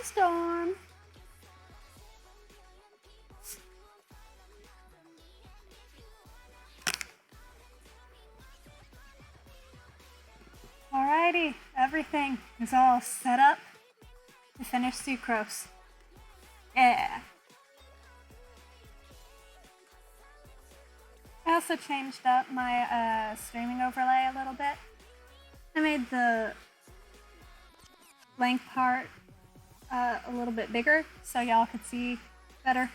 Hi, Storm. Alrighty, everything is all set up to finish Sucrose. Yeah. I also changed up my streaming overlay a little bit. I made the blank part a little bit bigger so y'all could see better.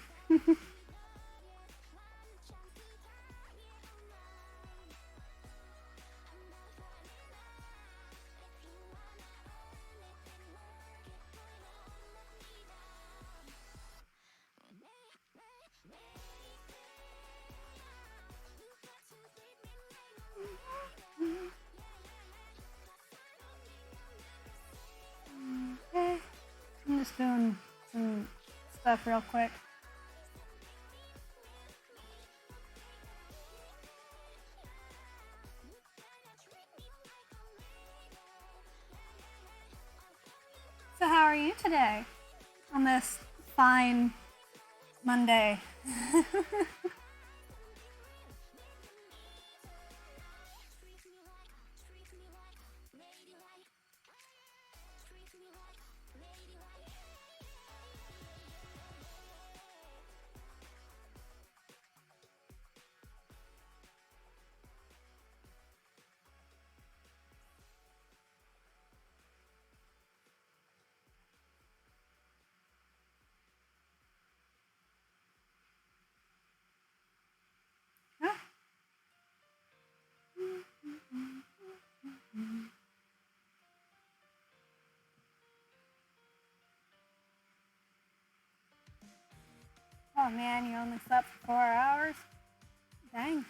Okay. I'm just doing some stuff real quick. So how are you today on this fine Monday? Oh man, you only slept for 4 hours? Dang.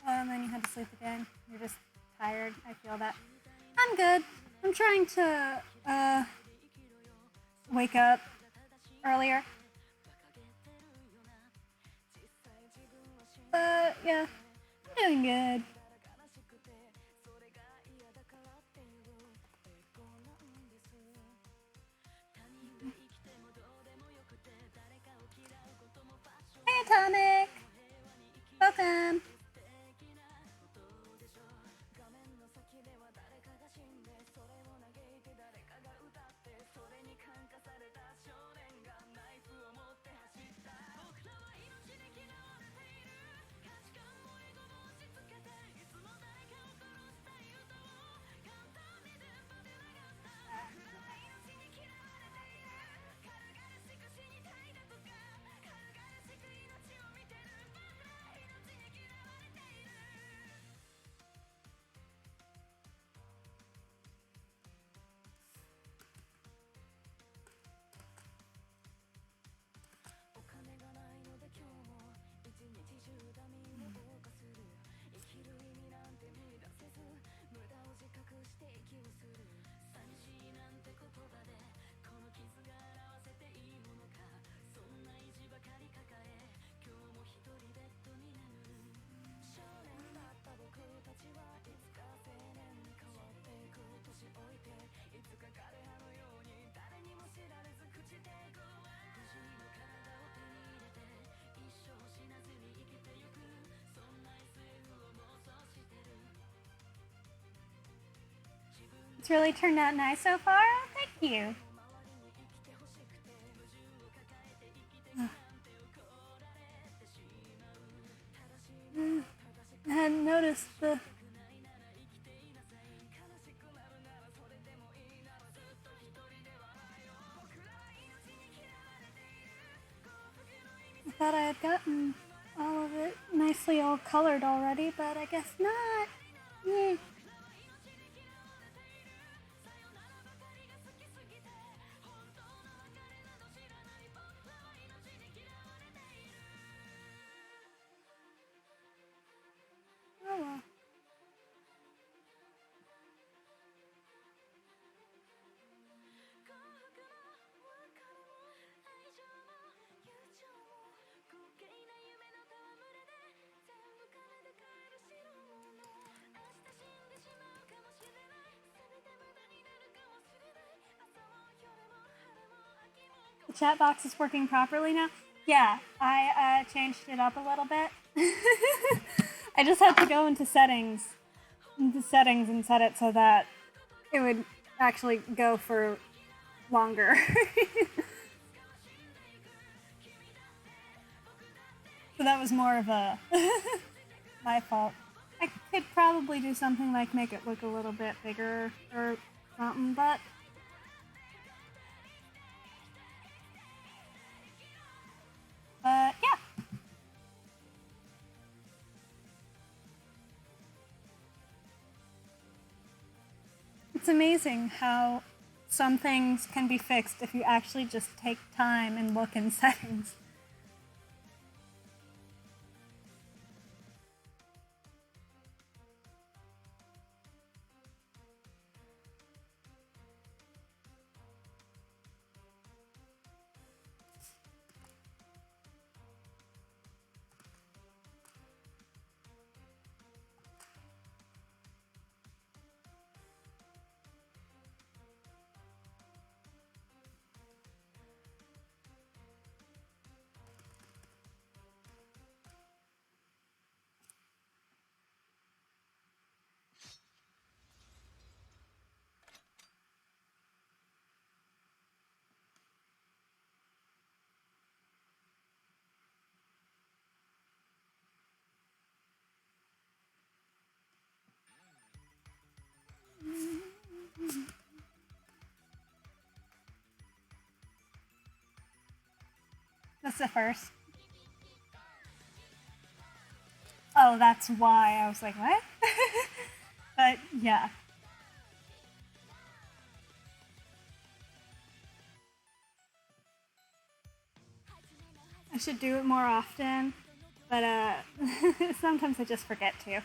Oh, and then you had to sleep again. You're just tired. I feel that. I'm good. I'm trying to wake up earlier. But yeah, I'm doing good. Hey Atomic! Welcome! It's really turned out nice so far. Thank you. I hadn't noticed the... I thought I had gotten all of it nicely all colored already, but I guess not. Yeah. Oh well. The chat box is working properly now? Yeah, I changed it up a little bit. I just had to go into settings and set it so that it would actually go for longer. So that was more of a my fault. I could probably do something like make it look a little bit bigger or something, but yeah. It's amazing how some things can be fixed if you actually just take time and look in settings. That's the first. Oh, that's why I was like, what? But yeah. I should do it more often, but sometimes I just forget to.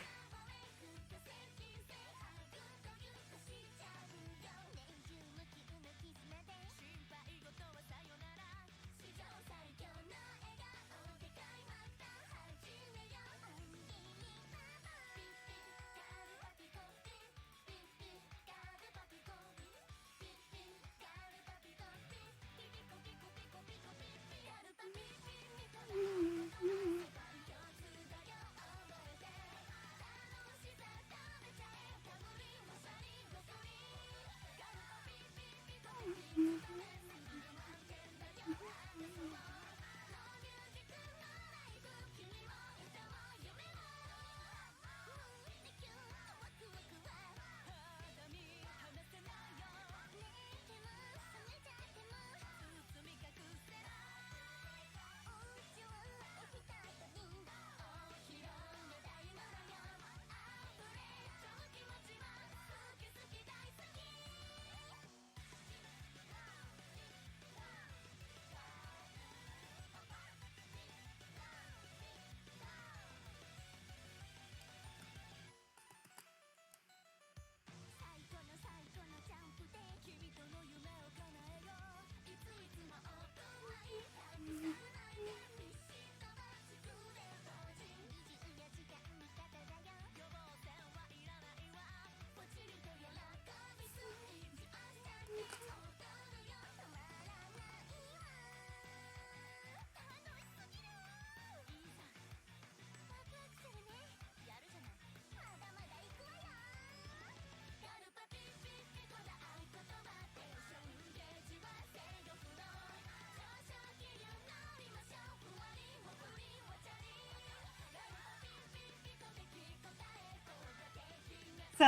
So,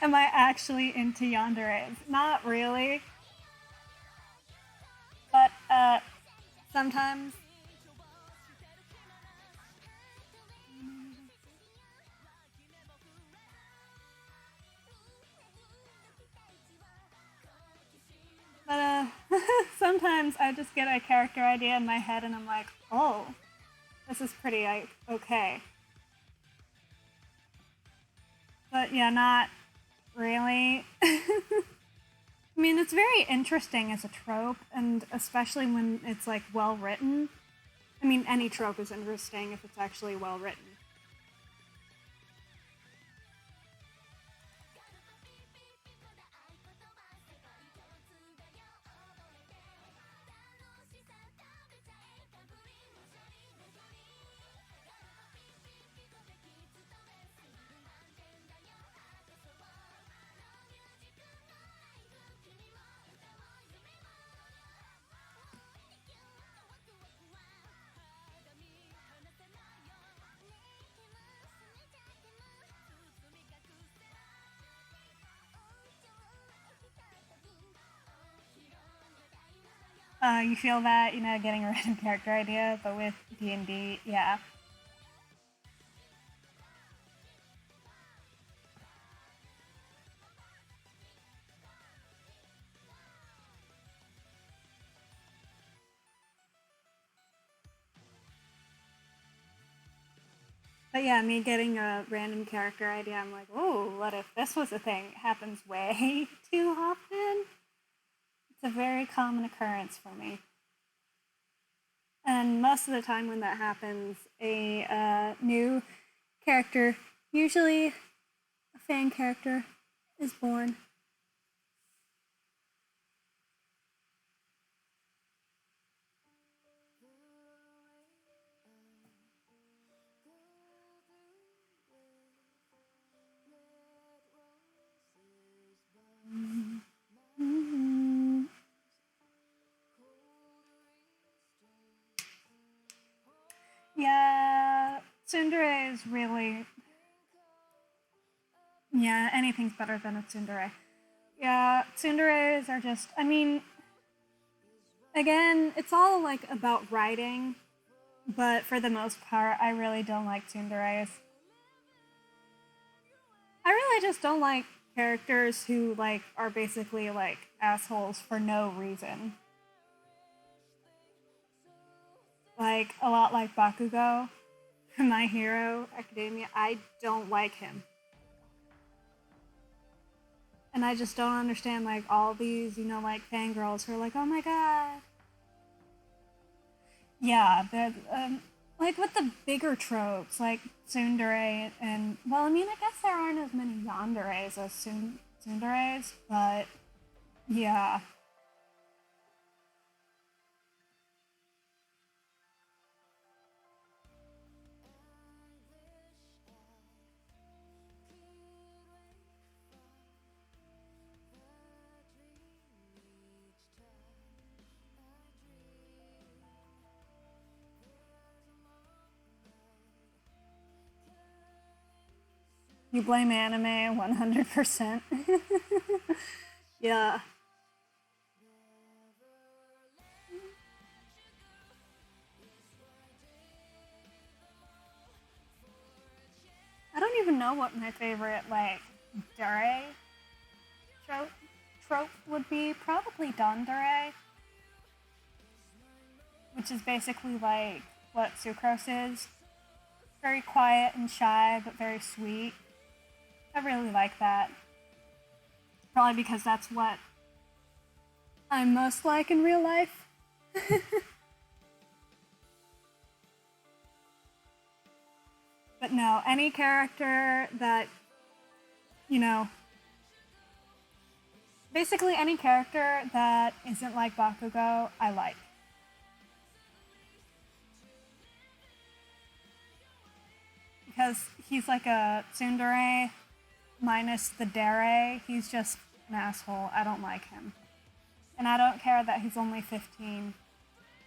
am I actually into yandere? Not really. But, sometimes. But, sometimes I just get a character idea in my head and I'm like, oh, this is pretty okay. But yeah, not really. I mean, it's very interesting as a trope, and especially when it's like well written. I mean, any trope is interesting if it's actually well written. You feel that, getting a random character idea, but with D&D, yeah. But yeah, me getting a random character idea, I'm like, oh, what if this was a thing? It happens way too often. It's a very common occurrence for me. And most of the time when that happens, a new character, usually a fan character, is born. Yeah, tsundere is really... Yeah, anything's better than a tsundere. Yeah, tsunderes are just... I mean, again, it's all, like, about writing, but for the most part, I really don't like tsunderes. I really just don't like characters who, like, are basically, like, assholes for no reason. Like, a lot like Bakugo from My Hero Academia. I don't like him. And I just don't understand, like, all these, like, fangirls who are like, oh my god. Yeah, they're, like, with the bigger tropes, like tsundere and, well, I mean, I guess there aren't as many yanderes as tsunderes, but, yeah. You blame anime 100%. Yeah. I don't even know what my favorite, like, dare trope would be. Probably dandere, which is basically like what Sucrose is. Very quiet and shy, but very sweet. I really like that. Probably because that's what I'm most like in real life. But no, any character that, basically any character that isn't like Bakugo, I like. Because he's like a tsundere minus the dare. He's just an asshole. I don't like him. And I don't care that he's only 15.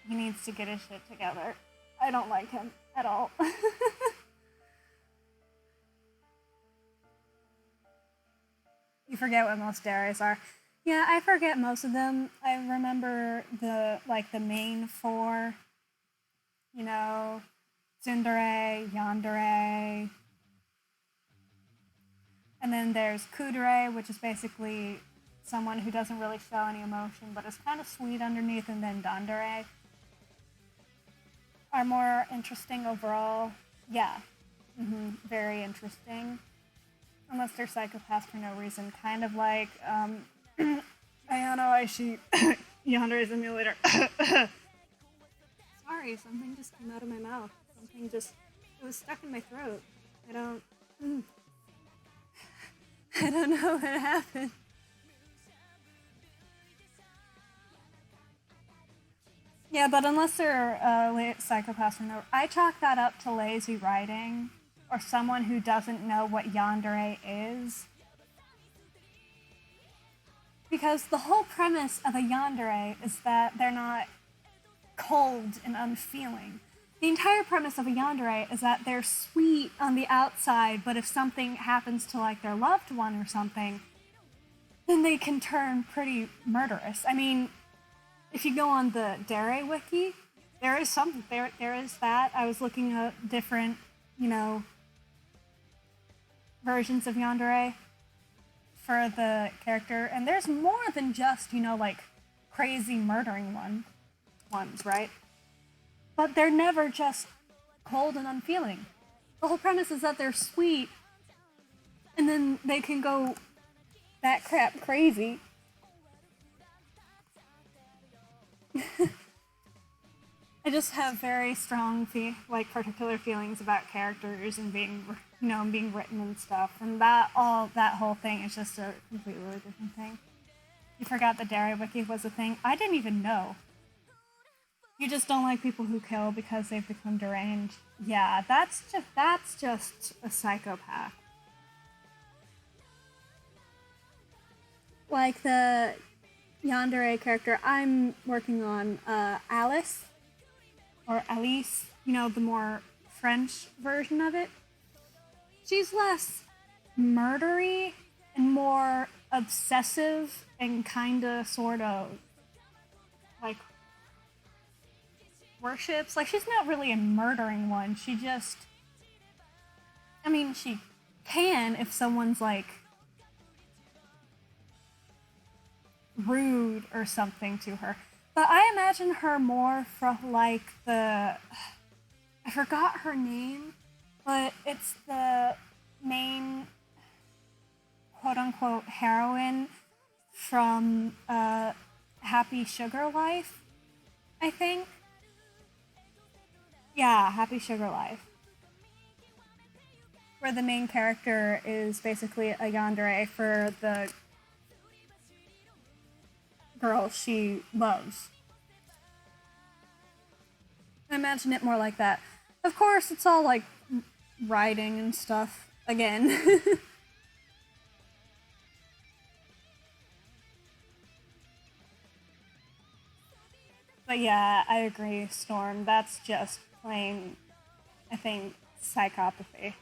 He needs to get his shit together. I don't like him at all. You forget what most dares are. Yeah, I forget most of them. I remember the main four. Tsundere, yandere. And then there's kudere, which is basically someone who doesn't really show any emotion but is kind of sweet underneath, and then dandere are more interesting overall. Yeah, very interesting. Unless they're psychopaths for no reason, kind of like Ayano Aishi Yandere Simulator. Sorry, something just came out of my mouth. It was stuck in my throat. I don't know what happened. Yeah, but unless they're psychopaths or no, I chalk that up to lazy writing or someone who doesn't know what yandere is. Because the whole premise of a yandere is that they're not cold and unfeeling. The entire premise of a yandere is that they're sweet on the outside, but if something happens to like their loved one or something, then they can turn pretty murderous. I mean, if you go on the Dere wiki, there is that. I was looking at different, you know, versions of Yandere for the character, and there's more than just, you know, like crazy murdering ones, right? But they're never just cold and unfeeling. The whole premise is that they're sweet, and then they can go that crap crazy. I just have very strong, particular feelings about characters and being, you know, being written and stuff, and that whole thing is just a completely different thing. You forgot the Dairy Wiki was a thing. I didn't even know. You just don't like people who kill because they've become deranged. Yeah, that's just a psychopath. Like the Yandere character I'm working on, Alice, or Alice, you know, the more French version of it. She's less murdery and more obsessive and kinda, sorta, like, worships. Like, she's not really a murdering one. She just, I mean, she can if someone's, like, rude or something to her. But I imagine her more from, like, I forgot her name, but it's the main quote-unquote heroine from Happy Sugar Life, I think. Yeah, Happy Sugar Life. Where the main character is basically a yandere for the girl she loves. I imagine it more like that. Of course, it's all like writing and stuff again. But yeah, I agree, Storm. That's just plain, I think, psychopathy.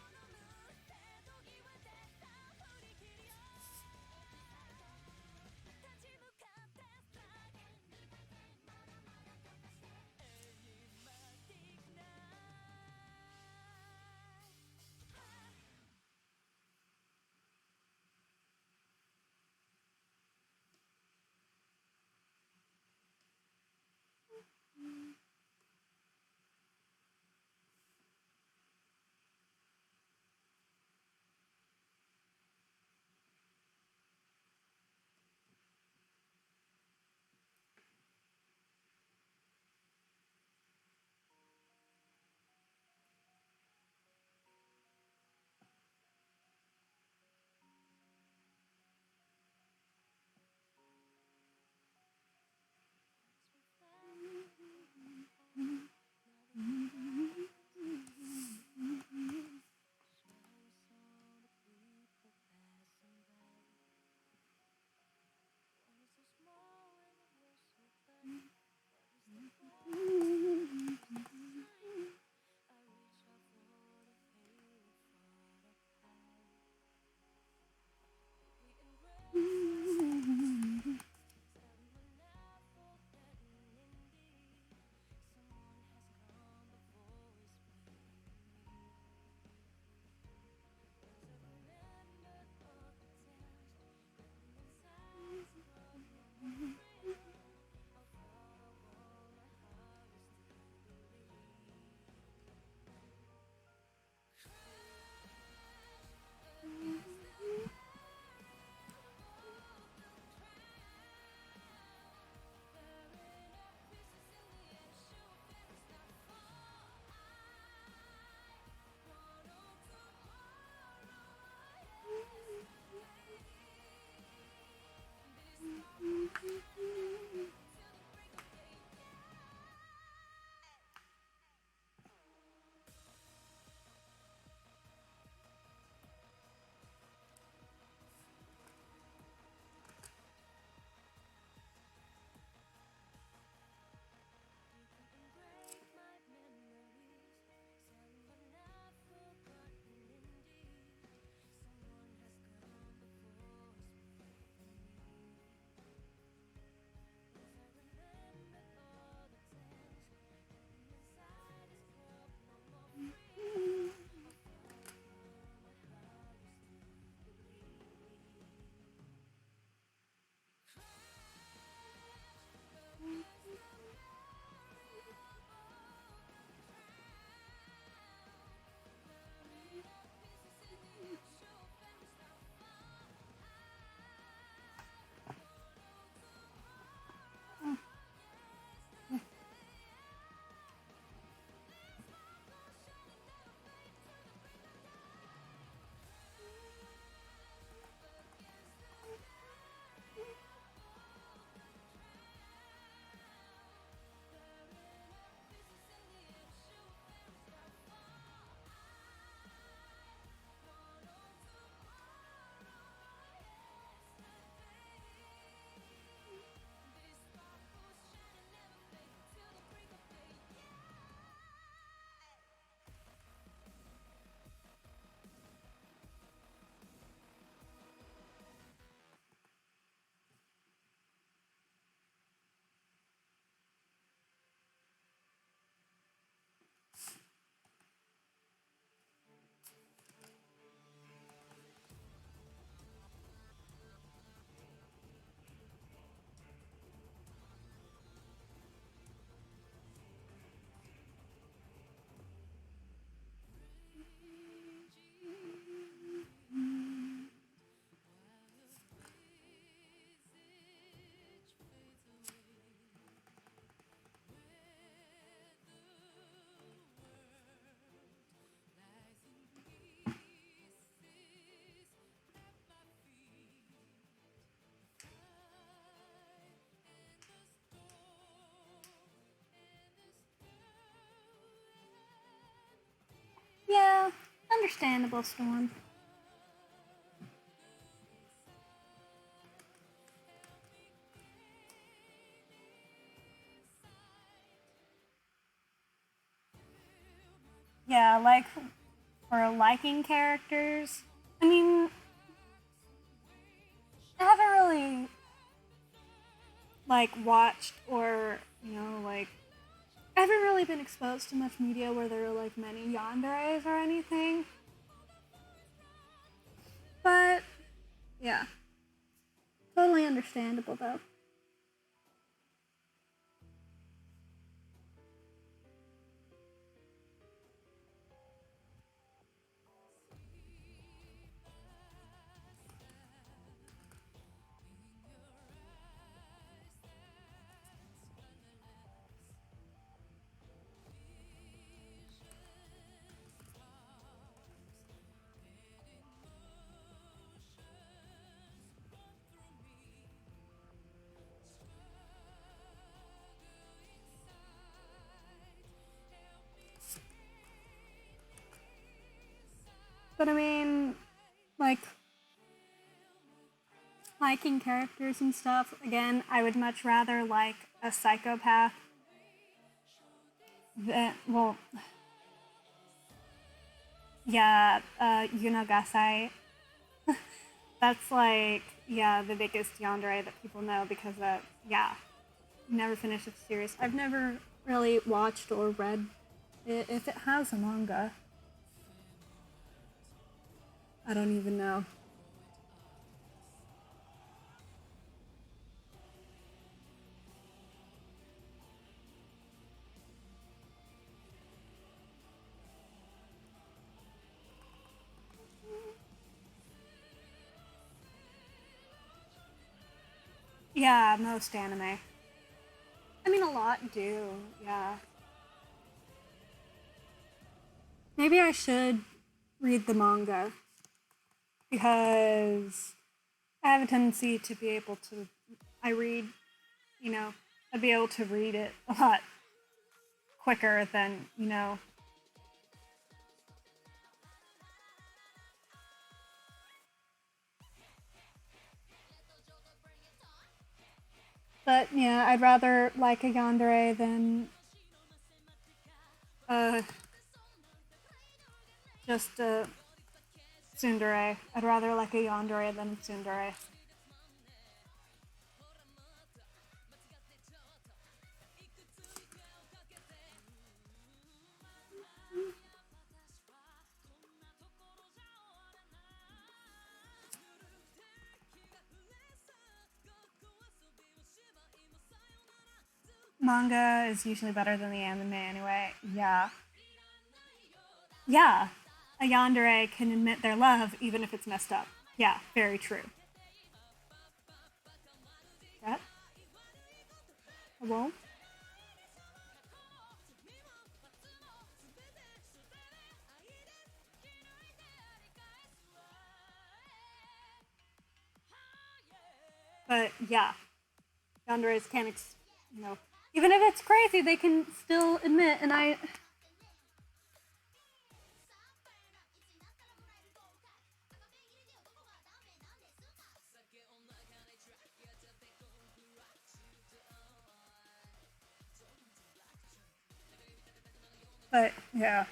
Understandable, Storm. Yeah, like for liking characters, I mean, I haven't really like watched or like I haven't really been exposed to much media where there are like many yanderes or anything. But yeah, totally understandable though. But I mean, like liking characters and stuff. Again, I would much rather like a psychopath than yeah, Yunagasai. That's like the biggest yandere that people know because never finished the series. I've never really watched or read it. If it has a manga, I don't even know. Yeah, most anime. I mean, a lot do. Yeah. Maybe I should read the manga because I have a tendency to be able to. I read, I'd be able to read it a lot quicker than. But yeah, I'd rather like a yandere than uh, just a tsundere. I'd rather like a yandere than a tsundere. Manga is usually better than the anime anyway. Yeah. Yeah. A yandere can admit their love even if it's messed up. Yeah, very true. That? Hello? But yeah, yanderes can, even if it's crazy, they can still admit, and I. But yeah.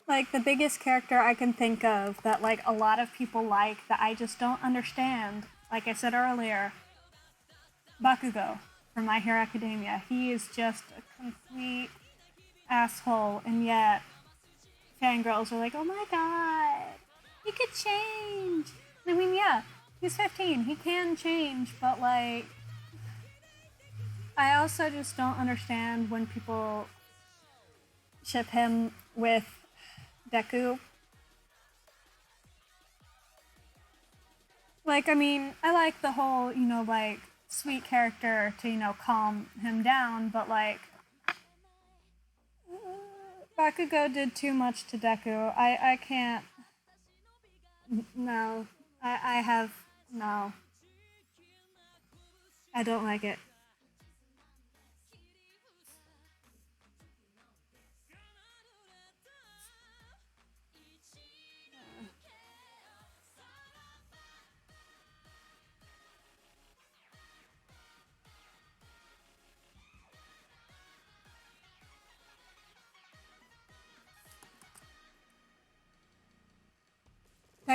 Like the biggest character I can think of that like a lot of people like that I just don't understand. Like I said earlier, Bakugo from My Hero Academia. He is just a complete asshole, and yet fangirls are like, "Oh my god, he could change." I mean, yeah, he's 15. He can change, but like, I also just don't understand when people ship him with Deku. Like, I mean, I like the whole, like, sweet character to, calm him down, but, like, Bakugo did too much to Deku. I can't. No. I have. No. I don't like it.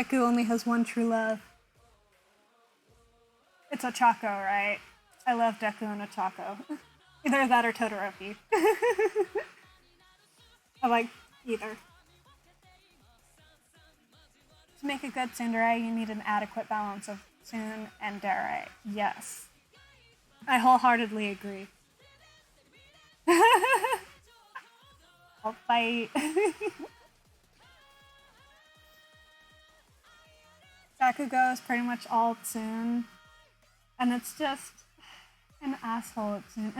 Deku only has one true love. It's Ochako, right? I love Deku and Ochako. Either that or Todoroki. I like either. To make a good tsundere, you need an adequate balance of tsun and dere. Yes. I wholeheartedly agree. I'll fight. Bakugo is pretty much all tsun. And it's just an asshole at tsun.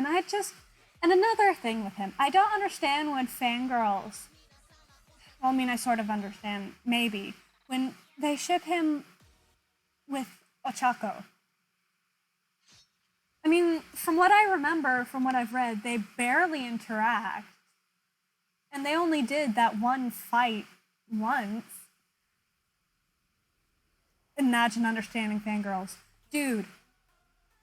And another thing with him, I don't understand when fangirls, well, I mean, I sort of understand, maybe, when they ship him with Ochako. I mean, from what I remember, from what I've read, they barely interact. And they only did that one fight once. Imagine understanding fangirls. Dude,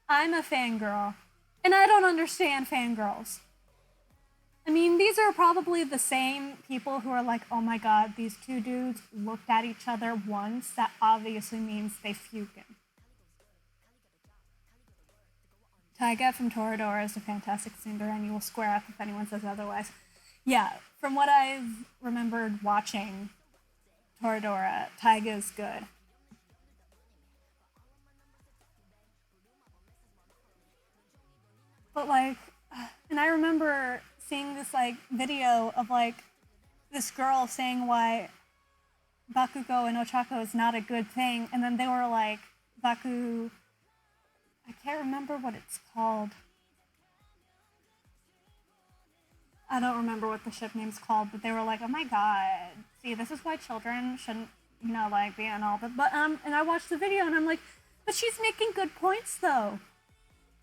I'm a fangirl, and I don't understand fangirls. I mean, these are probably the same people who are like, oh my god, these two dudes looked at each other once. That obviously means they fucking. Taiga from Toradora is a fantastic singer, and you will square up if anyone says otherwise. Yeah, from what I've remembered watching Toradora, Taiga is good. But like, and I remember seeing this like video of like this girl saying why Bakugo and Ochako is not a good thing, and then they were like, I can't remember what it's called. I don't remember what the ship name's called, but they were like, oh my god, see, this is why children shouldn't, like, be in all, but and I watched the video and I'm like, but she's making good points though.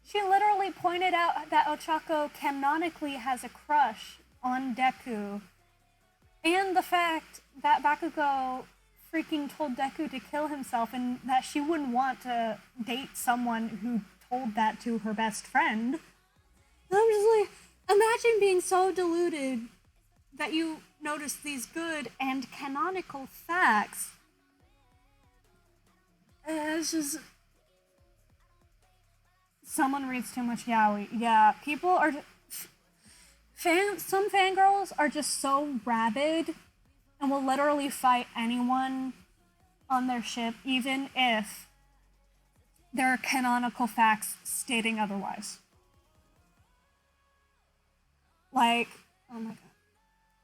She literally pointed out that Ochako canonically has a crush on Deku, and the fact that Bakugo freaking told Deku to kill himself, and that she wouldn't want to date someone who told that to her best friend. And I'm just like, imagine being so deluded that you notice these good and canonical facts. It's just... Someone reads too much yaoi. Yeah, people are... Some fangirls are just so rabid and will literally fight anyone on their ship, even if there are canonical facts stating otherwise. Like, oh my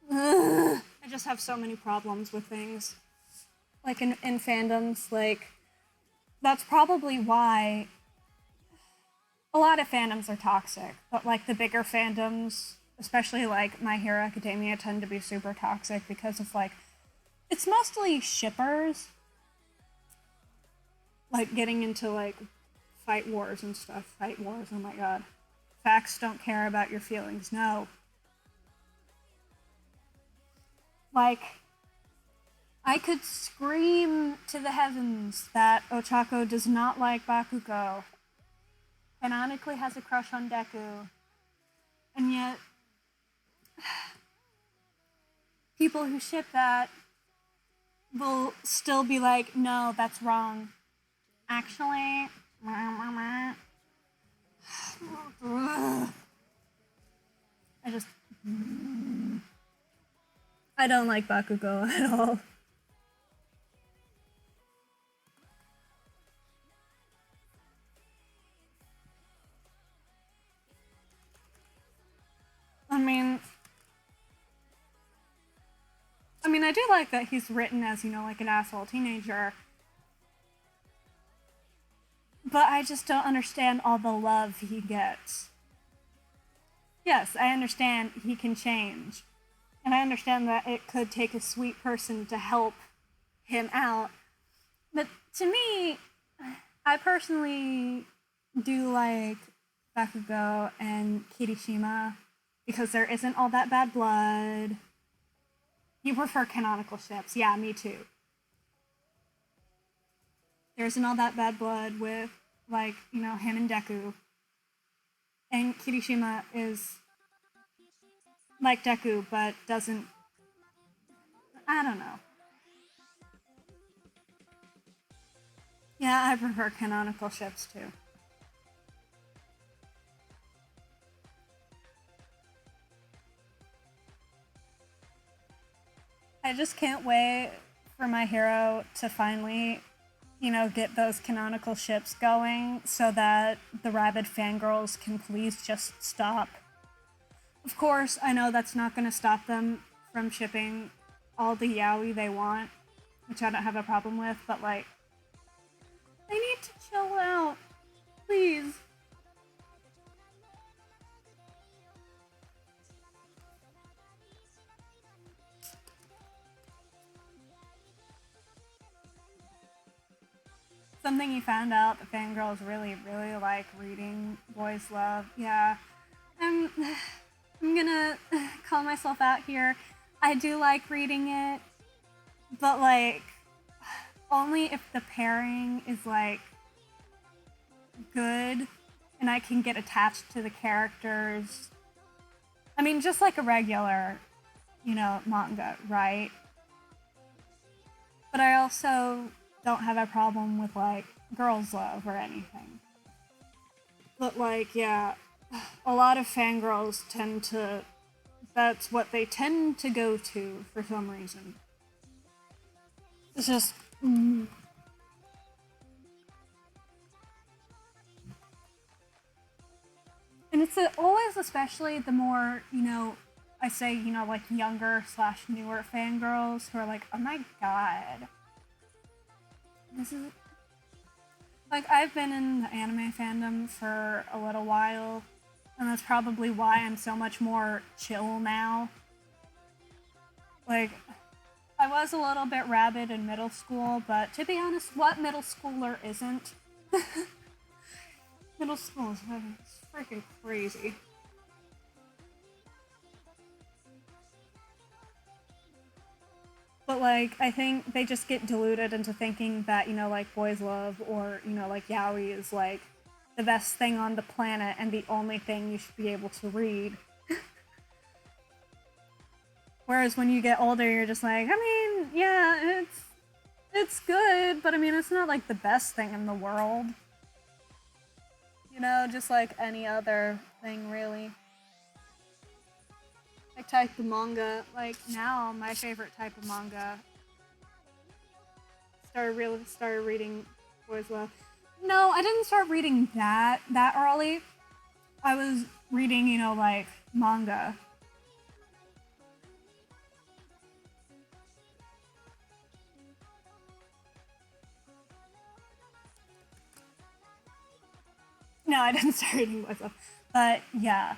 god. Ugh. I just have so many problems with things. Like in fandoms, like, that's probably why a lot of fandoms are toxic, but like the bigger fandoms, especially like My Hero Academia, tend to be super toxic because of like, it's mostly shippers, like getting into like fight wars and stuff. Fight wars, oh my god. Facts don't care about your feelings, no. Like, I could scream to the heavens that Ochako does not like Bakugo, canonically has a crush on Deku, and yet people who ship that will still be like, no, that's wrong. Actually, I don't like Bakugo at all. I mean, I do like that he's written as, like an asshole teenager. But I just don't understand all the love he gets. Yes, I understand he can change. And I understand that it could take a sweet person to help him out. But to me, I personally do like Bakugo and Kirishima because there isn't all that bad blood. You prefer canonical ships. Yeah, me too. There isn't all that bad blood with, like, him and Deku. And Kirishima is like Deku, but doesn't... I don't know. Yeah, I prefer canonical ships too. I just can't wait for my hero to finally, get those canonical ships going so that the rabid fangirls can please just stop. Of course, I know that's not going to stop them from shipping all the yaoi they want, which I don't have a problem with, but like, they need to chill out. Please. Something you found out that fangirls really, really like reading boys love. Yeah. I'm gonna call myself out here. I do like reading it, but like, only if the pairing is like good and I can get attached to the characters. I mean, just like a regular, manga, right? But I also don't have a problem with like girls' love or anything. But like, yeah, a lot of fangirls tend to. That's what they tend to go to for some reason. It's just. And it's always, especially the more, I say, like younger / newer fangirls who are like, oh my god. This is. Like, I've been in the anime fandom for a little while, and that's probably why I'm so much more chill now. Like, I was a little bit rabid in middle school, but to be honest, what middle schooler isn't? Middle school is freaking crazy. But like, I think they just get deluded into thinking that, like boys love or, like yaoi is like the best thing on the planet and the only thing you should be able to read. Whereas when you get older, you're just like, I mean, yeah, it's good, but I mean, it's not like the best thing in the world. Just like any other thing, really. Like type of manga, like now my favorite type of manga. Started reading boys love. No, I didn't start reading that early. I was reading, like manga. No, I didn't start reading boys love. But yeah.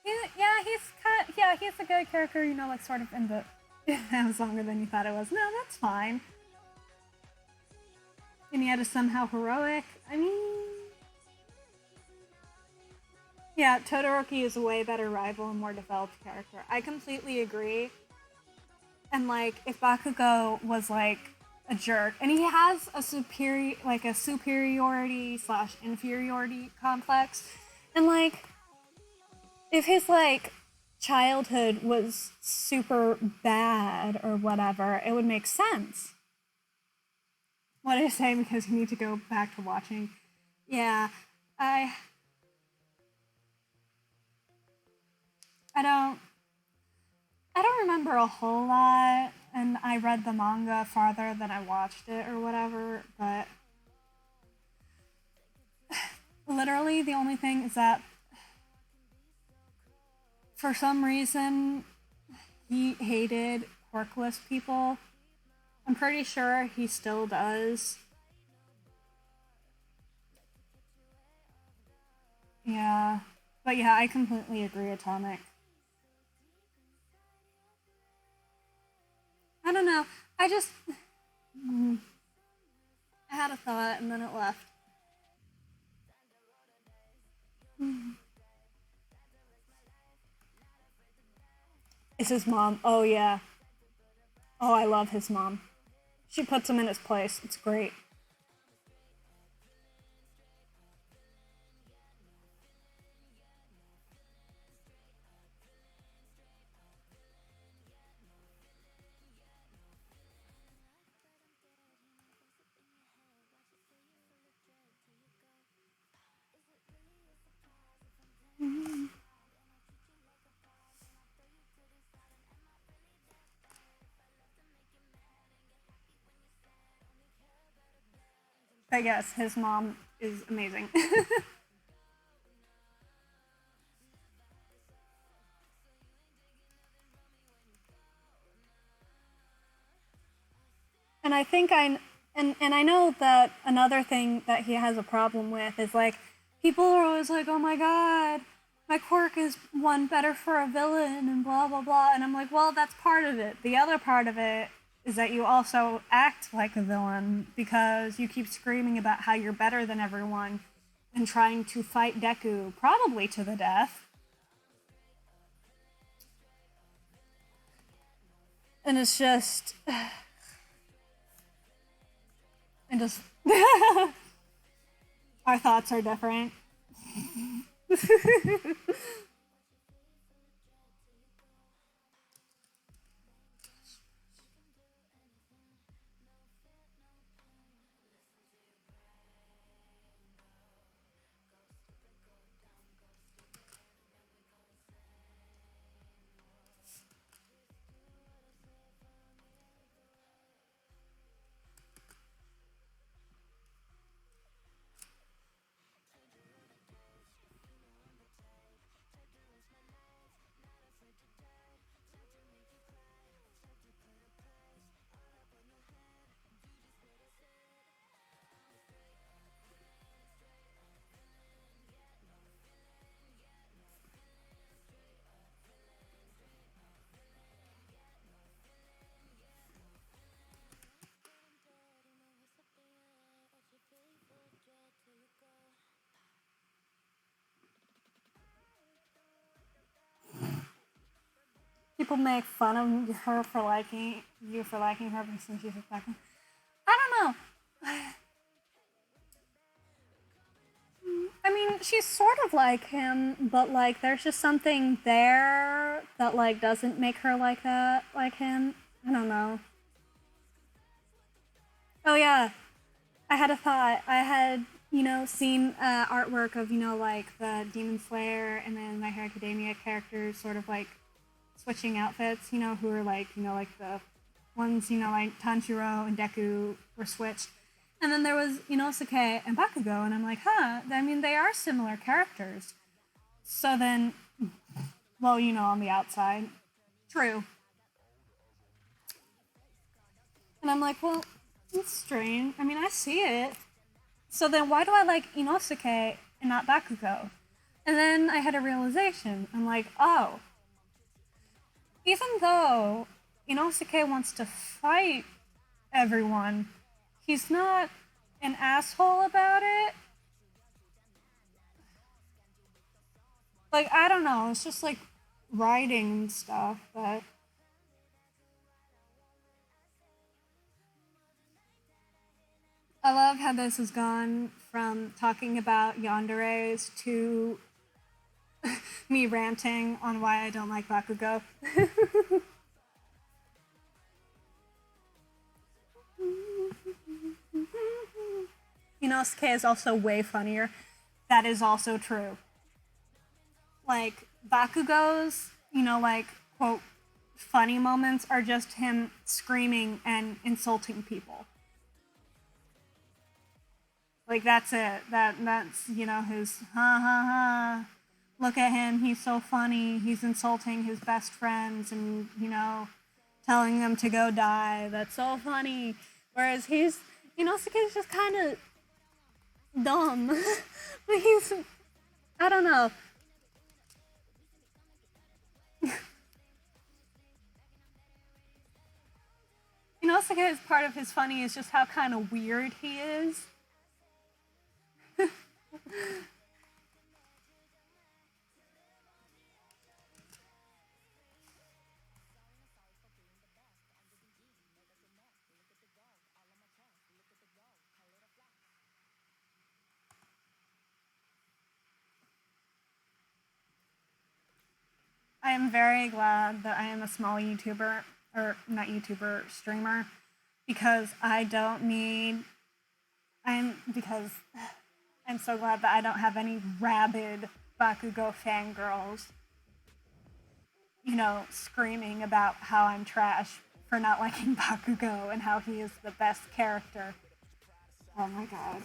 He's a good character, like sort of in the. That was longer than you thought it was. No, that's fine. And yet is somehow heroic. I mean. Yeah, Todoroki is a way better rival and more developed character. I completely agree. And like, if Bakugo was like a jerk, and he has a superiority / inferiority complex, and like, if his like childhood was super bad or whatever, it would make sense. What I say because you need to go back to watching. Yeah, I don't remember a whole lot, and I read the manga farther than I watched it or whatever, but literally the only thing is that for some reason he hated quirkless people. I'm pretty sure he still does. Yeah. But yeah, I completely agree, Atomic. I don't know. I just. I had a thought and then it left. It's his mom. Oh, yeah. Oh, I love his mom. She puts him in his place. It's great. But yes, his mom is amazing. And I think and I know that another thing that he has a problem with is like people are always like, "Oh my god, my quirk is one better for a villain," and blah blah blah. And I'm like, well, that's part of it. The other part of it is that you also act like a villain because you keep screaming about how you're better than everyone and trying to fight Deku, probably to the death. And it's just and just our thoughts are different. People make fun of her for liking you for liking her since she's a second. I don't know. I mean, she's sort of like him, but like there's just something there that like doesn't make her like that, like him. I don't know. Oh yeah, I had a thought. I had seen artwork of like the Demon Slayer and then My Hero Academia characters, sort of like switching outfits. Who are like like the ones like Tanjiro and Deku were switched. And then there was Inosuke and Bakugo, and I'm like, huh, I mean, they are similar characters. So then, well, on the outside. True. And I'm like, well, it's strange. I mean, I see it. So then why do I like Inosuke and not Bakugo? And then I had a realization. I'm like, oh, even though Inosuke wants to fight everyone, he's not an asshole about it. Like, I don't know, it's just like writing and stuff, but I love how this has gone from talking about yanderes to me ranting on why I don't like Bakugo. Inosuke is also way funnier. That is also true. Like, Bakugo's, like, quote, funny moments are just him screaming and insulting people. Like, that's it. That's, his ha ha ha. Look at him, he's so funny. He's insulting his best friends and, telling them to go die. That's so funny. Whereas Inosuke's just kind of dumb. But I don't know. Inosuke is part of his funny is just how kind of weird he is. I am very glad that I am a small YouTuber, or not YouTuber, streamer, because I don't need. Because I'm so glad that I don't have any rabid Bakugo fangirls, screaming about how I'm trash for not liking Bakugo and how he is the best character. Oh my god.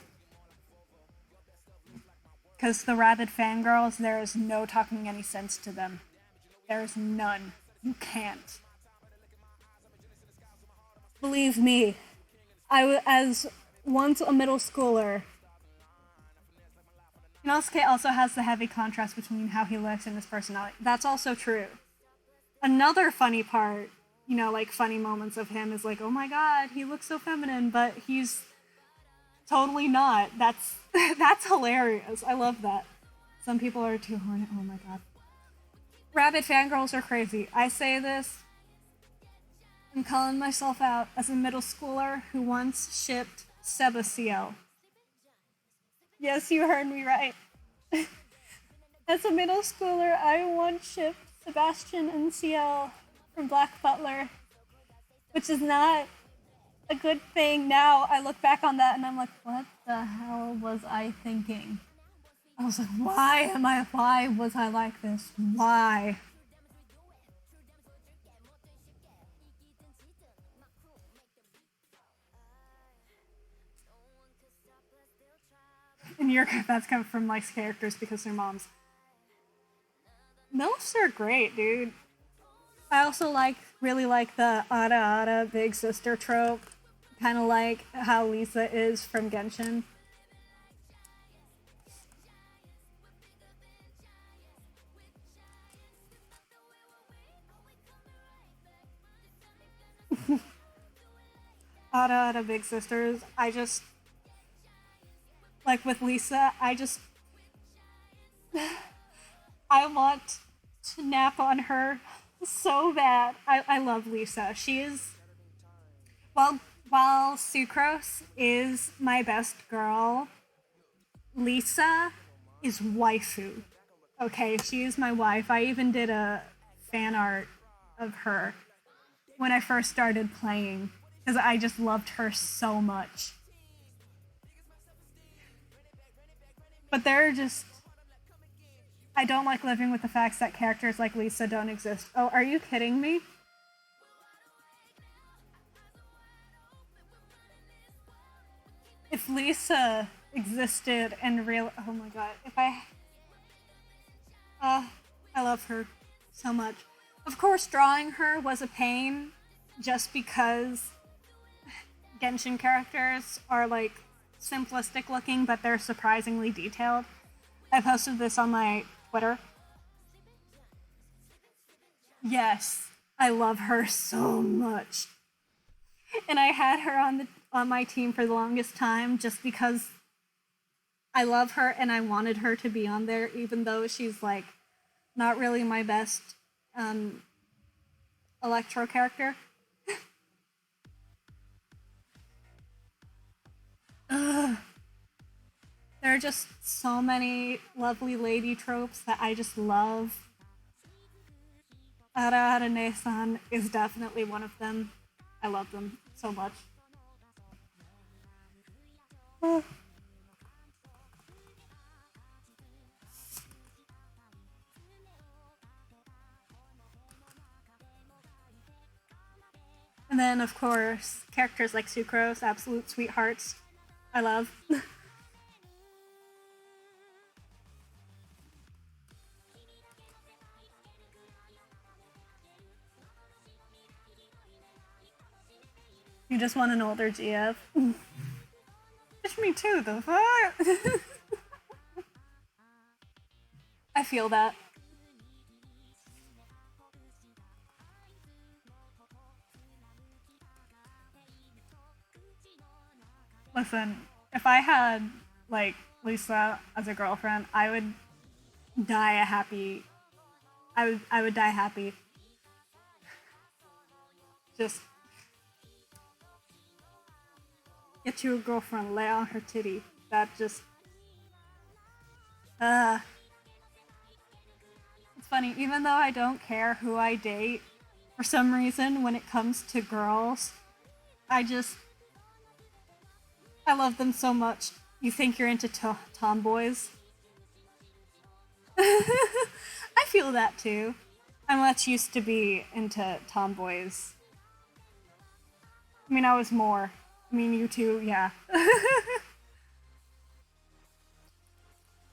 Because the rabid fangirls, there is no talking any sense to them. There's none. You can't. Believe me, as once a middle schooler, Inosuke also has the heavy contrast between how he looks and his personality. That's also true. Another funny part, like funny moments of him is like, oh my god, he looks so feminine, but he's totally not. That's hilarious. I love that. Some people are too horny. Oh my god. Rabid fangirls are crazy. I say this, I'm calling myself out as a middle schooler who once shipped Sebastiel. Yes, you heard me right. As a middle schooler, I once shipped Sebastian and Ciel from Black Butler, which is not a good thing. Now I look back on that and I'm like, what the hell was I thinking? I was like, why was I like this? Why? And that's coming from Mike's characters because they're moms. MILFs are great, dude. I also really like the Ada Ada big sister trope. Kind of like how Lisa is from Genshin. Ada Ada big sisters. Like with Lisa, I want to nap on her so bad. I love Lisa. She is, while Sucrose is my best girl, Lisa is waifu. Okay, she is my wife. I even did a fan art of her when I first started playing because I just loved her so much. But I don't like living with the facts that characters like Lisa don't exist. Oh, are you kidding me? If Lisa existed in real... Oh my god. I love her so much. Of course, drawing her was a pain just because Genshin characters are like simplistic looking, but they're surprisingly detailed. I posted this on my Twitter. Yes, I love her so much. And I had her on my team for the longest time just because I love her and I wanted her to be on there, even though she's like not really my best electro character. Ugh. There are just so many lovely lady tropes that I just love. Ara Ara Ne-san is definitely one of them. I love them so much. And then, of course, characters like Sucrose, absolute sweethearts. I love. You just want an older GF. It's me too, the fuck? I feel that. Listen, if I had, like, Lisa as a girlfriend, I would die a happy... I would die happy. Just... get you a girlfriend, lay on her titty. That just... It's funny, even though I don't care who I date, for some reason, when it comes to girls, I love them so much. You think you're into tomboys? I feel that too. I much used to be into tomboys. I mean, I was more. I mean, you too, yeah.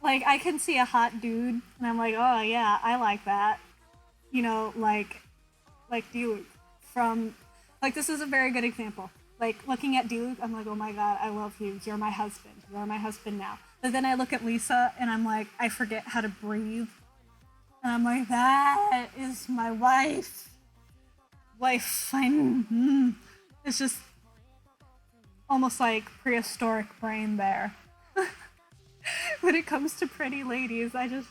Like I can see a hot dude and I'm like, oh yeah, I like that. You know, like Duke from like this is a very good example. Like looking at Duke, I'm like, oh my god, I love you. You're my husband. You're my husband now. But then I look at Lisa and I'm like, I forget how to breathe. And I'm like, that is my wife. Wife. It's just almost like prehistoric brain there. When it comes to pretty ladies, I just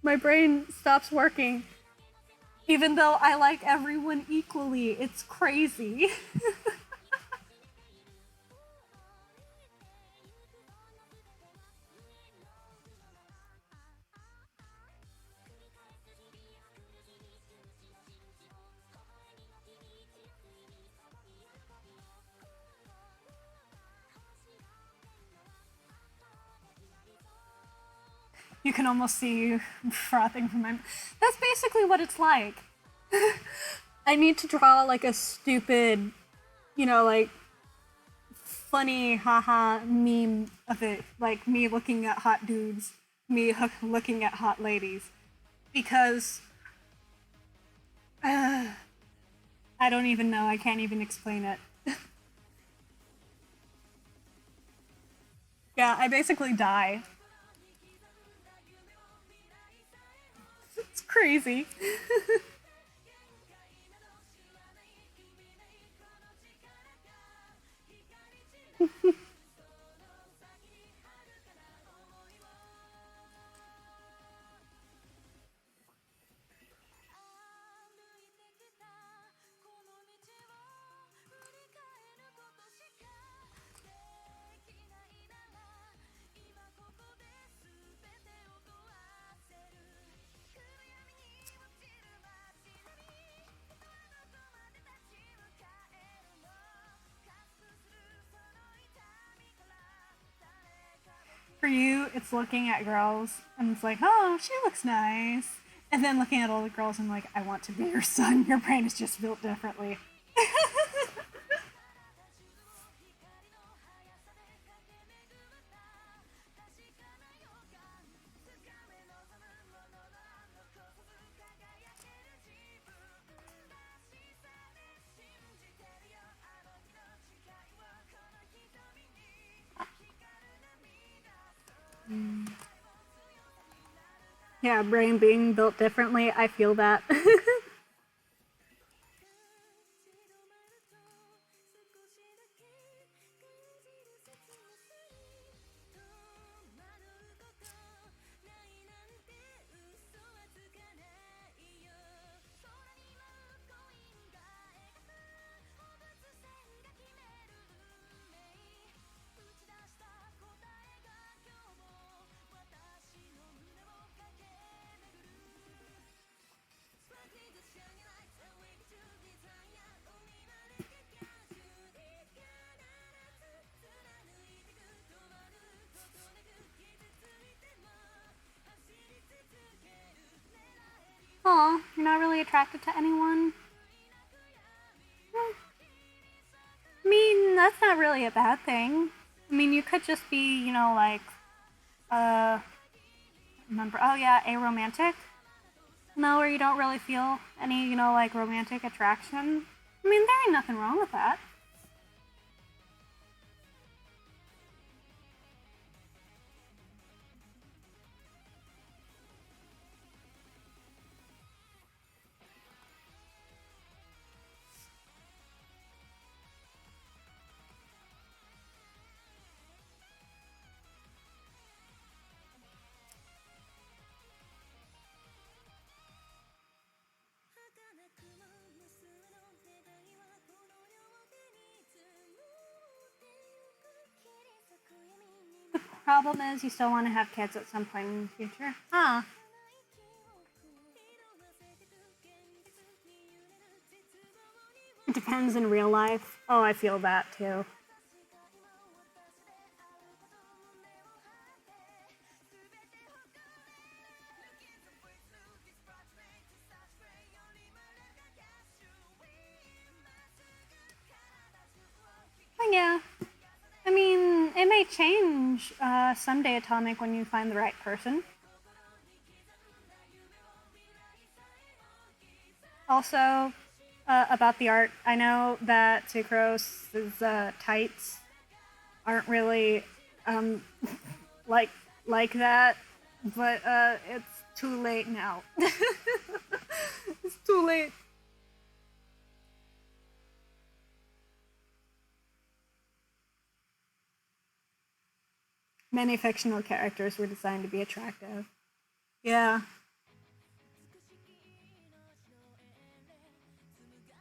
my brain stops working. Even though I like everyone equally, it's crazy. You can almost see you frothing from my. That's basically what it's like. I need to draw like a stupid, like funny haha meme of it, like me looking at hot dudes, me looking at hot ladies, because I don't even know. I can't even explain it. Yeah, I basically die. It's crazy. For you, it's looking at girls and it's like, oh, she looks nice. And then looking at all the girls and like, I want to be your son. Your brain is just built differently. Yeah, brain being built differently. I feel that. Aw, you're not really attracted to anyone? I mean, that's not really a bad thing. I mean, you could just be, like, uh, remember, oh yeah, aromantic? No, where you don't really feel any, like romantic attraction. I mean, there ain't nothing wrong with that. Problem is, you still want to have kids at some point in the future. Huh. It depends in real life. Oh, I feel that too. But yeah. I mean, it someday, Atomic, when you find the right person. Also, about the art, I know that Sucrose's tights aren't really like that, but it's too late now. It's too late. Many fictional characters were designed to be attractive. Yeah.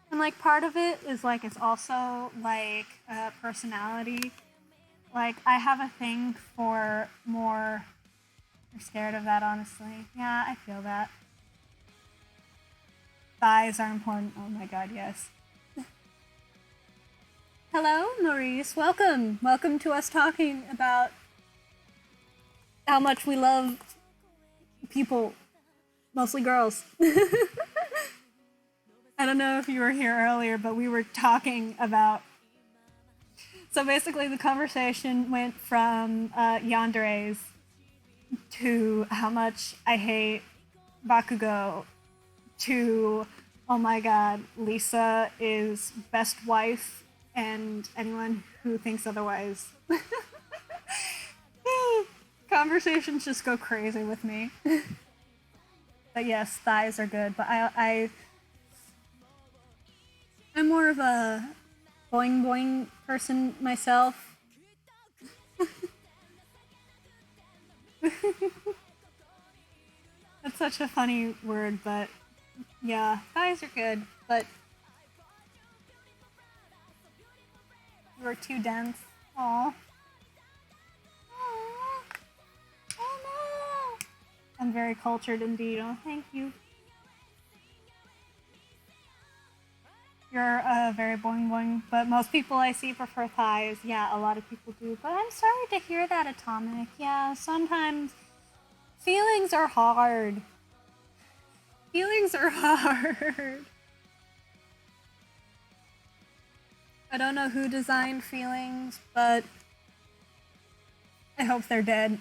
And like part of it is like it's also like personality. Like I have a thing for more. You're scared of that, honestly. Yeah, I feel that. Thighs are important. Oh my god, yes. Hello, Maurice. Welcome. Welcome to us talking about how much we love people, mostly girls. I don't know if you were here earlier, but we were talking about. So basically, the conversation went from yanderes to how much I hate Bakugo to oh my god, Lisa is best wife, and anyone who thinks otherwise. Conversations just go crazy with me. But yes, thighs are good, but I'm more of a boing boing person myself. That's such a funny word, but yeah, thighs are good, but you are too dense. Aww. Oh no! I'm very cultured indeed. Oh, thank you. You're very boing boing, but most people I see prefer thighs. Yeah, a lot of people do. But I'm sorry to hear that, Atomic. Yeah, sometimes feelings are hard. Feelings are hard. I don't know who designed feelings, but I hope they're dead.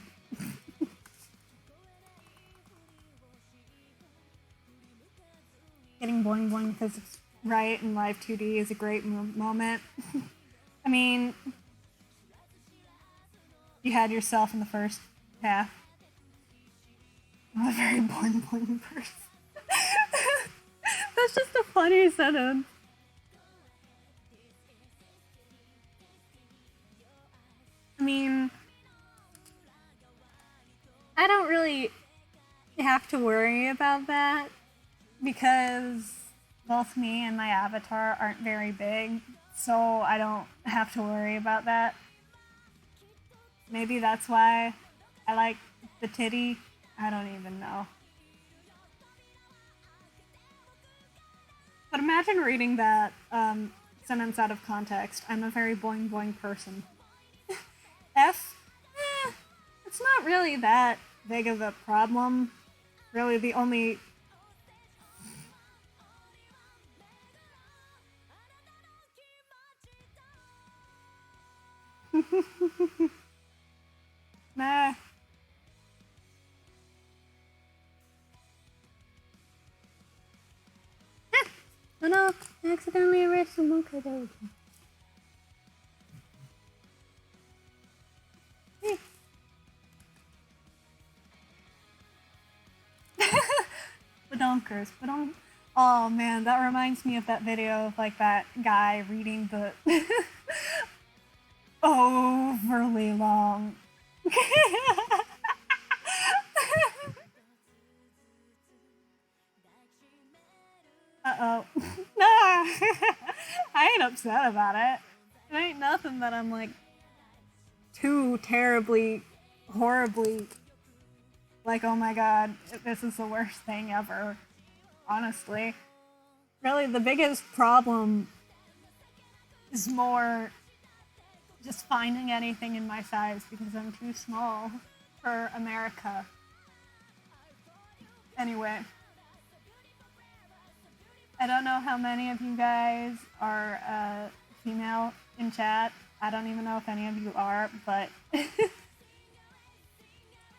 Getting boing boing because it's right in Live 2D is a great moment. I mean, you had yourself in the first half. I'm a very boing boing person. That's just a funny sentence. I mean, I don't really have to worry about that because both me and my avatar aren't very big, so I don't have to worry about that. Maybe that's why I like the titty. I don't even know. But imagine reading that sentence out of context. I'm a very boing boing person. F? It's not really that big of a problem. Really, the only... Nah. Oh no, I accidentally erased the mocha dojo. Hey. Badonkers, badonk. Oh man, that reminds me of that video of like that guy reading the overly long. Uh-oh. I ain't upset about it. It ain't nothing that I'm like too terribly, horribly like, oh my god, this is the worst thing ever. Honestly. Really, the biggest problem is more just finding anything in my size because I'm too small for America. Anyway. I don't know how many of you guys are female in chat. I don't even know if any of you are, but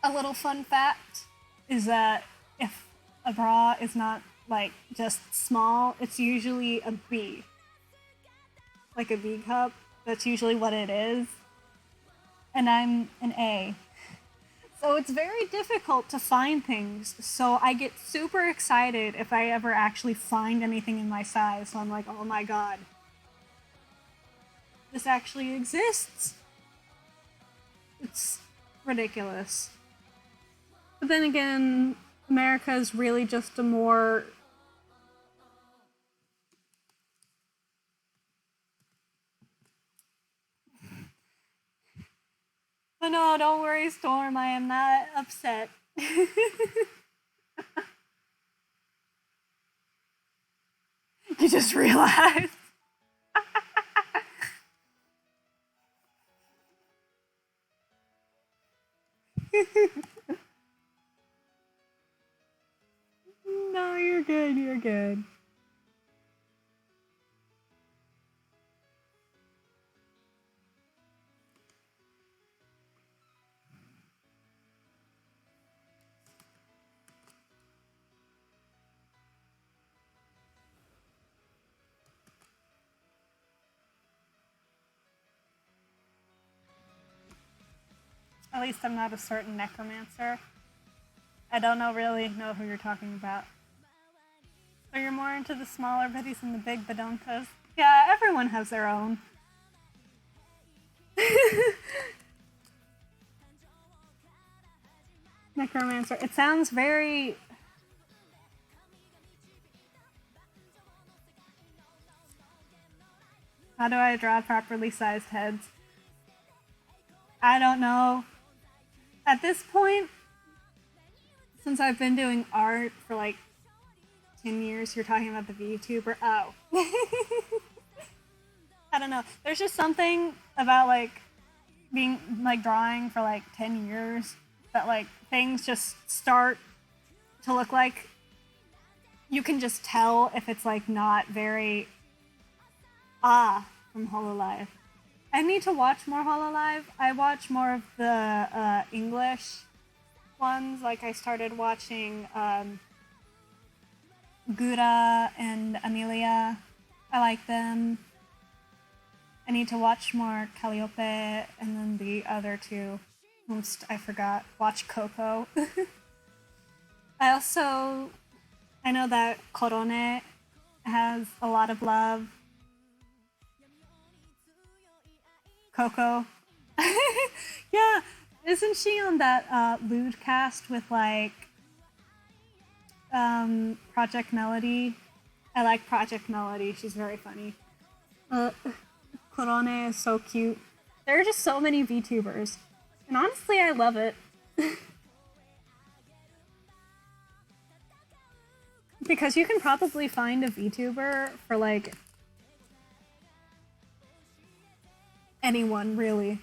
A little fun fact is that if a bra is not like just small, it's usually a B. Like a B cup. That's usually what it is. And I'm an A. So it's very difficult to find things. So I get super excited if I ever actually find anything in my size. So I'm like, oh my god. This actually exists. It's ridiculous. But then again, America is really just a more... Oh no, don't worry, Storm, I am not upset. You just realized. No, you're good, you're good. At least I'm not a certain necromancer. I don't really know who you're talking about. So you're more into the smaller biddies and the big badonkas? Yeah, everyone has their own. Necromancer. It sounds very... How do I draw properly sized heads? I don't know. At this point, since I've been doing art for like 10 years, you're talking about the VTuber? Oh. I don't know. There's just something about like being like drawing for like 10 years that like things just start to look like you can just tell if it's like not very from Hololive. I need to watch more Hololive. I watch more of the English ones. Like I started watching Gura and Amelia. I like them. I need to watch more Calliope and then the other two. I forgot. Watch Coco. I know that Korone has a lot of love. Coco. Yeah, isn't she on that lewd cast with like Project Melody? I like Project Melody. She's very funny. Korone is so cute. There are just so many VTubers. And honestly, I love it. Because you can probably find a VTuber for like anyone, really.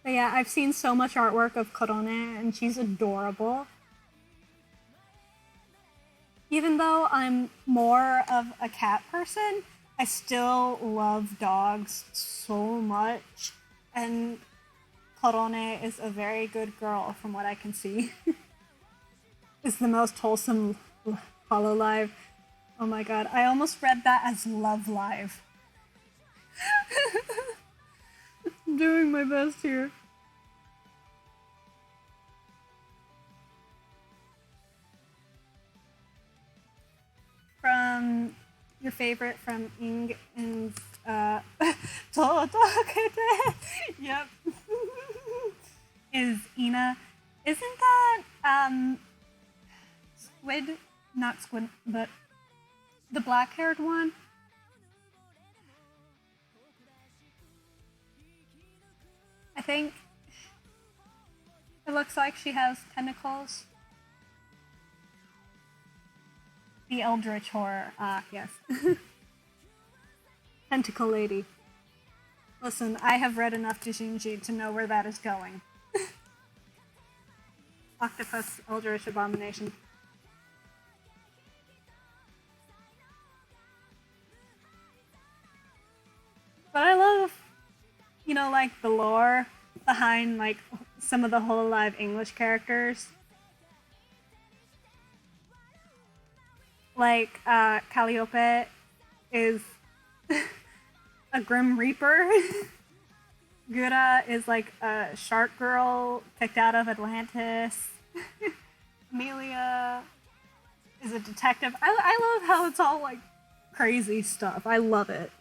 But yeah, I've seen so much artwork of Korone, and she's adorable. Even though I'm more of a cat person, I still love dogs so much. And Korone is a very good girl from what I can see. Is the most wholesome Hololive. Oh my god, I almost read that as Love Live. I'm doing my best here. From your favorite from Ing and yep. Is Ina. Isn't that Squid? Not Squid, but the black-haired one? I think it looks like she has tentacles. The Eldritch Horror. Ah, yes. Tentacle Lady. Listen, I have read enough Jujinji to know where that is going. Octopus Eldritch Abomination. But I love, like the lore behind like some of the Hololive English characters. Like Calliope is a Grim Reaper. Gura is like a shark girl kicked out of Atlantis. Amelia is a detective. I love how it's all like crazy stuff. I love it.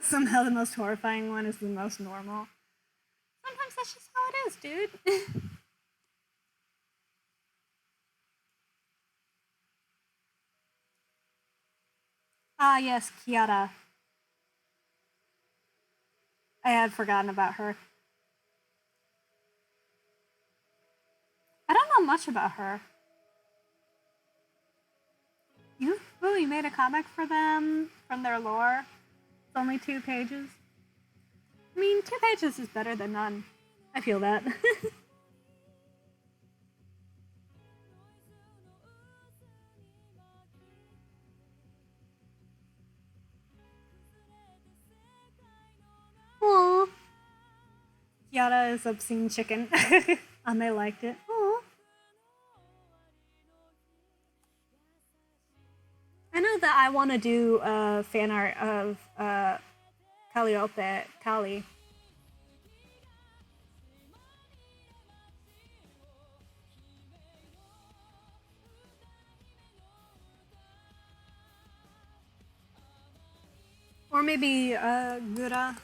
Somehow the most horrifying one is the most normal. Sometimes that's just how it is, dude. Ah, yes, Kiara. I had forgotten about her. I don't know much about her. You really made a comic for them from their lore? It's only 2 pages. I mean, 2 pages is better than none. I feel that. Aww. Kiara is obscene chicken. And they liked it. Aww. I know that I want to do fan art of Calliope, Callie. Or maybe Gura.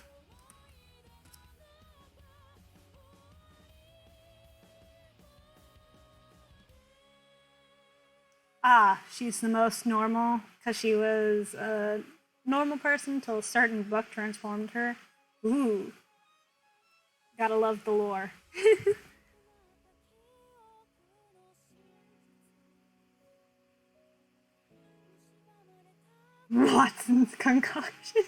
Ah, she's the most normal because she was a normal person until a certain book transformed her. Ooh. Gotta love the lore. Watson's concoction.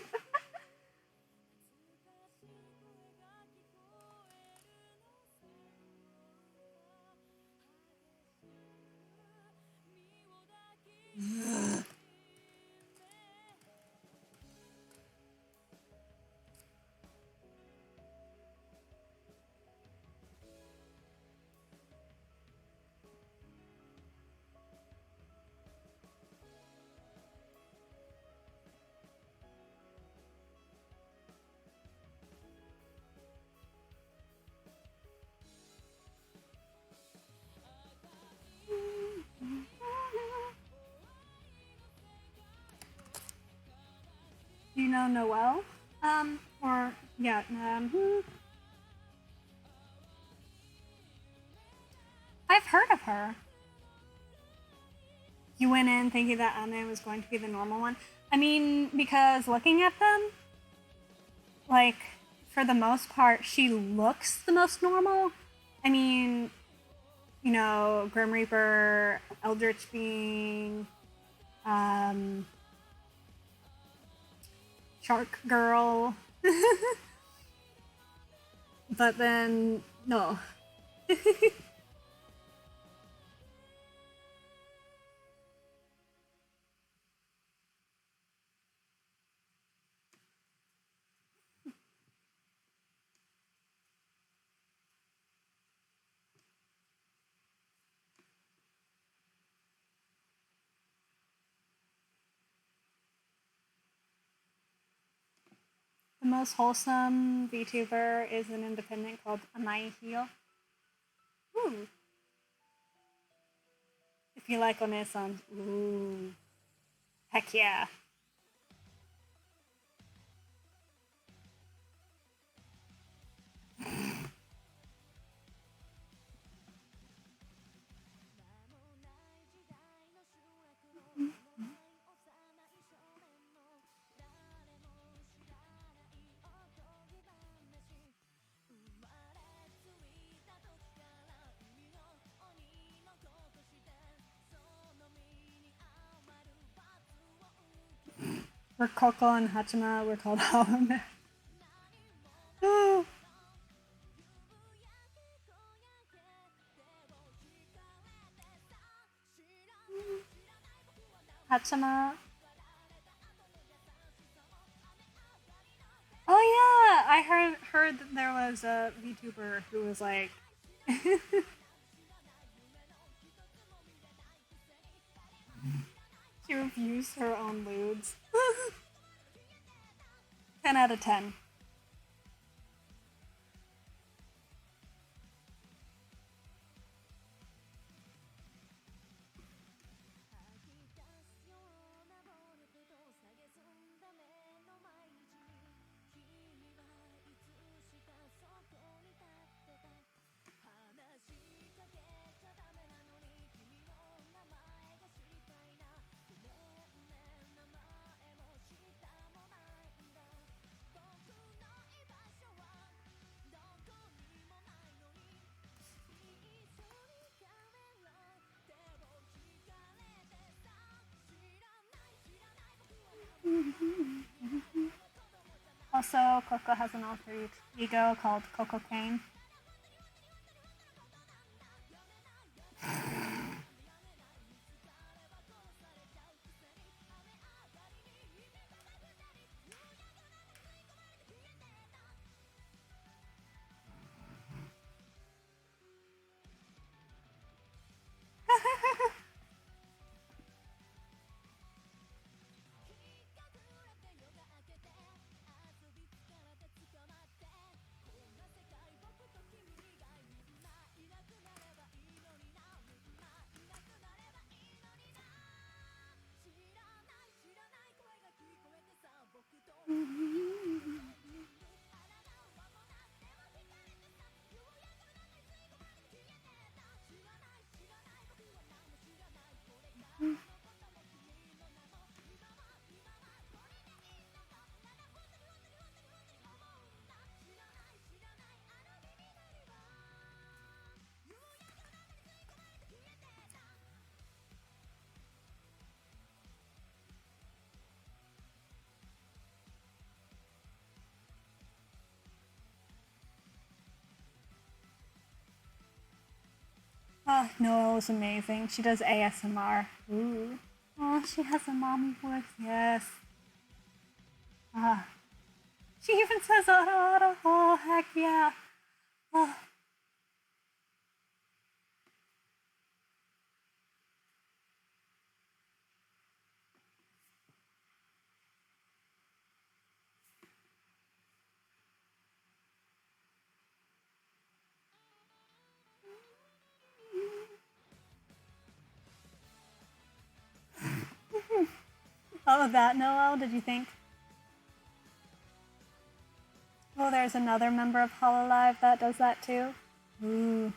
Do you know Noelle? Or, yeah, I've heard of her. You went in thinking that Ame was going to be the normal one. I mean, because looking at them, like, for the most part, she looks the most normal. I mean, Grim Reaper, Eldritch Being, Shark Girl. But then, no. The most wholesome VTuber is an independent called Amaihio. Ooh. If you like One-san, ooh. Heck yeah. For Coco and Hachima, we're called Hollow. Oh. Hatsuma. Oh yeah, I heard that there was a VTuber who was like she reviews her own lewds. 10 out of 10. Also, Coco has an alter ego called Coco Kane. Oh, Noelle is amazing. She does ASMR. Ooh. Oh, she has a mommy voice. Yes. Ah. She even says auto auto. Oh, heck yeah. Oh. All of that, Noelle, did you think? Oh, there's another member of Hololive that does that too. Ooh.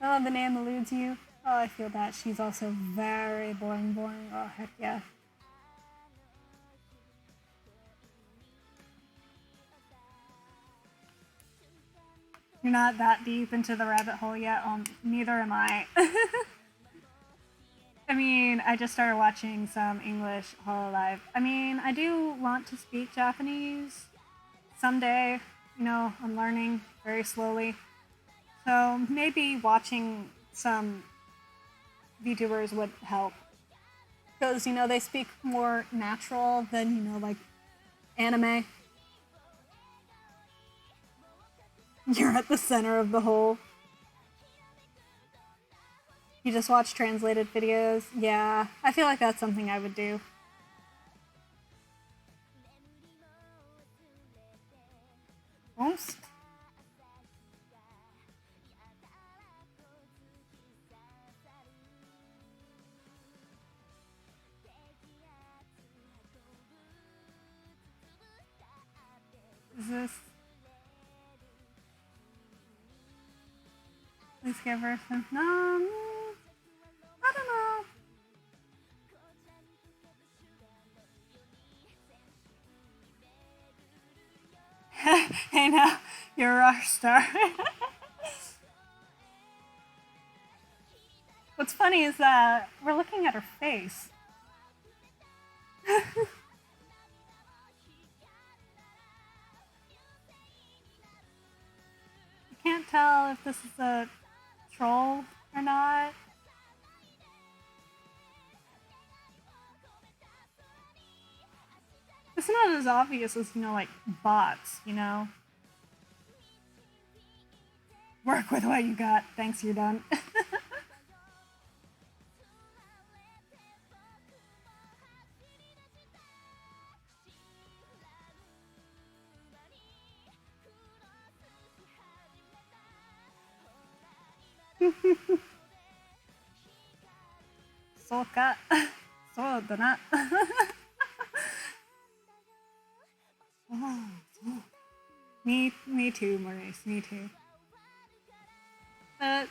Oh, the name eludes you. Oh, I feel that. She's also very boring. Oh, heck yeah. You're not that deep into the rabbit hole yet. Neither am I. I mean, I just started watching some English Hololive. I mean, I do want to speak Japanese someday. You know, I'm learning very slowly. So maybe watching some VTubers would help. Because, you know, they speak more natural than, you know, like anime. You're at the center of the hole. You just watch translated videos? Yeah, I feel like that's something I would do. Oops. Is this? Please give her some. No, I don't know. Hey now, you're a rock star. What's funny is that we're looking at her face. tell if this is a troll or not. It's not as obvious as, like bots, Work with what you got. Thanks, you're done. So ka. So da na. Me too, Maurice. Me too.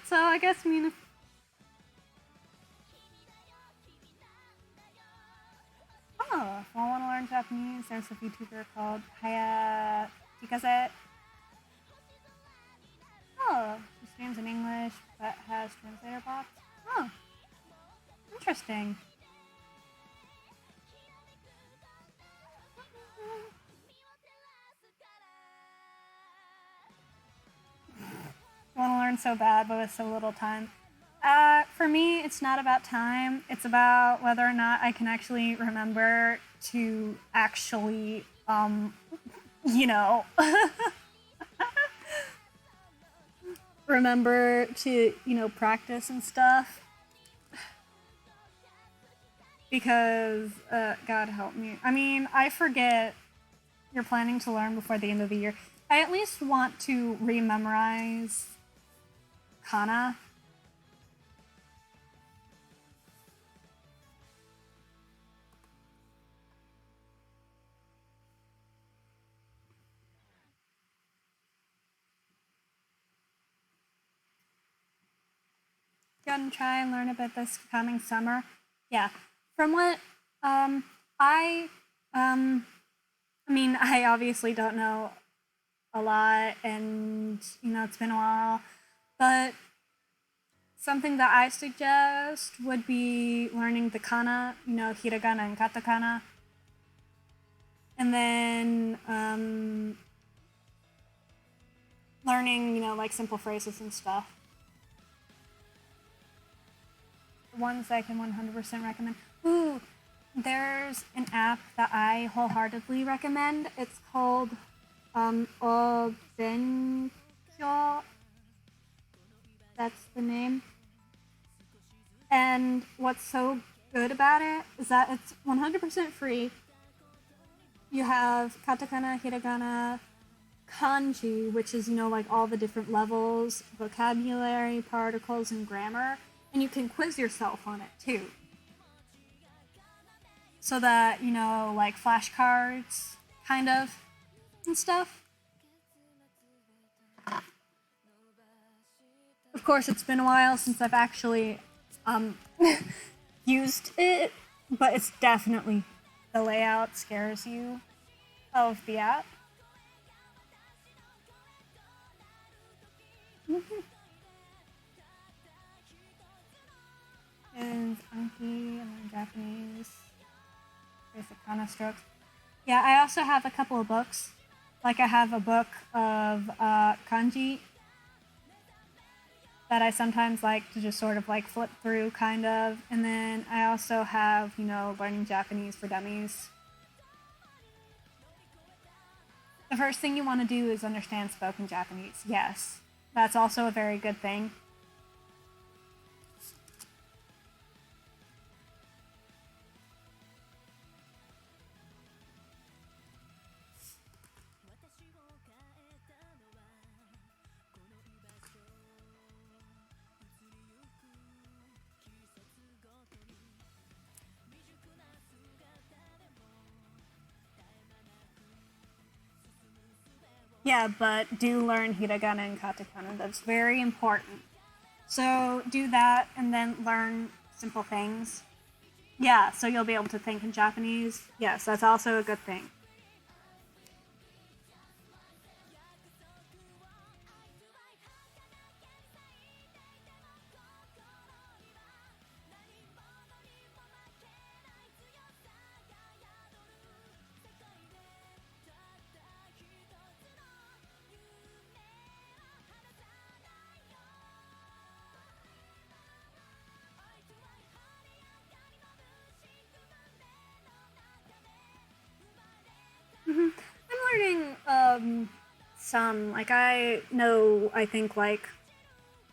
So I guess if I want to learn Japanese, there's a VTuber called Haya Tikase. Oh, she streams in English but has translator box. Oh, interesting. I want to learn so bad, but with so little time. For me, it's not about time. It's about whether or not I can actually remember to actually, remember to, practice and stuff. Because, God help me. I mean, I forget you're planning to learn before the end of the year. I at least want to rememorize kana. Gonna try and learn a bit this coming summer. Yeah, from what I I obviously don't know a lot, and it's been a while, but something that I suggest would be learning the kana, hiragana and katakana, and then learning, like simple phrases and stuff. Ones I can 100% recommend. Ooh, there's an app that I wholeheartedly recommend. It's called Obenkyo. That's the name. And what's so good about it is that it's 100% free. You have katakana, hiragana, kanji, which is, like all the different levels, vocabulary, particles, and grammar. And you can quiz yourself on it too. So that, like flashcards, kind of, and stuff. Of course, it's been a while since I've actually used it, but it's definitely, the layout scares you of the app. Is Anki and then Japanese basic kana strokes. Yeah, I also have a couple of books. Like I have a book of kanji that I sometimes like to just sort of like flip through, kind of. And then I also have, learning Japanese for dummies. The first thing you want to do is understand spoken Japanese. Yes, that's also a very good thing. Yeah, but do learn hiragana and katakana. That's very important. So do that and then learn simple things. Yeah, so you'll be able to think in Japanese. Yes, that's also a good thing. some. Like, I know, I think, like,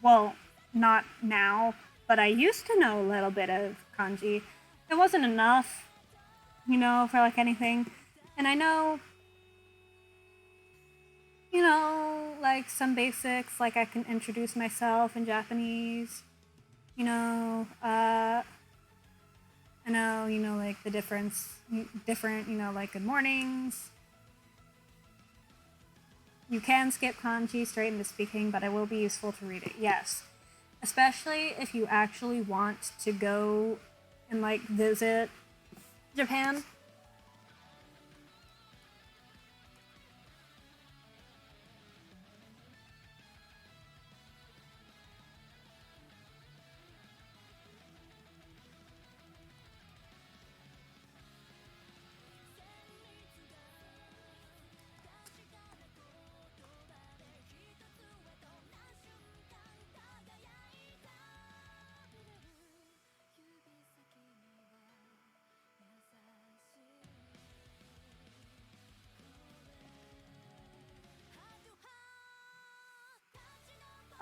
well, not now, but I used to know a little bit of kanji. It wasn't enough, you know, for, like, anything. And I know, you know, like, some basics, like, I can introduce myself in Japanese, you know, I know, you know, like, the different, you know, like, good mornings. You can skip kanji straight into speaking, but it will be useful to read it. Yes. Especially if you actually want to go and, like, visit Japan.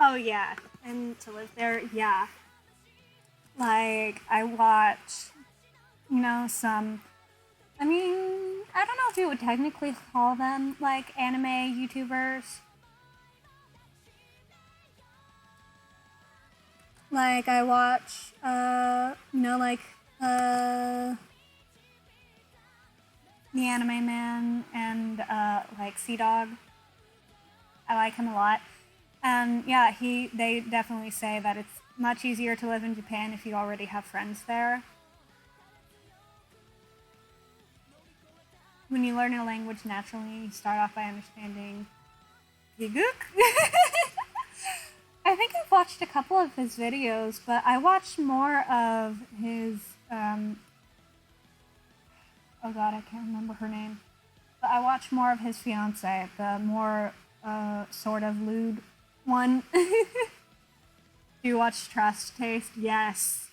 Oh, yeah. And to live there, yeah. Like, I watch, you know, some. I mean, I don't know if you would technically call them, like, anime YouTubers. Like, I watch, you know, like, the Anime Man and, like, Sea Dog. I like him a lot. And yeah, they definitely say that it's much easier to live in Japan if you already have friends there. When you learn a language naturally, you start off by understanding Giguk. I think I've watched a couple of his videos, but I watched more of his, oh god, I can't remember her name. But I watched more of his fiance, the more, sort of lewd one. Do you watch Trash Taste? Yes.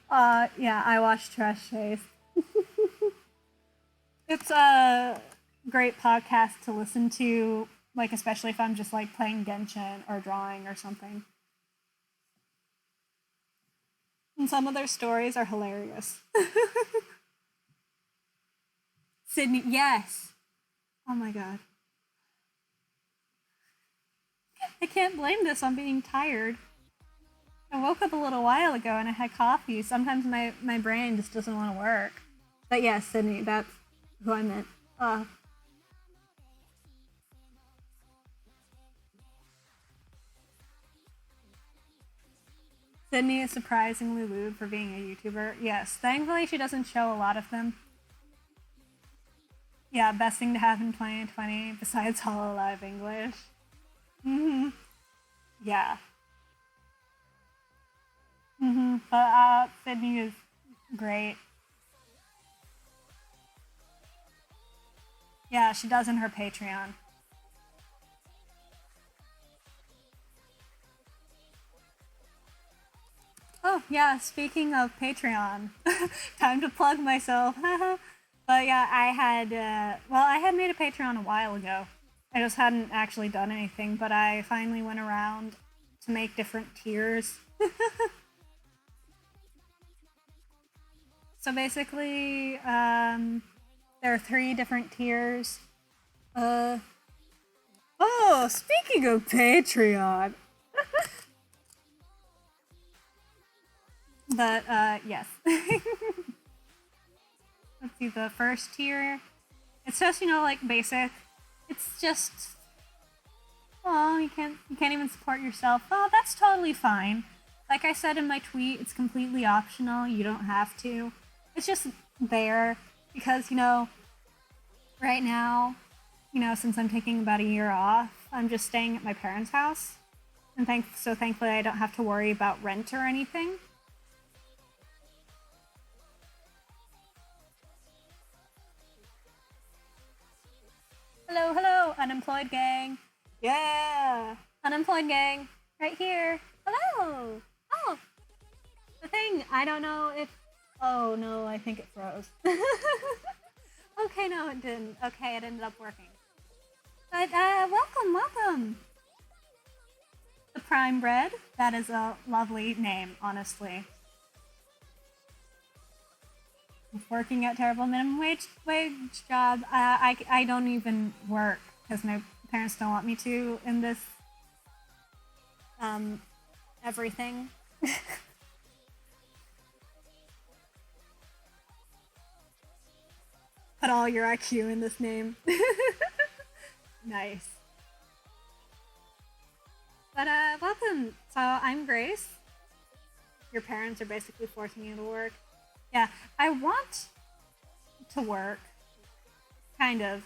Yeah, I watch Trash Taste. It's a great podcast to listen to, like, especially if I'm just, like, playing Genshin or drawing or something. And some of their stories are hilarious. Sydney, yes. Oh my god. I can't blame this on being tired. I woke up a little while ago and I had coffee. Sometimes my brain just doesn't want to work. But yes, Sydney, that's who I meant. Sydney is surprisingly lewd for being a YouTuber. Yes, thankfully she doesn't show a lot of them. Yeah, best thing to have in 2020 besides Hololive English. Mm-hmm. Yeah. Mm-hmm. But Sydney is great. Yeah, she does in her Patreon. Oh, yeah, speaking of Patreon, time to plug myself. But yeah, I had made a Patreon a while ago. I just hadn't actually done anything, but I finally went around to make different tiers. So basically, there are 3 different tiers. Oh, speaking of Patreon. But, yes. Let's see, the first tier. It's just, you know, like, basic. It's just, oh, you can't even support yourself. Oh, that's totally fine. Like I said in my tweet, it's completely optional. You don't have to. It's just there because, you know, right now, you know, since I'm taking about a year off, I'm just staying at my parents' house. And so thankfully I don't have to worry about rent or anything. Hello, hello, unemployed gang. Yeah, unemployed gang, right here. Hello. Oh, the thing, I don't know if. Oh no, I think it froze. Okay, Okay, no, it didn't. Okay, it ended up working. But, welcome. The Prime Bread. That is a lovely name, honestly. Working at terrible minimum wage job. I don't even work because my parents don't want me to in this everything. Put all your IQ in this name. Nice. But welcome. So I'm Grace. Your parents are basically forcing you to work. Yeah, I want to work, kind of.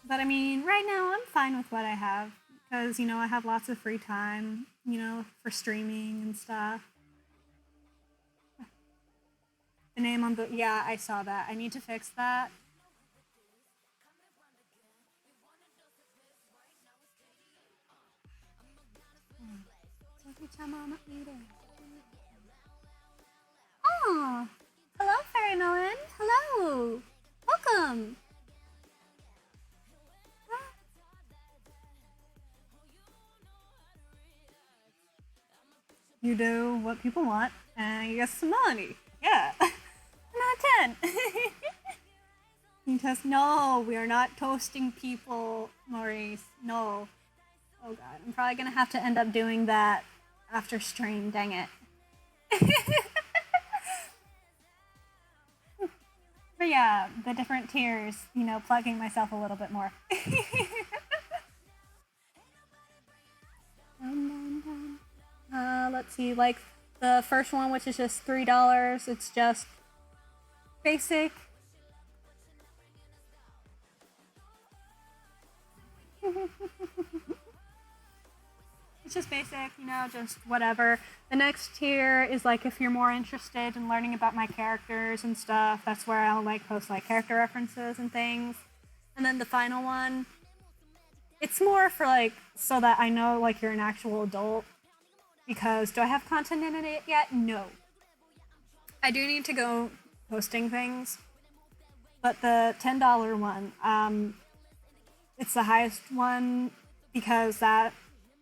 But I mean, right now I'm fine with what I have because, you know, I have lots of free time, you know, for streaming and stuff. The name on the. Yeah, I saw that. I need to fix that. Oh, hello, Fairy Nolan. Hello. Welcome. You do what people want, and you get some money. Yeah. 10 out of 10. You toast? No, we are not toasting people, Maurice. No. Oh god, I'm probably gonna have to end up doing that after stream. Dang it. But yeah, the different tiers, you know, plugging myself a little bit more. Let's see, like the first one, which is just $3, it's just basic. It's just basic, you know, just whatever. The next tier is like if you're more interested in learning about my characters and stuff, that's where I'll like post like character references and things. And then the final one, it's more for like so that I know like you're an actual adult. Because do I have content in it yet? No. I do need to go posting things. But the $10 one, it's the highest one because that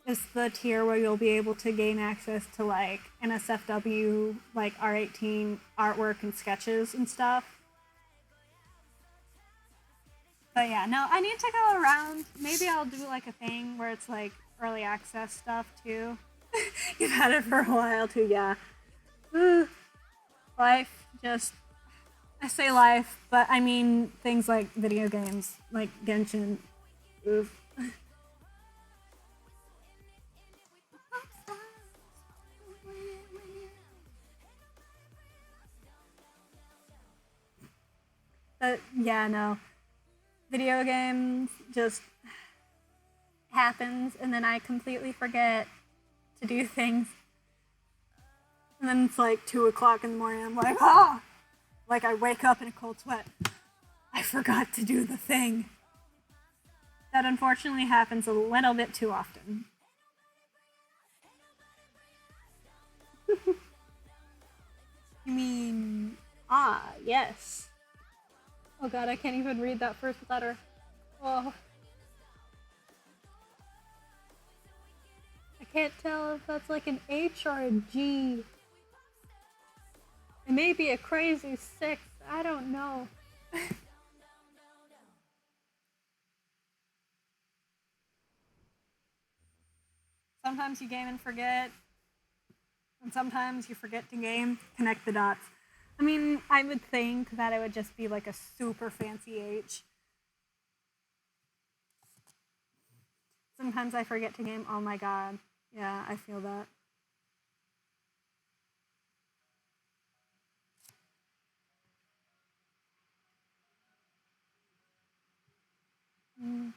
is the tier where you'll be able to gain access to like NSFW, like R18 artwork and sketches and stuff. But yeah, no, I need to go around. Maybe I'll do like a thing where it's like early access stuff too. You've had it for a while too, yeah. Life just. I say life, but I mean things like video games, like Genshin. Oof. But yeah, no. Video games just happens, and then I completely forget to do things. And then it's like 2 o'clock in the morning. I'm like, ah! Like I wake up in a cold sweat. I forgot to do the thing. That unfortunately happens a little bit too often. You mean, yes. Oh god, I can't even read that first letter. Oh. I can't tell if that's like an H or a G. It may be a crazy 6. I don't know. Sometimes you game and forget. And sometimes you forget to game. Connect the dots. I mean, I would think that it would just be like a super fancy H. Sometimes I forget to game. Oh my god. Yeah, I feel that. Mm.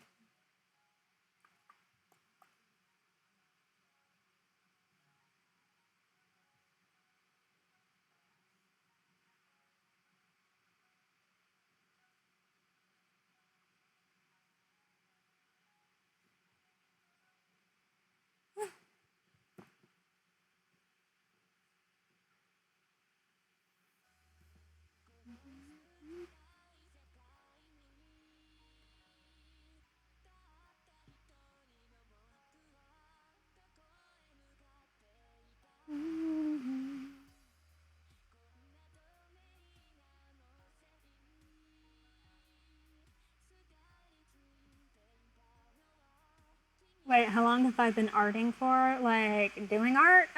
Wait, how long have I been arting for? Like, doing art?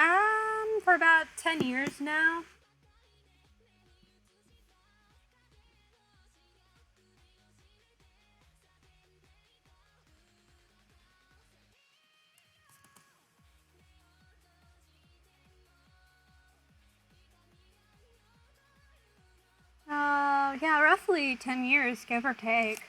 For about 10 years now. Yeah, roughly 10 years, give or take.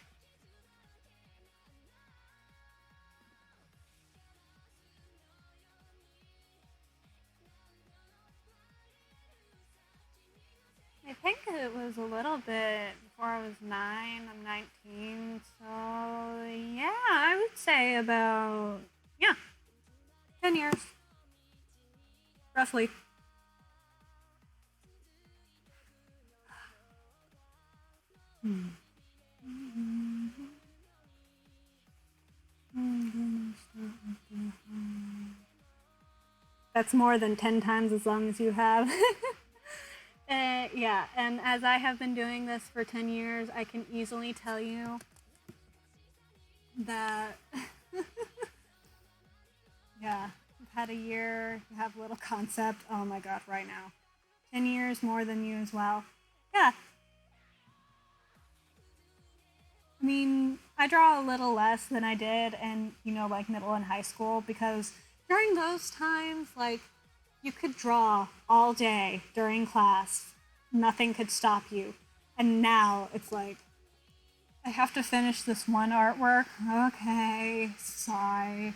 I think it was a little bit before I was 9. I'm 19, so yeah, I would say about, yeah, 10 years, roughly. That's more than 10 times as long as you have. Yeah, and as I have been doing this for 10 years, I can easily tell you that, yeah, you've had a year, you have little concept. Oh my god, right now. 10 years more than you as well. Yeah. I mean, I draw a little less than I did in, like middle and high school because during those times, like, you could draw all day during class. Nothing could stop you. And now it's like, I have to finish this one artwork. Okay, sigh.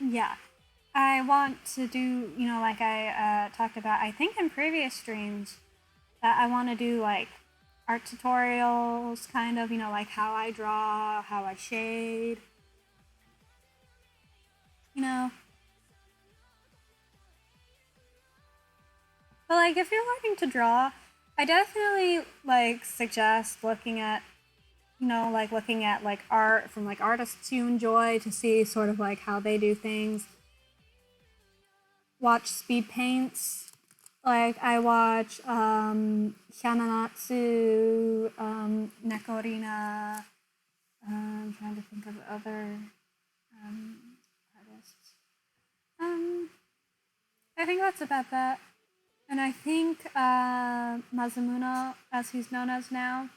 Yeah. I want to do, like I talked about, I think in previous streams, that I want to do like art tutorials, kind of, like how I draw, how I shade, you know. But like if you're learning to draw, I definitely like suggest looking at, like looking at like art from like artists you enjoy to see sort of like how they do things. Watch speed paints. Like I watch Hananatsu, Nekorina. I'm trying to think of other artists. I think that's about that. And I think Masamune, as he's known as now,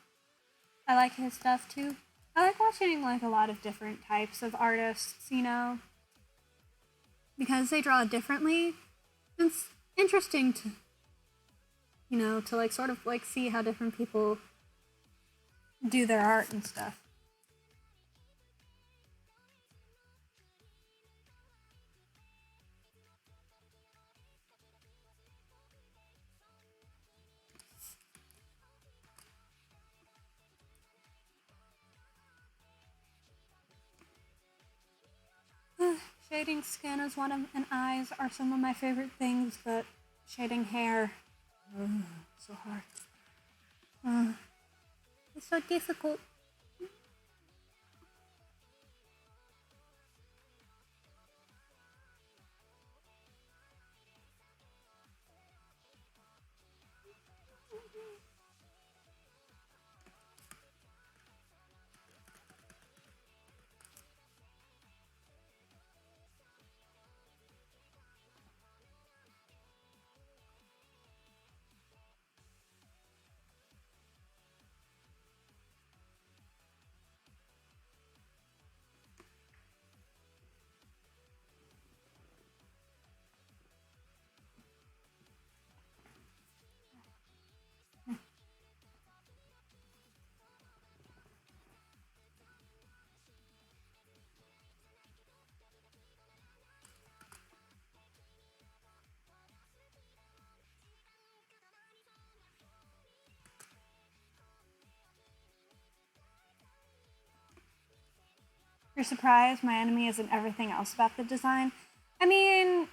I like his stuff too. I like watching like a lot of different types of artists, because they draw differently. It's interesting to, to like sort of like see how different people do their art and stuff. Shading skin is and eyes are some of my favorite things, but shading hair, so hard. It's so difficult. you're surprised my enemy isn't everything else about the design. I mean,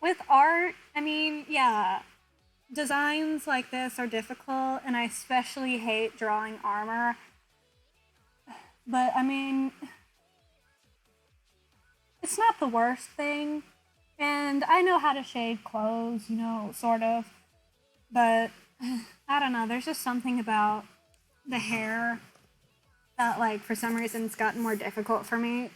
with art, I mean, yeah, designs like this are difficult, and I especially hate drawing armor. But, I mean, it's not the worst thing, and I know how to shade clothes, you know, sort of. But, I don't know, there's just something about the hair that, like, for some reason it's gotten more difficult for me.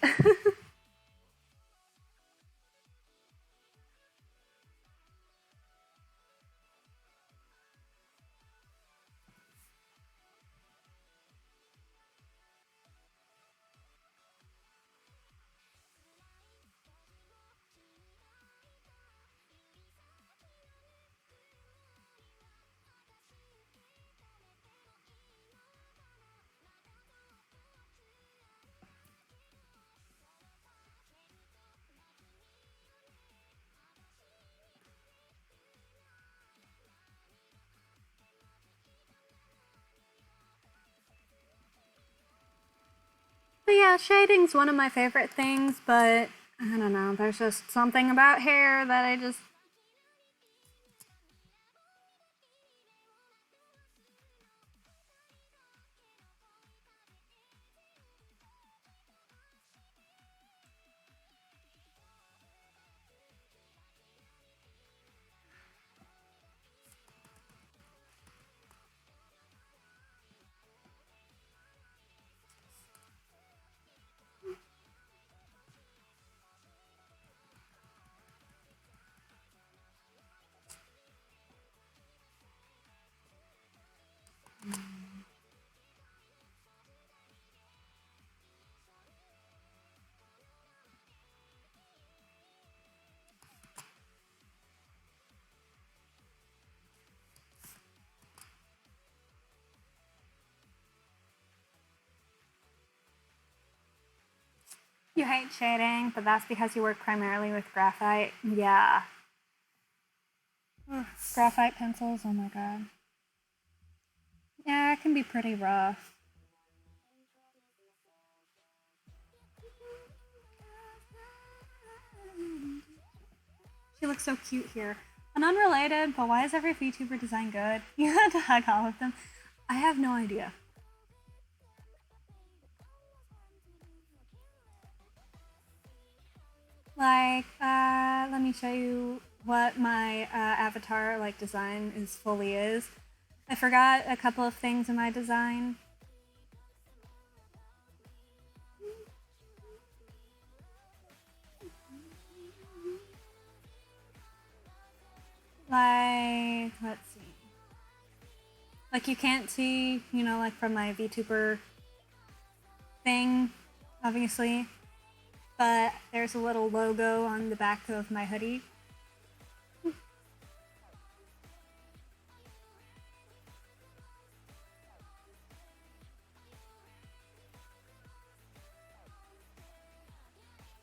But yeah, shading's one of my favorite things, but I don't know, there's just something about hair that I just. You hate shading, but that's because you work primarily with graphite. Yeah. Ugh, graphite pencils, oh my god. Yeah, it can be pretty rough. She looks so cute here. And unrelated, but why is every VTuber design good? You had to hug all of them. I have no idea. Like, let me show you what my avatar like design is fully is. I forgot a couple of things in my design. Like, let's see. Like, you can't see, you know, like from my VTuber thing, obviously. But there's a little logo on the back of my hoodie.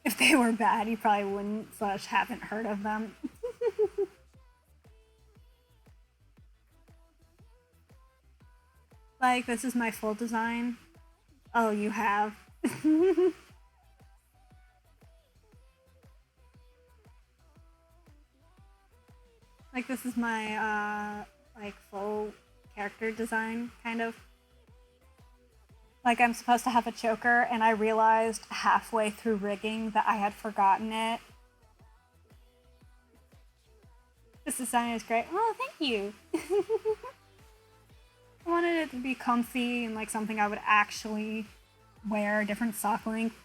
If they were bad, you probably wouldn't / haven't heard of them. Like, this is my full design. Oh, you have. Like, this is my, like, full character design, kind of. Like, I'm supposed to have a choker, and I realized halfway through rigging that I had forgotten it. This design is great. Oh, thank you! I wanted it to be comfy and, like, something I would actually wear, a different sock length.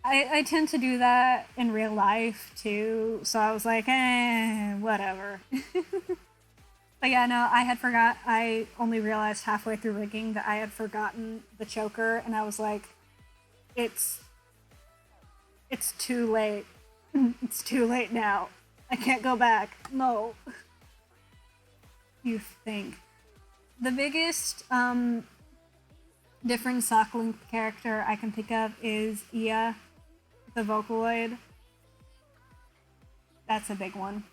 I tend to do that in real life, too, so I was like, whatever. But yeah, no, I only realized halfway through rigging that I had forgotten the choker, and I was like, it's too late. It's too late now. I can't go back. No. You think. The biggest, different sock length character I can think of is Ia, the Vocaloid. That's a big one.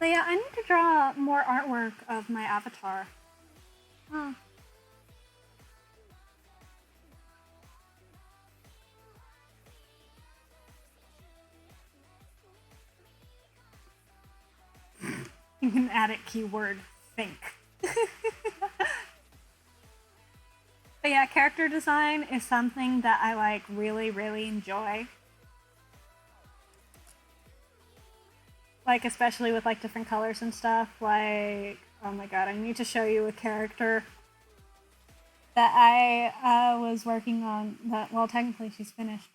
But yeah, I need to draw more artwork of my avatar. Huh. You can add it keyword think. But yeah, character design is something that I like really, really enjoy. Like, especially with like different colors and stuff. Like, oh my god, I need to show you a character that I was working on. That, well, technically she's finished.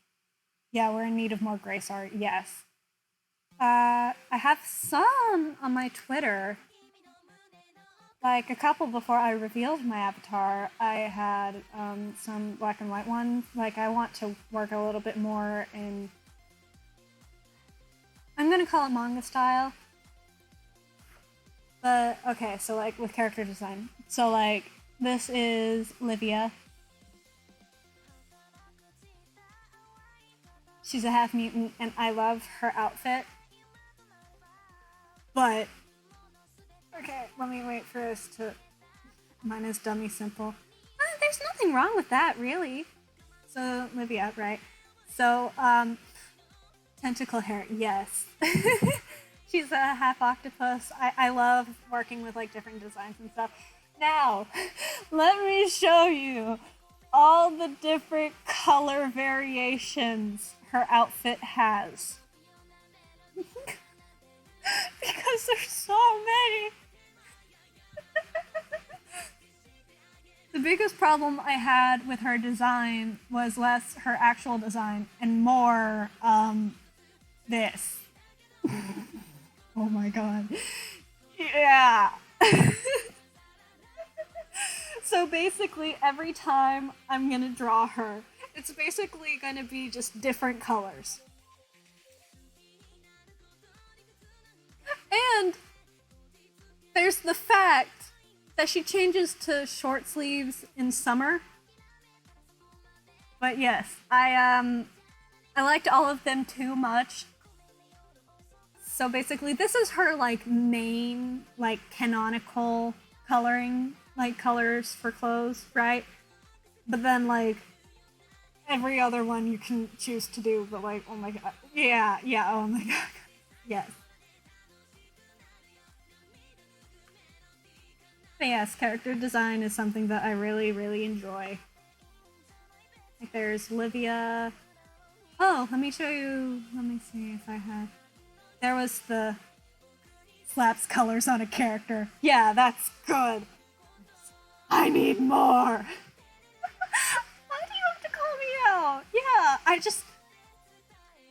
Yeah, we're in need of more Grace art, yes. I have some on my Twitter. Like a couple before I revealed my avatar, I had some black and white ones. Like, I want to work a little bit more in, I'm gonna call it manga style. But okay, so like with character design. So like this is Livia. She's a half mutant and I love her outfit. But okay, let me wait for this to, mine is dummy simple. There's nothing wrong with that, really. So Livia, right? So tentacle hair, yes. She's a half octopus. I love working with like different designs and stuff. Now, let me show you all the different color variations her outfit has. Because there's so many. The biggest problem I had with her design was less her actual design and more this. Oh my god. Yeah. So basically every time I'm gonna draw her, it's basically gonna be just different colors. And there's the fact that she changes to short sleeves in summer. But yes, I liked all of them too much. So basically this is her like main like canonical coloring, like colors for clothes, right? But then like every other one you can choose to do, but like, oh my god. Yeah, oh my god. Yes. But yes, character design is something that I really, really enjoy. Like there's Livia. Oh, let me show you. Let me see if I had. There was the slaps colors on a character. Yeah, that's good. I need more. Why do you have to call me out? Yeah, I just.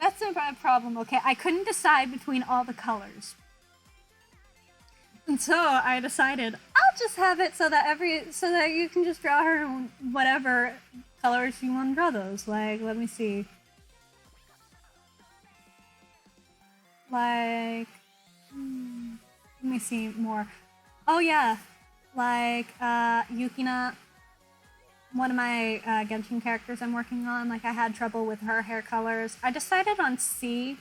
That's a bad problem, okay? I couldn't decide between all the colors. And so I decided I'll just have it so that you can just draw her in whatever colors you want to draw those. Like, let me see. Like, let me see more. Oh yeah, like Yukina, one of my Genshin characters I'm working on. Like I had trouble with her hair colors. I decided on C.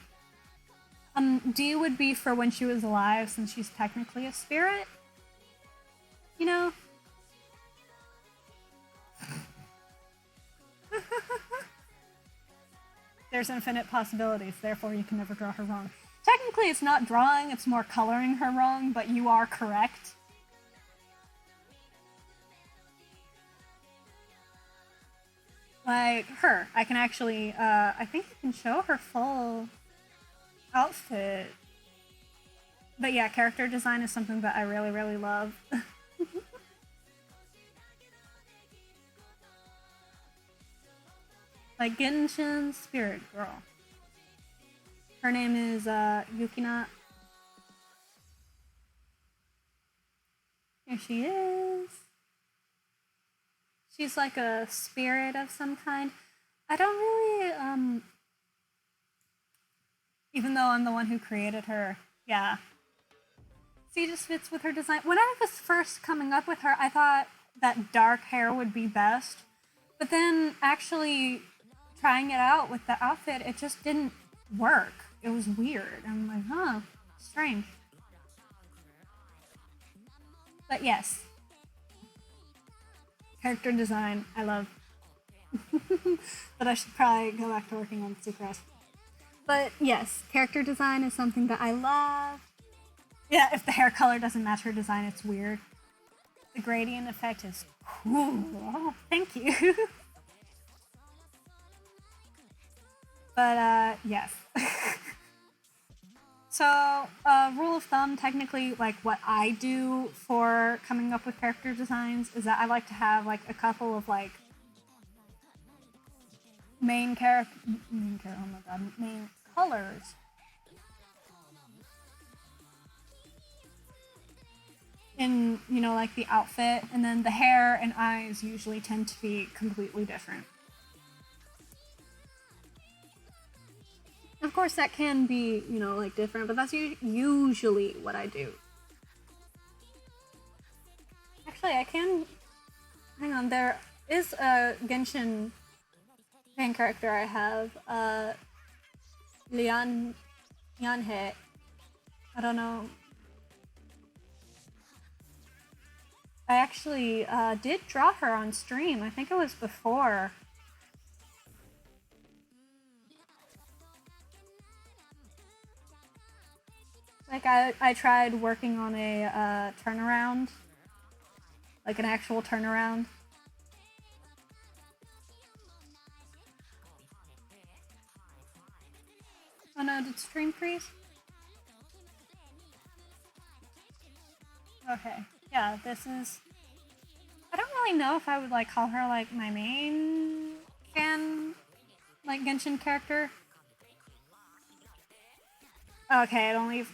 D would be for when she was alive, since she's technically a spirit. You know? There's infinite possibilities, therefore you can never draw her wrong. Technically it's not drawing, it's more coloring her wrong, but you are correct. Like her, I can actually, I think I can show her full outfit. But yeah, character design is something that I really, really love. Like Genshin Spirit Girl. Her name is Yukina. Here she is. She's like a spirit of some kind. I don't really, even though I'm the one who created her, yeah. She just fits with her design. When I was first coming up with her, I thought that dark hair would be best. But then actually trying it out with the outfit, it just didn't work. It was weird. I'm like, huh, strange. But yes, character design, I love. But I should probably go back to working on Sucrose. But yes, character design is something that I love. Yeah, if the hair color doesn't match her design, it's weird. The gradient effect is cool. Oh, thank you. But yes. So, rule of thumb, technically, like what I do for coming up with character designs is that I like to have like a couple of like main colors. In, you know, like the outfit, and then the hair and eyes usually tend to be completely different. Of course, that can be, you know, like different, but that's usually what I do. Actually, I can. Hang on, there is a Genshin main character I have, Lianhe. I don't know. I actually did draw her on stream. I think it was before. Like, I tried working on a turnaround. Like, an actual turnaround. Oh no, did stream freeze? Okay. Yeah, this is... I don't really know if I would, like, call her, like, my main like, Genshin character. Okay, it only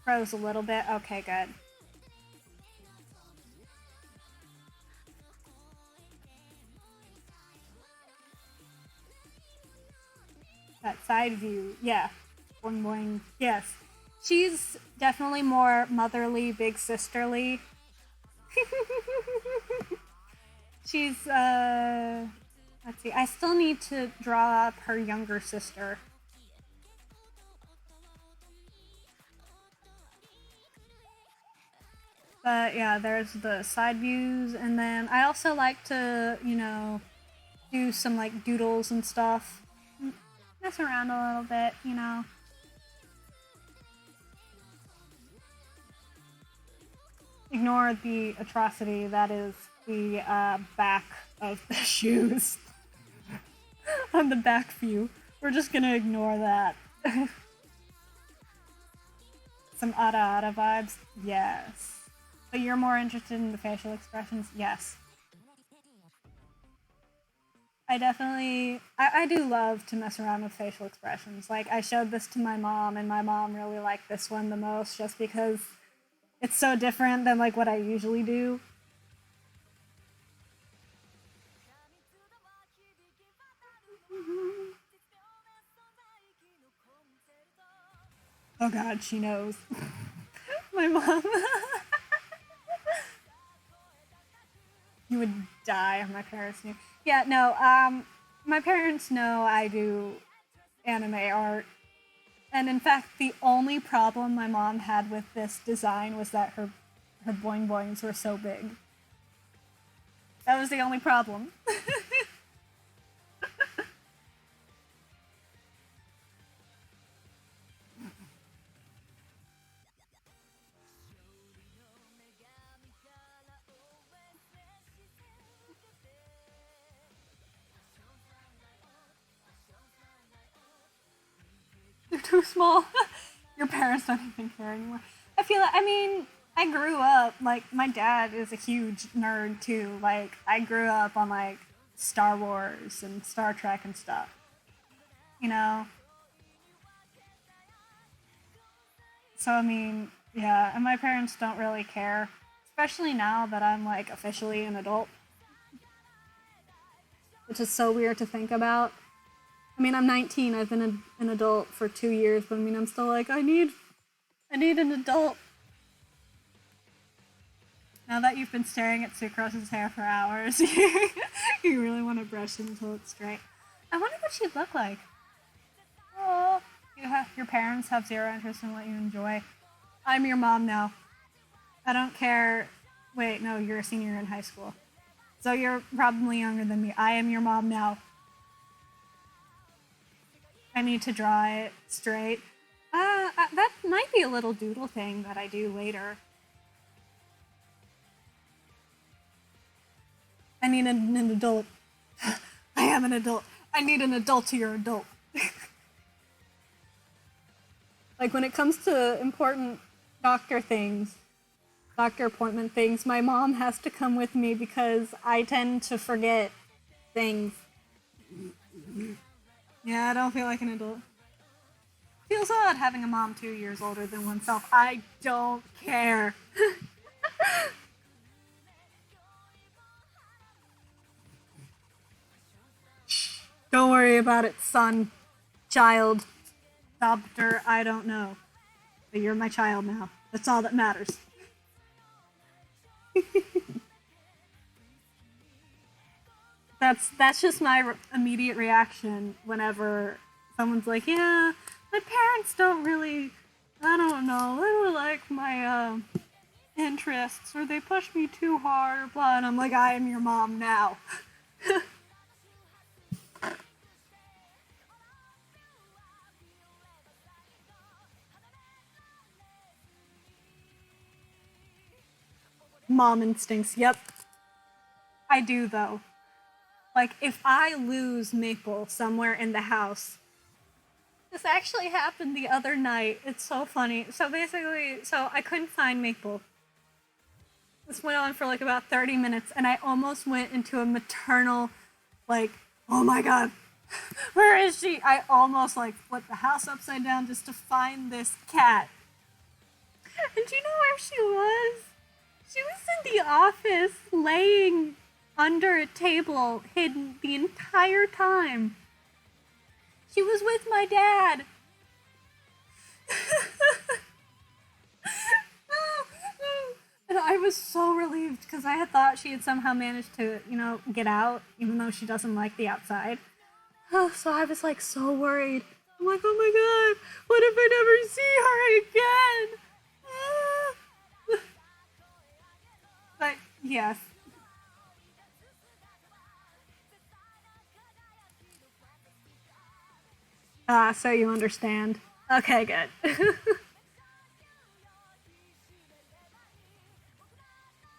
froze a little bit. Okay, good. That side view, yeah. Boing boing, yes. She's definitely more motherly, big sisterly. She's, let's see, I still need to draw up her younger sister. But yeah, there's the side views, and then I also like to, you know, do some like doodles and stuff. Mess around a little bit, you know. Ignore the atrocity that is the back of the shoes. On the back view. We're just gonna ignore that. Some Ada vibes? Yes. But you're more interested in the facial expressions? Yes. I definitely... I do love to mess around with facial expressions. Like, I showed this to my mom, and my mom really liked this one the most just because it's so different than, like, what I usually do. Oh god, she knows. My mom. You would die if my parents knew. Yeah, no, my parents know I do anime art. And in fact, the only problem my mom had with this design was that her boing boings were so big. That was the only problem. They're too small. Your parents don't even care anymore. I mean, I grew up, like, my dad is a huge nerd too. Like, I grew up on, like, Star Wars and Star Trek and stuff. You know? So, I mean, yeah, and my parents don't really care. Especially now that I'm, like, officially an adult. Which is so weird to think about. I mean, I'm 19, I've been an adult for 2 years, but I mean, I'm still like, I need an adult. Now that you've been staring at Sucrose's hair for hours, you really want to brush it until it's straight. I wonder what she'd look like. Oh, your parents have zero interest in what you enjoy. I'm your mom now. I don't care Wait, no, you're a senior in high school. So you're probably younger than me. I am your mom now. I need to draw it straight. That might be a little doodle thing that I do later. I need an adult. I am an adult. I need an adultier adult. Like when it comes to important doctor appointment things, my mom has to come with me because I tend to forget things. Yeah, I don't feel like an adult. Feels odd having a mom 2 years older than oneself. I don't care. Don't worry about it, son, child, doctor, I don't know. But you're my child now. That's all that matters. That's just my immediate reaction whenever someone's like, yeah, my parents don't really, I don't know, they don't like my interests, or they push me too hard, or blah, and I'm like, I am your mom now. Mom instincts, yep. I do, though. Like, if I lose Maple somewhere in the house, this actually happened the other night. It's so funny. So basically, I couldn't find Maple. This went on for like about 30 minutes, and I almost went into a maternal, like, oh my god, where is she? I almost like flipped the house upside down just to find this cat. And do you know where she was? She was in the office, laying under a table, hidden the entire time. She was with my dad. And I was so relieved because I had thought she had somehow managed to, get out, even though she doesn't like the outside. So I was like so worried. I'm like, oh my god, what if I never see her again? But yes. So you understand. Okay, good.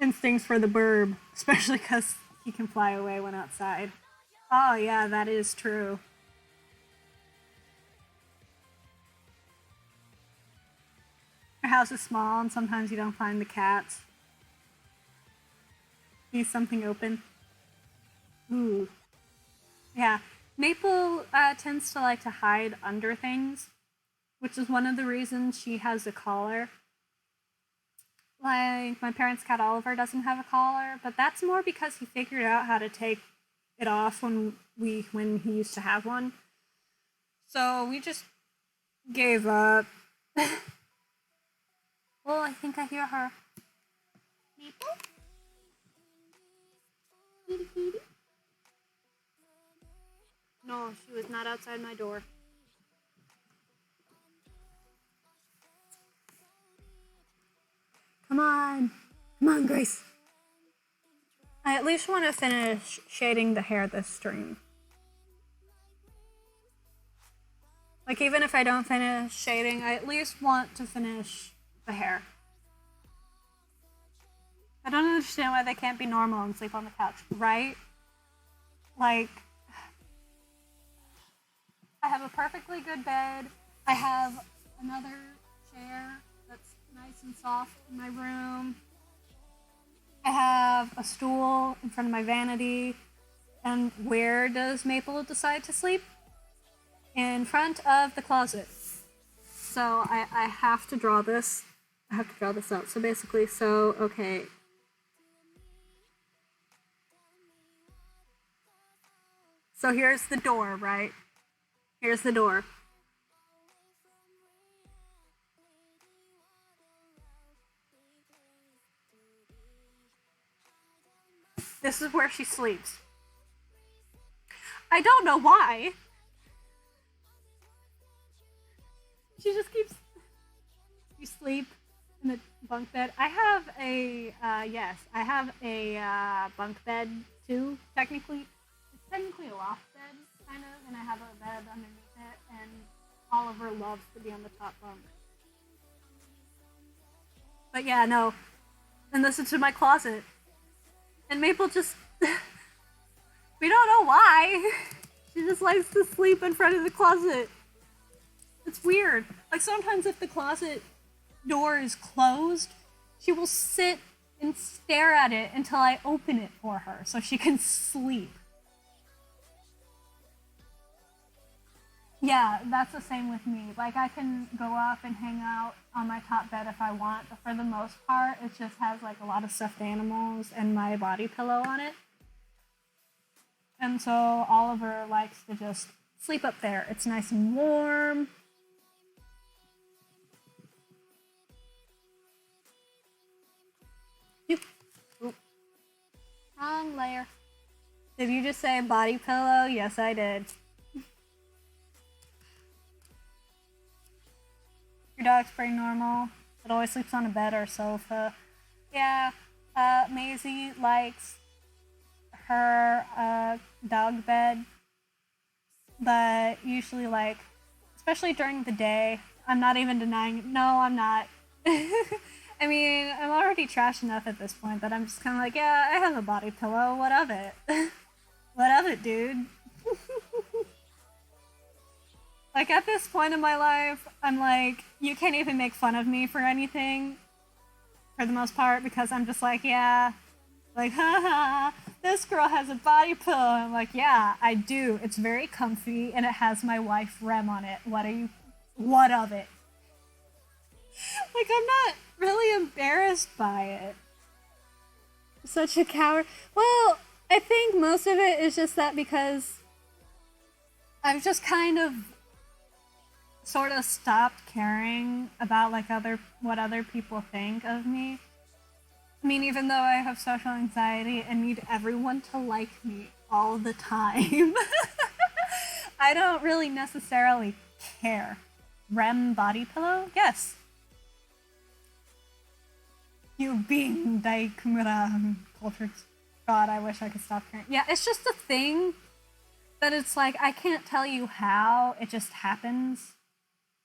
Instincts for the burb, especially because he can fly away when outside. Oh yeah, that is true. Our house is small and sometimes you don't find the cats. Need something open. Ooh. Yeah. Maple tends to like to hide under things, which is one of the reasons she has a collar. Like, my parents' cat Oliver doesn't have a collar, but that's more because he figured out how to take it off when he used to have one. So we just gave up. Well, I think I hear her. Maple? Kitty kitty? No, she was not outside my door. Come on. Come on, Grace. I at least want to finish shading the hair this stream. Like, even if I don't finish shading, I at least want to finish the hair. I don't understand why they can't be normal and sleep on the couch, right? Like, I have a perfectly good bed. I have another chair that's nice and soft in my room. I have a stool in front of my vanity. And where does Maple decide to sleep? In front of the closet. So I have to draw this. I have to draw this out. So basically, okay. So here's the door, right? Here's the door. This is where she sleeps. I don't know why. She just keeps... You sleep. In the bunk bed. I have a yes, I have a bunk bed too. Technically, it's technically a loft bed, kind of, and I have a bed underneath it. And Oliver loves to be on the top bunk. But yeah, no. And this is in my closet. And Maple just we don't know why. She just likes to sleep in front of the closet. It's weird. Like sometimes if the closet door is closed, she will sit and stare at it until I open it for her so she can sleep. Yeah, that's the same with me. Like I can go up and hang out on my top bed if I want, but for the most part, it just has like a lot of stuffed animals and my body pillow on it. And so Oliver likes to just sleep up there. It's nice and warm. Oop. Wrong layer. Did you just say body pillow? Yes, I did. Your dog's pretty normal. It always sleeps on a bed or sofa. Yeah, Maisie likes her dog bed, but usually like, especially during the day, I'm not even denying. No, I'm not. I mean, I'm already trash enough at this point that I'm just kind of like, yeah, I have a body pillow. What of it? What of it, dude? Like, at this point in my life, I'm like, you can't even make fun of me for anything, for the most part, because I'm just like, yeah, like, haha, this girl has a body pillow. I'm like, yeah, I do. It's very comfy, and it has my wife Rem on it. What of it? Like, I'm not really embarrassed by it. Such a coward. Well, I think most of it is just that because I've just kind of sort of stopped caring about like what other people think of me. I mean, even though I have social anxiety and need everyone to like me all the time, I don't really necessarily care. Rem body pillow? Yes. You being Daikumura cultured. God, I wish I could stop caring. Yeah, it's just a thing that it's like, I can't tell you how, it just happens.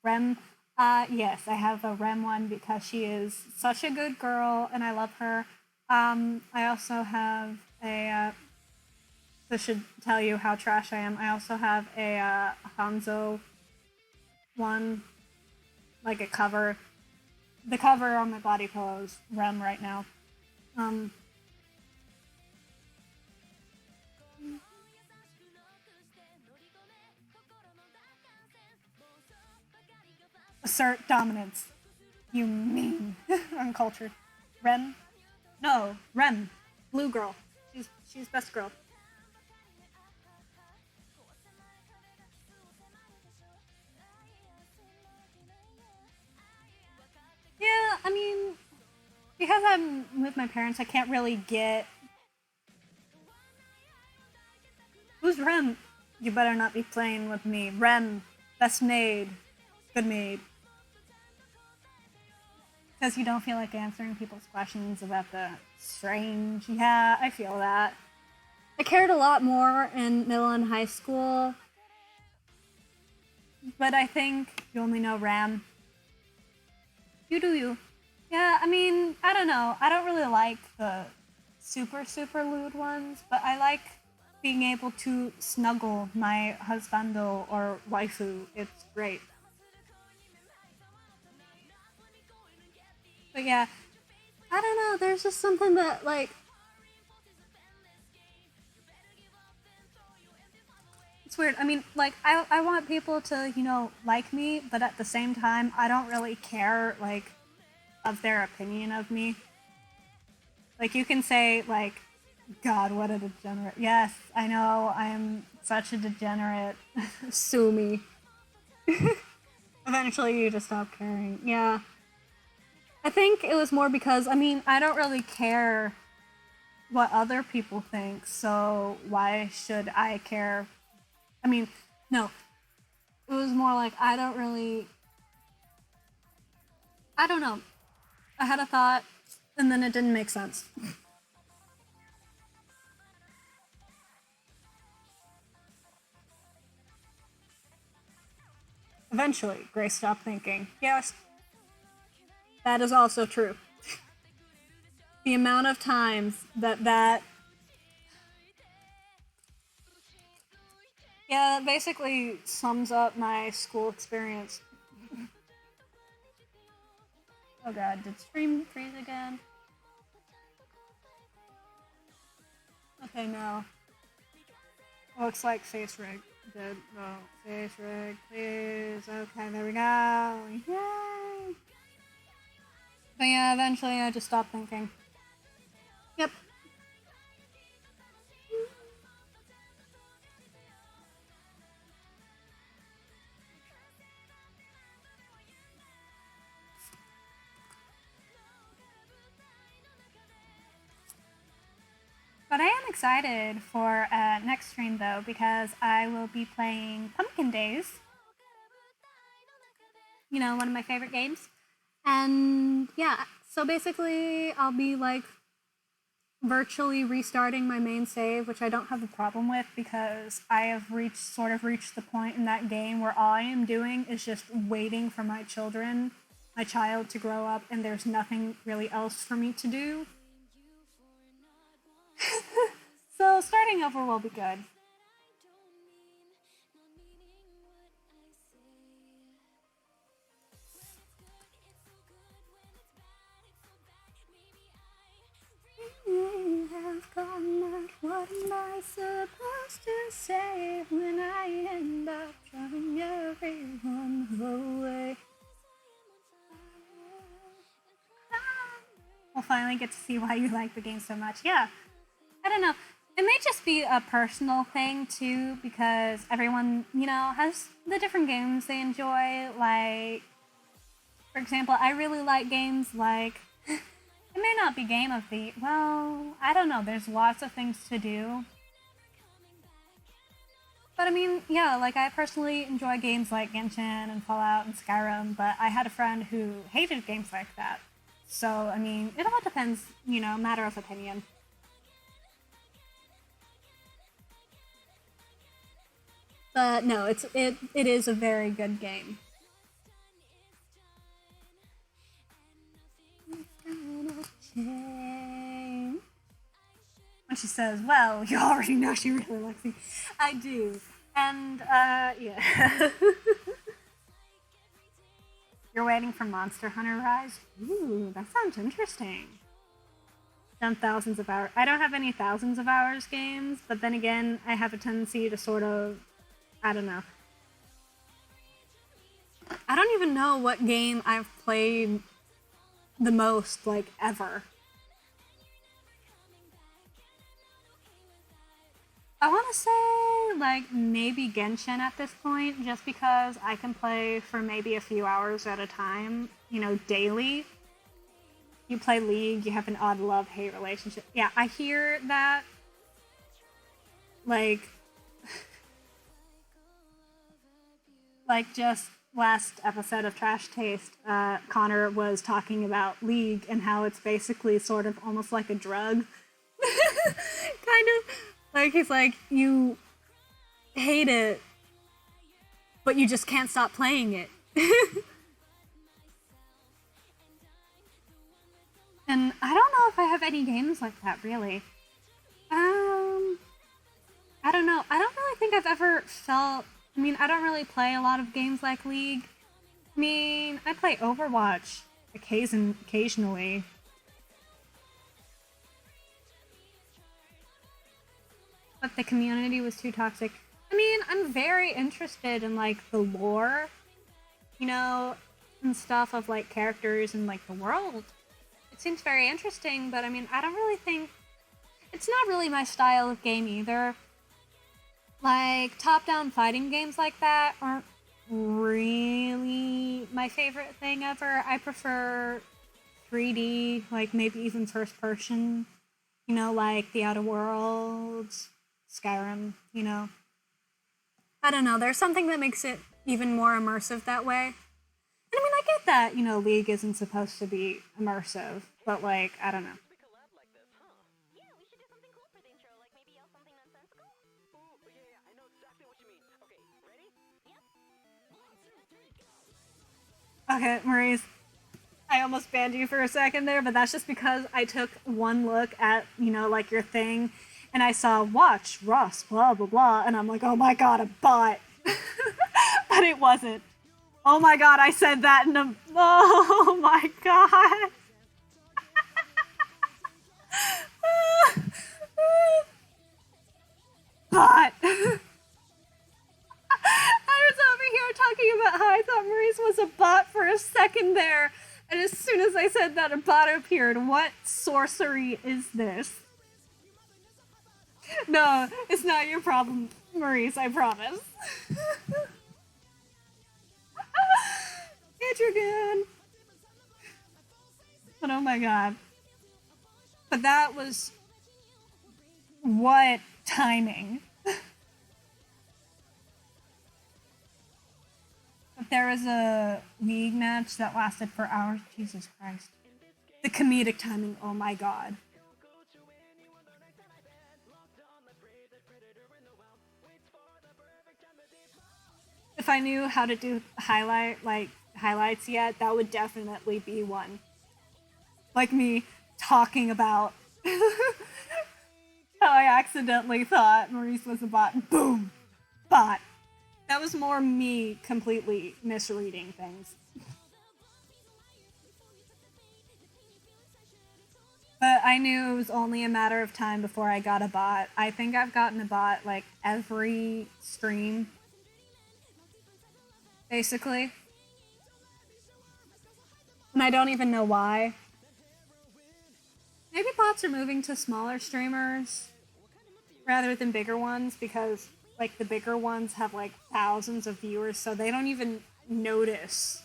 Rem, yes, I have a Rem one because she is such a good girl and I love her. I also have this should tell you how trash I am. I also have a Hanzo one, like a cover. The cover on my body pillow is Rem right now. Assert dominance. You mean uncultured. Rem? No, Rem. Blue girl. She's best girl. Yeah, I mean, because I'm with my parents, I can't really get. Who's Rem? You better not be playing with me. Rem, best maid, good maid. Because you don't feel like answering people's questions about the strange. Yeah, I feel that. I cared a lot more in middle and high school. But I think you only know Ram. You do you. Yeah, I mean, I don't know. I don't really like the super, super lewd ones, but I like being able to snuggle my husbando or waifu. It's great. But yeah, I don't know. There's just something that, like, it's weird. I mean, like, I want people to, like me, but at the same time, I don't really care, like, of their opinion of me. Like, you can say, like, God, what a degenerate. Yes, I know, I'm such a degenerate. Sue me. Eventually, you just stop caring. Yeah. I think it was more because, I mean, I don't really care what other people think, so why should I care? I mean, no. It was more like, I don't know. I had a thought, and then it didn't make sense. Eventually, Grace stopped thinking. Yes, that is also true. The amount of times that yeah, that basically sums up my school experience. Oh god, did stream freeze again? Okay, no. Looks like face rig did. No, face rig, please. Okay, there we go. Yay! But yeah, eventually I just stopped thinking. Yep. But I am excited for next stream though, because I will be playing Pumpkin Days. You know, one of my favorite games. And yeah, so basically I'll be like virtually restarting my main save, which I don't have a problem with because I have sort of reached the point in that game where all I am doing is just waiting for my child to grow up, and there's nothing really else for me to do. So starting over will be good. What am I supposed to say when I end up driving everyone away? We'll finally get to see why you like the game so much. Yeah, I don't know. It may just be a personal thing too, because everyone, you know, has the different games they enjoy. Like, for example, I really like games like it may not be game of the well, I don't know. There's lots of things to do. But I mean, yeah, like I personally enjoy games like Genshin and Fallout and Skyrim, but I had a friend who hated games like that. So, I mean, it all depends, you know, matter of opinion. But no, it is a very good game. When she says, well, you already know she really likes me. I do. And, yeah. You're waiting for Monster Hunter Rise? Ooh, that sounds interesting. Done thousands of hours. I don't have any thousands of hours games, but then again, I have a tendency to sort of, I don't know. I don't even know what game I've played the most, like, ever. I want to say, like, maybe Genshin at this point, just because I can play for maybe a few hours at a time, you know, daily. You play League, you have an odd love-hate relationship. Yeah, I hear that. Like, like just last episode of Trash Taste, Connor was talking about League and how it's basically sort of almost like a drug. Kind of. Like, he's like, you hate it, but you just can't stop playing it. And I don't know if I have any games like that, really. I don't know. I don't really think I've ever felt... I mean, I don't really play a lot of games like League. I mean, I play Overwatch occasionally. But the community was too toxic. I mean, I'm very interested in, like, the lore, you know, and stuff of, like, characters and, like, the world. It seems very interesting, but I mean, I don't really think... It's not really my style of game either. Like, top-down fighting games like that aren't really my favorite thing ever. I prefer 3D, like, maybe even first-person, you know, like The Outer Worlds, Skyrim, you know. I don't know, there's something that makes it even more immersive that way. And I mean, I I get that, you know, League isn't supposed to be immersive, but like, I don't know. Okay, Maurice, I almost banned you for a second there, but that's just because I took one look at, you know, like your thing, and I saw watch Ross, blah, blah, blah, and I'm like, oh my god, a bot. But it wasn't. Oh my god, I said that in a. Oh my god. Bot. I was over here talking about how I thought Maurice was a bot for a second there, and as soon as I said that, a bot appeared. What sorcery is this? No, it's not your problem, Maurice, I promise. Etrigan! But oh my god. But that was. What timing? But there was a League match that lasted for hours. Jesus Christ. The comedic timing, oh my god. If I knew how to do highlights yet, that would definitely be one. Like me talking about how I accidentally thought Maurice was a bot. Boom! Bot. That was more me completely misreading things. But I knew it was only a matter of time before I got a bot. I think I've gotten a bot like every stream. Basically. And I don't even know why. Maybe bots are moving to smaller streamers rather than bigger ones because like the bigger ones have like thousands of viewers, so they don't even notice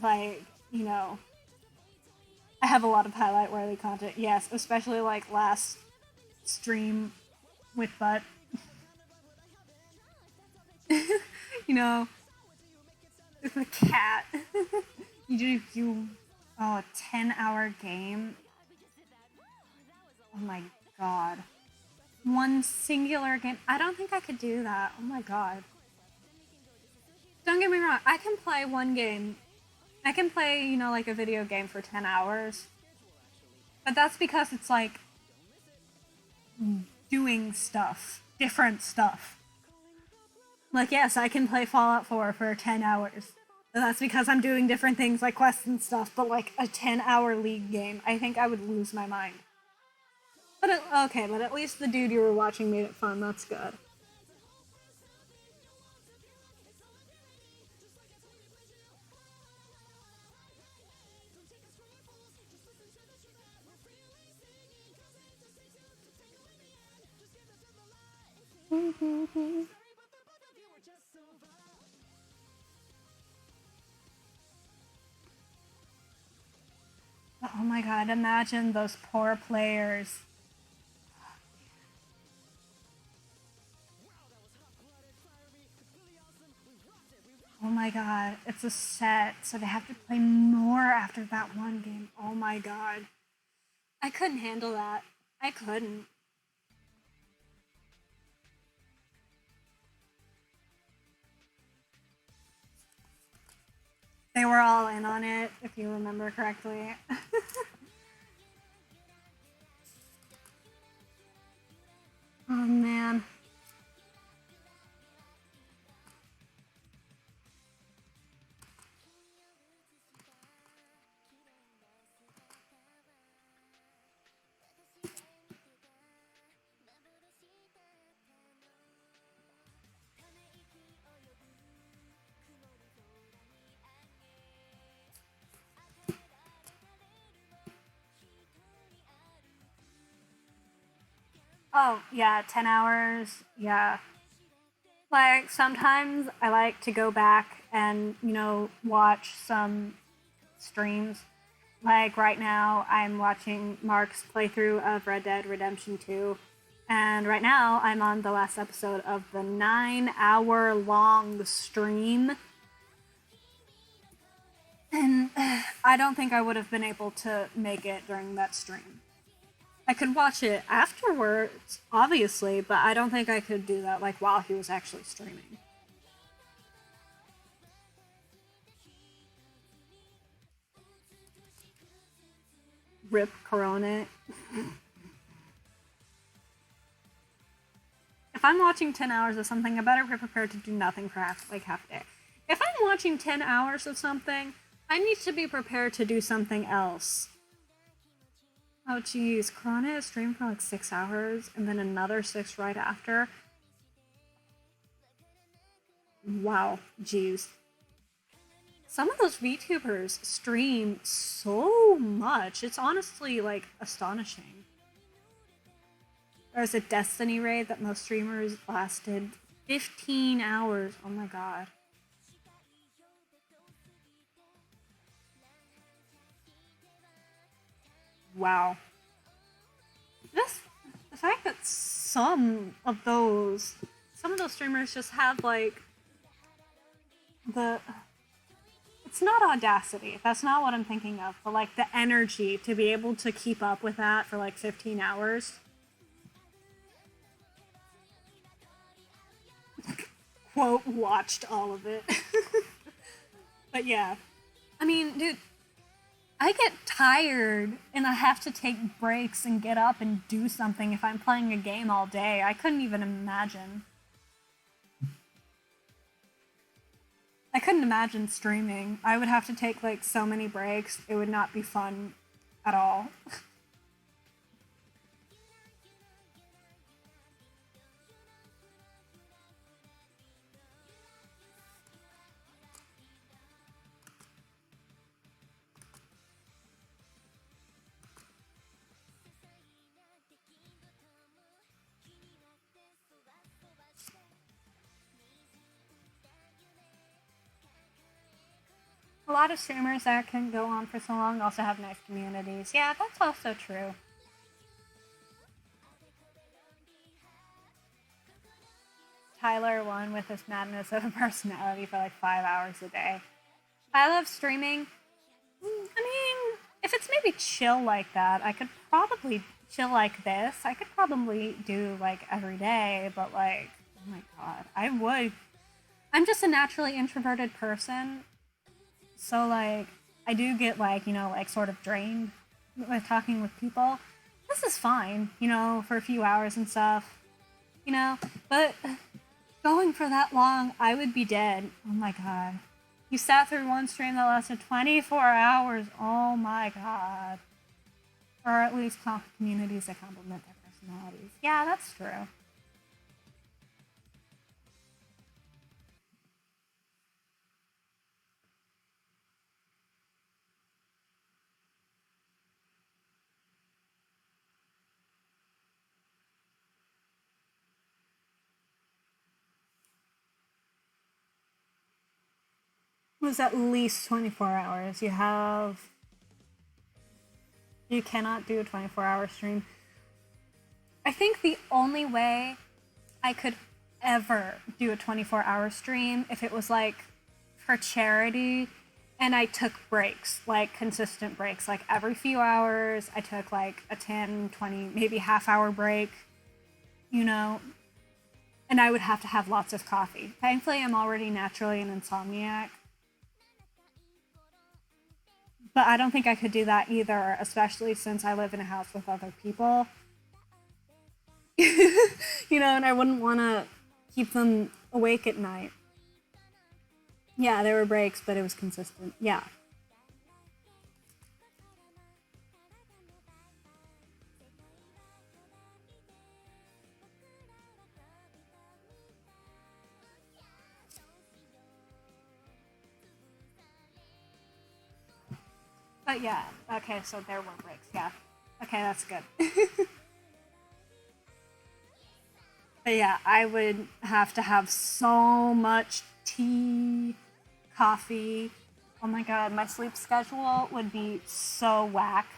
like, you know, I have a lot of highlight worthy content. Yes, especially like last stream with Butt. You know, with a cat. A 10-hour game. Oh my god. One singular game. I don't think I could do that. Oh my god. Don't get me wrong, I can play one game. I can play, you know, like a video game for 10 hours. But that's because it's like doing stuff. Different stuff. Like, yes, I can play Fallout 4 for 10 hours. But that's because I'm doing different things like quests and stuff. But like a 10-hour League game, I think I would lose my mind. But okay, but at least the dude you were watching made it fun. That's good. Oh my god, imagine those poor players. Oh my god, it's a set, so they have to play more after that one game. Oh my god. I couldn't handle that. I couldn't. They were all in on it, if you remember correctly. Oh man. Oh, yeah, 10 hours, yeah. Like, sometimes I like to go back and, you know, watch some streams. Like, right now, I'm watching Mark's playthrough of Red Dead Redemption 2. And right now, I'm on the last episode of the 9-hour long stream. I don't think I would have been able to make it during that stream. I could watch it afterwards, obviously, but I don't think I could do that like while he was actually streaming. Rip Corona. If I'm watching 10 hours of something, I better be prepared to do nothing for half a day. If I'm watching 10 hours of something, I need to be prepared to do something else. Oh geez, Corona streamed for like 6 hours and then another 6 right after. Wow, geez. Some of those VTubers stream so much. It's honestly like astonishing. There was a Destiny raid that most streamers lasted 15 hours. Oh my god. Wow. The fact that some of those streamers just have like it's not audacity, that's not what I'm thinking of, but like the energy to be able to keep up with that for like 15 hours. Quote, watched all of it. But yeah. I mean, dude, I get tired and I have to take breaks and get up and do something if I'm playing a game all day. I couldn't even imagine. I couldn't imagine streaming. I would have to take like so many breaks. It would not be fun at all. A lot of streamers that can go on for so long also have nice communities. Yeah, that's also true. Tyler won with his madness of a personality for like 5 hours a day. I love streaming. I mean, if it's maybe chill like that, I could probably chill like this. I could probably do like every day, but like, oh my god, I would. I'm just a naturally introverted person. So like, I do get like, like sort of drained with talking with people. This is fine, for a few hours and stuff, but going for that long, I would be dead. Oh my god. You sat through one stream that lasted 24 hours. Oh my god. Or at least communities that complement their personalities. Yeah, that's true. It was at least 24 hours. You cannot do a 24-hour stream. I think the only way I could ever do a 24-hour stream if it was like for charity and I took breaks, like consistent breaks, like every few hours I took like a 10, 20, maybe half-hour break, and I would have to have lots of coffee. Thankfully, I'm already naturally an insomniac. But I don't think I could do that either, especially since I live in a house with other people. And I wouldn't want to keep them awake at night. Yeah, there were breaks, but it was consistent. Yeah. But yeah, okay, so there were breaks, yeah. Okay, that's good. But yeah, I would have to have so much tea, coffee. Oh my god, my sleep schedule would be so whack.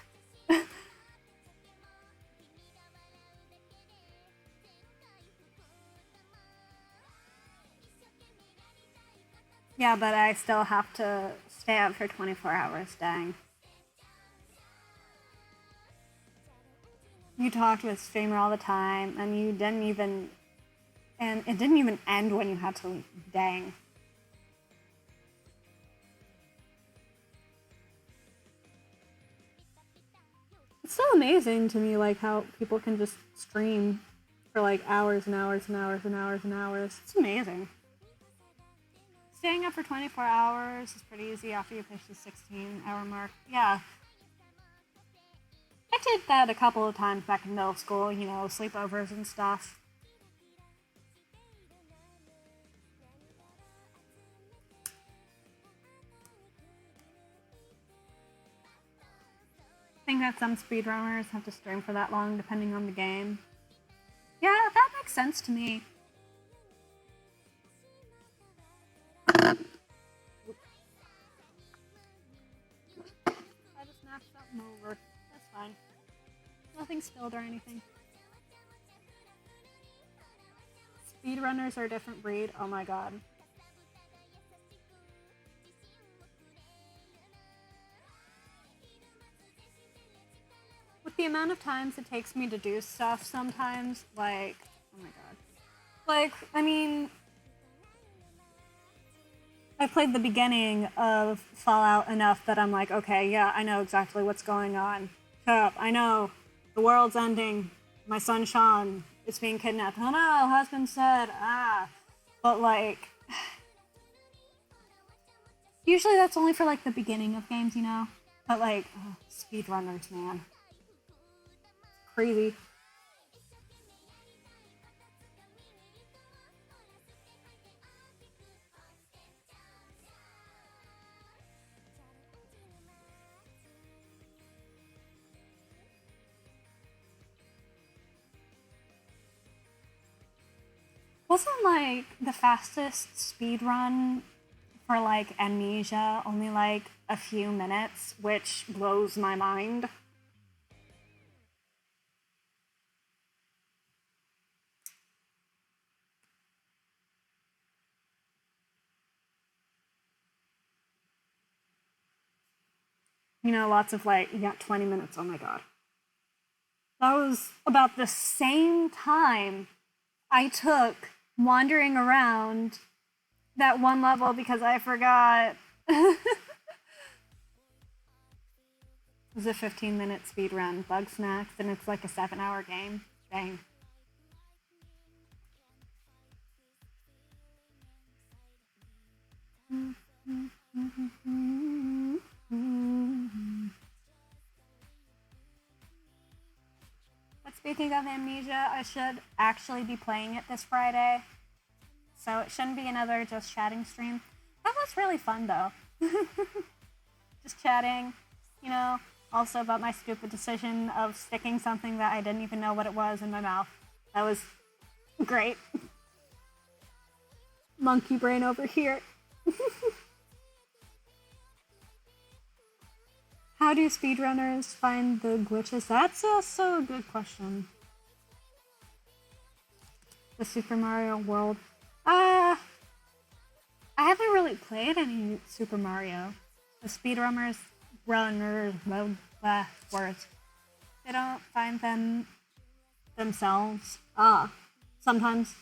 Yeah, but I still have to stay up for 24 hours, dang. You talked with streamer all the time, and you didn't even, and it didn't even end when you had to leave, dang. It's so amazing to me, like, how people can just stream for, like, hours and hours and hours and hours and hours. It's amazing. Staying up for 24 hours is pretty easy after you push the 16-hour mark. Yeah. I did that a couple of times back in middle school, you know, sleepovers and stuff. I think that some speedrunners have to stream for that long depending on the game. Yeah, that makes sense to me. I just knocked something over. That's fine. Nothing spilled or anything. Speedrunners are a different breed. Oh my god. With the amount of times it takes me to do stuff sometimes, like, oh my god. Like, I mean, I played the beginning of Fallout enough that I'm like, okay, yeah, I know exactly what's going on. Shut up, I know. The world's ending. My son Sean is being kidnapped. Oh no, husband said, ah. But like, usually that's only for like the beginning of games, you know? But like, oh, speedrunners, man. Crazy. Wasn't like the fastest speed run for like Amnesia only like a few minutes, which blows my mind. You know, lots of like, you got 20 minutes, oh my god. That was about the same time I took wandering around that one level because I forgot. It was a 15-minute speed run, bug snacks, and it's like a 7-hour game. Dang. But speaking of Amnesia, I should actually be playing it this Friday. So it shouldn't be another just chatting stream. That was really fun though. Just chatting, you know, also about my stupid decision of sticking something that I didn't even know what it was in my mouth. That was great. Monkey brain over here. How do speedrunners find the glitches? That's also a good question. The Super Mario World. I haven't really played any Super Mario. The speedrunners, words. They don't find them themselves. Sometimes.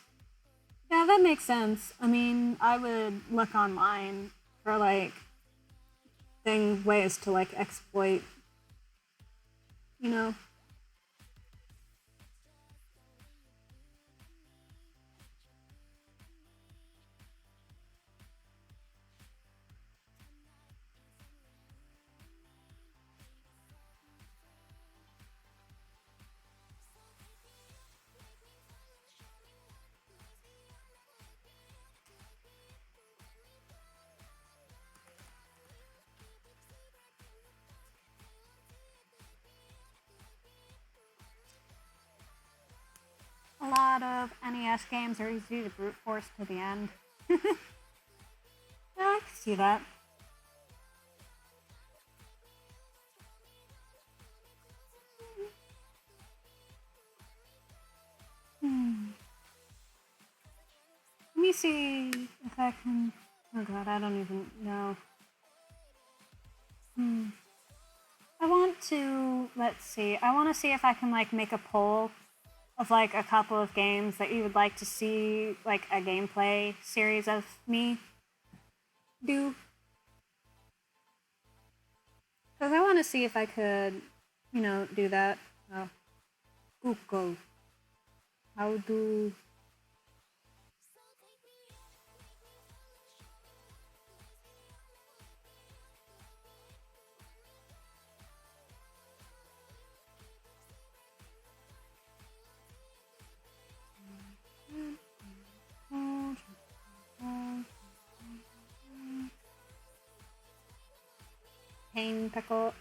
Yeah, that makes sense. I mean, I would look online for like ways to like exploit, you know. A lot of NES games are easy to brute force to the end. Yeah, I can see that. Let me see if I can Oh god, I don't even know. I want to, let's see, I want to see if I can like make a poll of like a couple of games that you would like to see like a gameplay series of me do. Because I want to see if I could, do that. Google. How do... Pain pickle.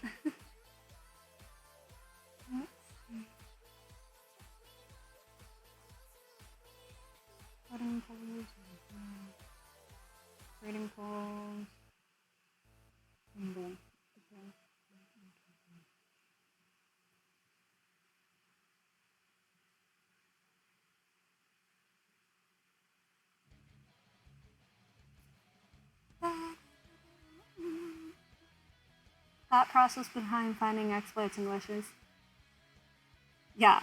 Cutting polls. Reading polls. Thought process behind finding exploits and wishes. Yeah.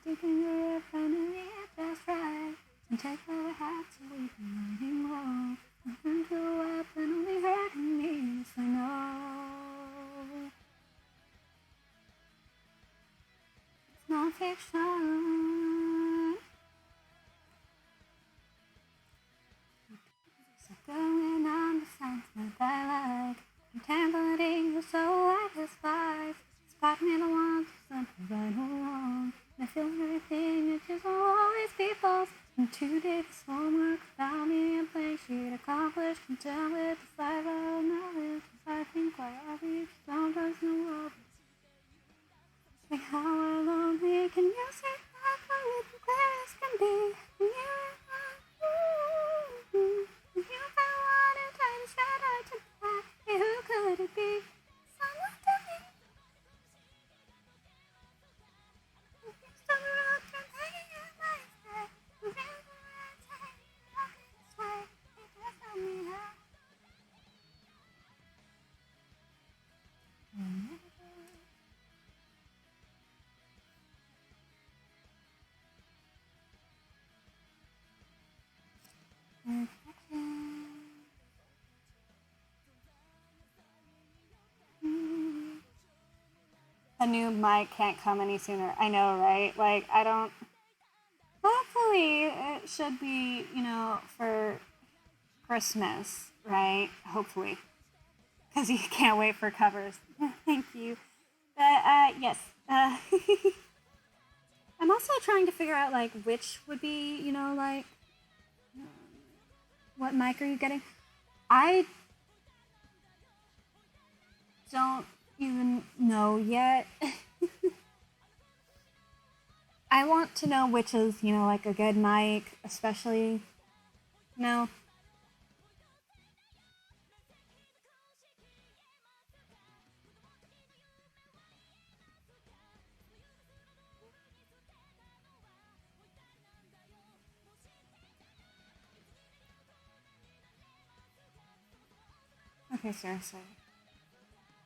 Thinking you're finally at just right. And take our hats and we've been waiting long. Nothing to up and only hurting me, yes I know. It's not fiction. So going on the signs that I like. I'm tangling you so I despise. Spot me the ones who something right or wrong. And I feel everything that just won't always be false. And 2 days homework without me a blank sheet accomplished. And tell with the five of knowledge. If I think why I reach sometimes no world. Like how I lonely can you say that I'm with the clear as can be. And you and you found one in time said I took back. Hey, who could it be? Someone tell me. A new mic can't come any sooner. I know, right? Like, I don't. Hopefully, it should be, for Christmas, right? Hopefully. Because you can't wait for covers. Thank you. But, yes. I'm also trying to figure out, like, which would be, like, what mic are you getting? I don't even know yet. I want to know which is, like a good mic, especially. No. Okay, seriously.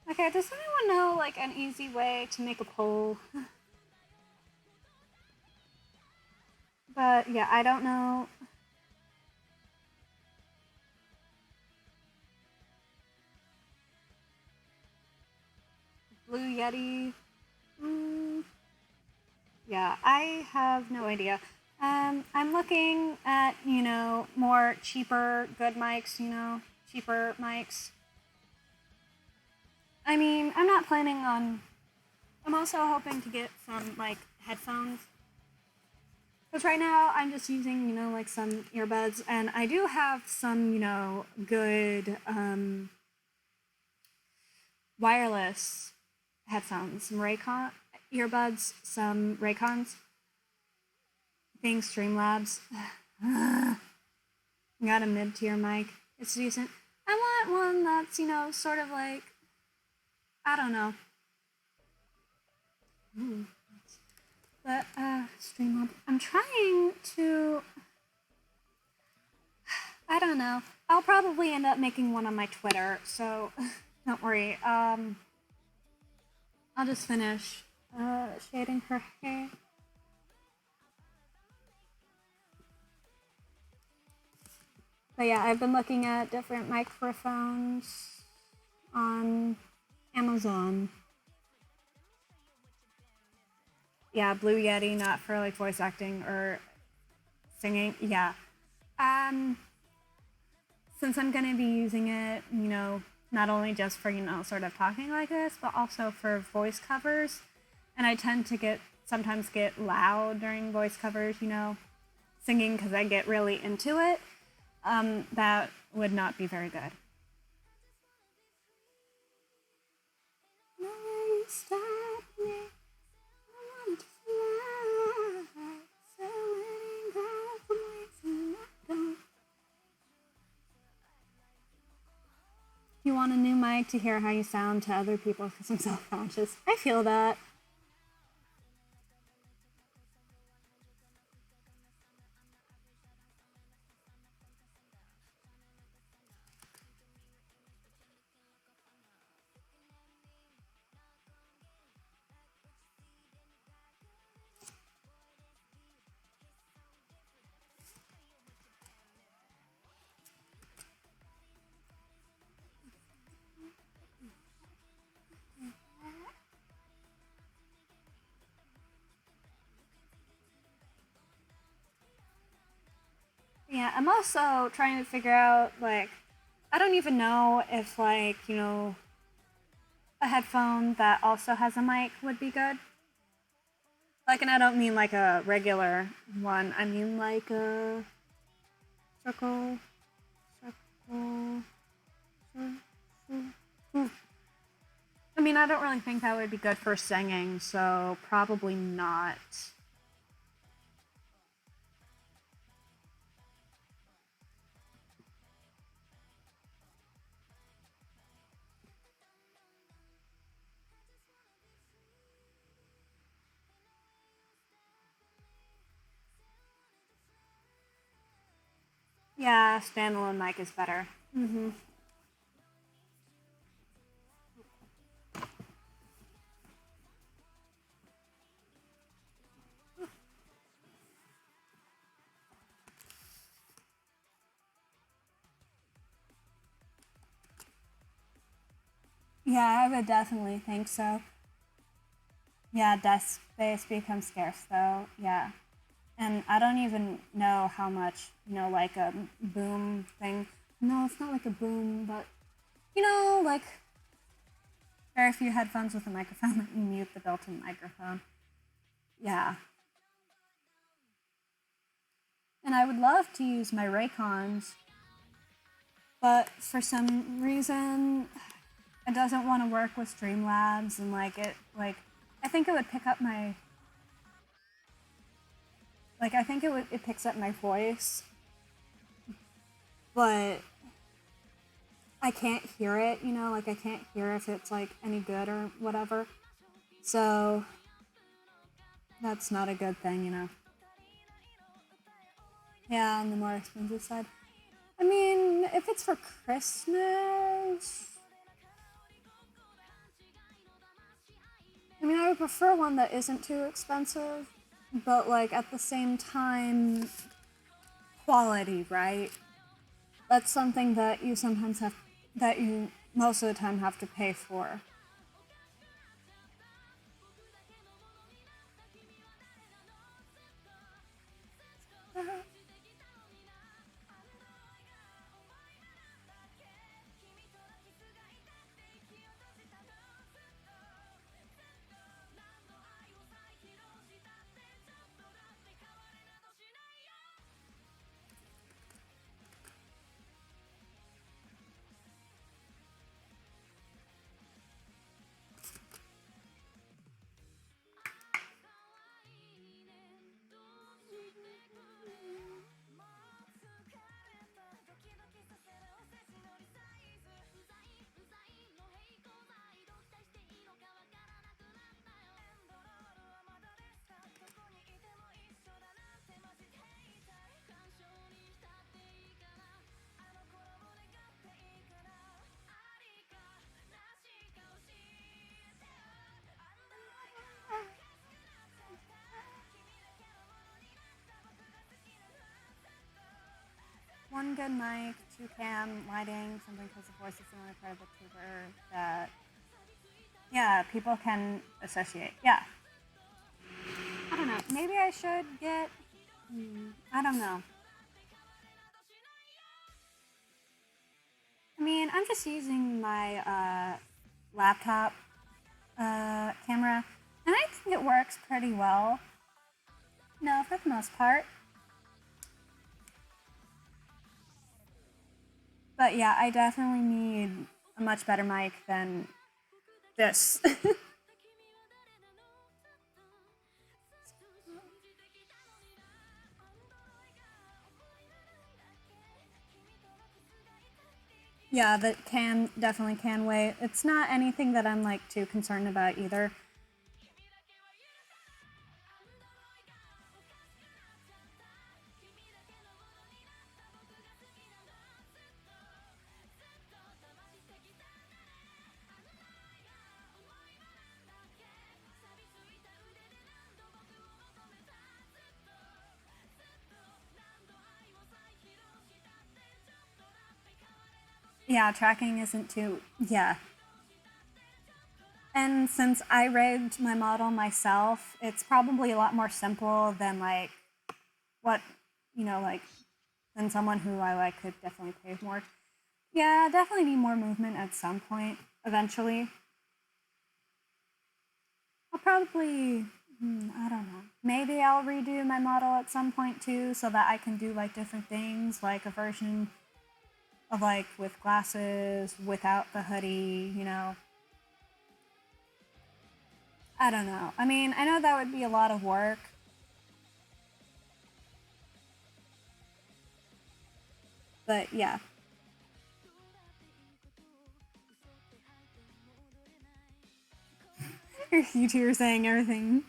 Okay, does anyone know, like, an easy way to make a poll? But, yeah, I don't know. Blue Yeti. Yeah, I have no idea. I'm looking at, more cheaper, good mics, cheaper mics. I mean, I'm not planning on. I'm also hoping to get some, like, headphones. Because right now I'm just using, like some earbuds, and I do have some, good wireless headphones, some Raycon earbuds, some Raycons. being Streamlabs. Got a mid-tier mic. It's decent. I want one that's, you know, sort of like, I don't know. Ooh. But, Streamlabs. I'm trying to, I don't know. I'll probably end up making one on my Twitter, so don't worry. I'll just finish shading her hair. But yeah, I've been looking at different microphones on Amazon. Yeah, Blue Yeti, not for like voice acting or singing. Yeah. Since I'm gonna be using it, you know, not only just for, you know, sort of talking like this, but also for voice covers. And I tend to sometimes get loud during voice covers, you know, singing because I get really into it. That would not be very good. You want a new mic to hear how you sound to other people because I'm self-conscious. I feel that. Yeah, I'm also trying to figure out, like, I don't even know if, like, you know, a headphone that also has a mic would be good. Like, and I don't mean like a regular one. I mean like a circle. I mean, I don't really think that would be good for singing, so probably not. Yeah, standalone mic is better. Mm-hmm. Yeah, I would definitely think so. Yeah, desk space becomes scarce though. Yeah. And I don't even know how much, you know, like a boom thing. No, it's not like a boom, but, you know, like very few headphones with a microphone that mute the built-in microphone. Yeah. And I would love to use my Raycons, but for some reason, it doesn't want to work with Streamlabs, and like I think it would pick up my, I think it picks up my voice, but I can't hear it, you know, like I can't hear if it's like any good or whatever. So that's not a good thing, you know. Yeah, on the more expensive side. I mean, if it's for Christmas, I mean, I would prefer one that isn't too expensive, but like at the same time, quality, right? That's something that you sometimes have, that you most of the time have to pay for. one good mic, 2 cam, lighting, something because the voice is the only part of the tuber that, yeah, people can associate. Yeah. I don't know. Maybe I should get, I don't know. I mean, I'm just using my laptop camera, and I think it works pretty well. No, for the most part. But yeah, I definitely need a much better mic than this. Yeah, that definitely can wait. It's not anything that I'm like too concerned about either. Yeah, tracking isn't too, yeah. And since I rigged my model myself, it's probably a lot more simple than like what, like than someone who I like could definitely pay more. Yeah, definitely need more movement at some point eventually. I'll probably, I don't know. Maybe I'll redo my model at some point too so that I can do like different things, like a version of like with glasses, without the hoodie, I don't know. I mean, I know that would be a lot of work. But yeah. You two are saying everything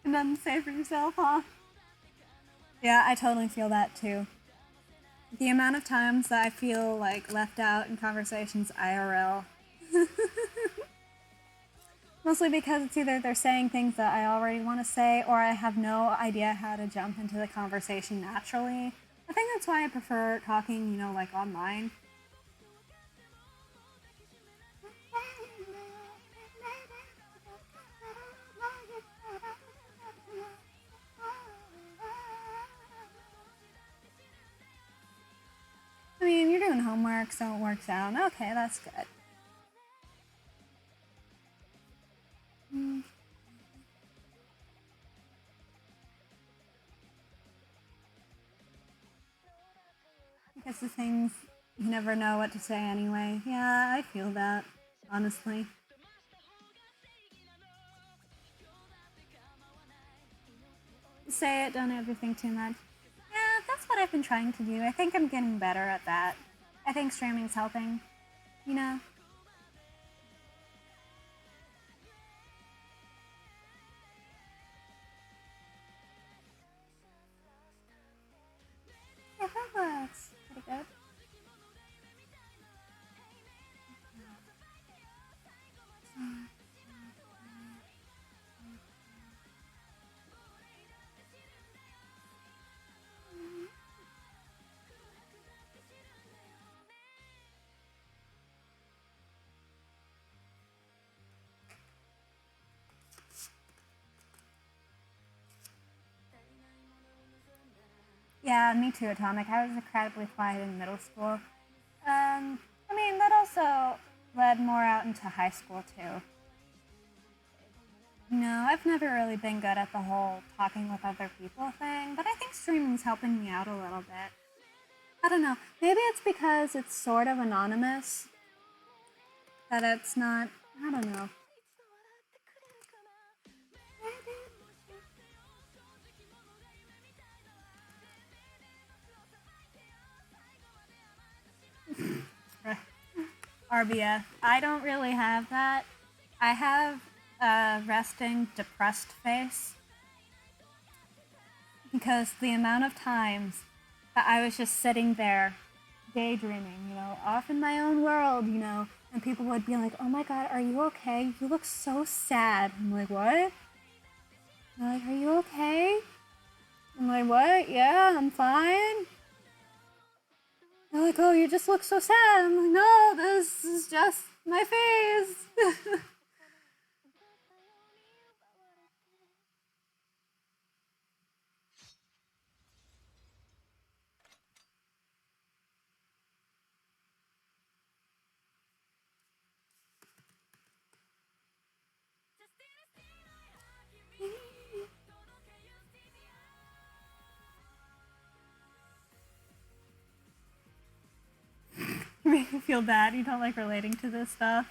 and nothing to say for yourself, huh? Yeah, I totally feel that too. The amount of times that I feel like left out in conversations IRL. Mostly because it's either they're saying things that I already want to say or I have no idea how to jump into the conversation naturally. I think that's why I prefer talking, like online. I mean, you're doing homework, so it works out. Okay, that's good. Because the things you never know what to say anyway. Yeah, I feel that, honestly. Say it, don't overthink too much. Yeah, that's what I've been trying to do. I think I'm getting better at that. I think streaming's helping, you know? Yeah, that looks pretty good. Yeah, me too, Atomic. I was incredibly quiet in middle school. I mean, that also led more out into high school too. No, I've never really been good at the whole talking with other people thing, but I think streaming's helping me out a little bit. I don't know. Maybe it's because it's sort of anonymous that it's not. I don't know. RBF. I don't really have that. I have a resting, depressed face because the amount of times that I was just sitting there daydreaming, off in my own world, and people would be like, "Oh my god, are you okay? You look so sad." I'm like, "What?" They're like, "Are you okay?" I'm like, "What? Yeah, I'm fine." like, oh, you just look so sad. I'm like, no, this is just my face. You make me feel bad. You don't like relating to this stuff.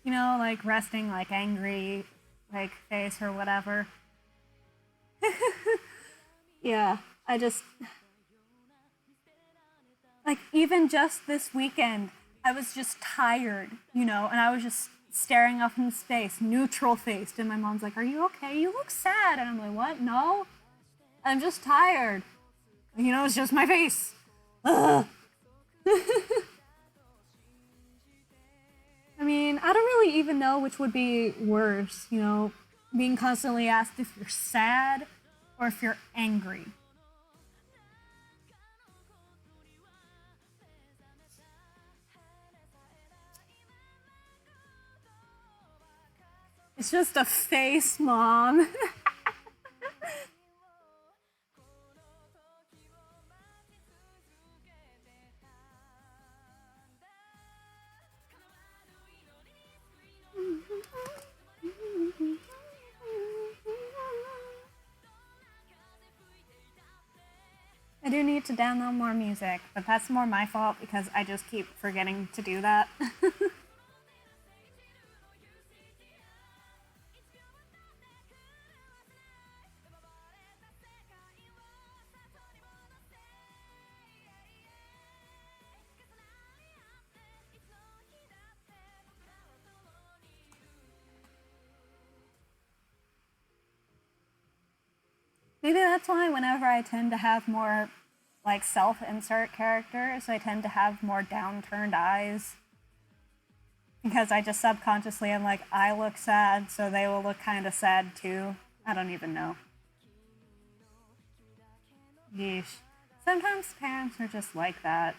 You know, like resting like angry, like face or whatever. Yeah, I just like even just this weekend, I was just tired, you know, and I was just staring up in space, neutral faced, and my mom's like, "Are you okay? You look sad." And I'm like, "What? No, I'm just tired. You know, it's just my face." Ugh. I mean, I don't really even know which would be worse, you know, being constantly asked if you're sad or if you're angry. It's just a face, Mom. I do need to download more music, but that's more my fault because I just keep forgetting to do that. Maybe that's why whenever I tend to have more like self-insert characters, I tend to have more downturned eyes. Because I just subconsciously am like, I look sad, so they will look kind of sad too. I don't even know. Yeesh. Sometimes parents are just like that.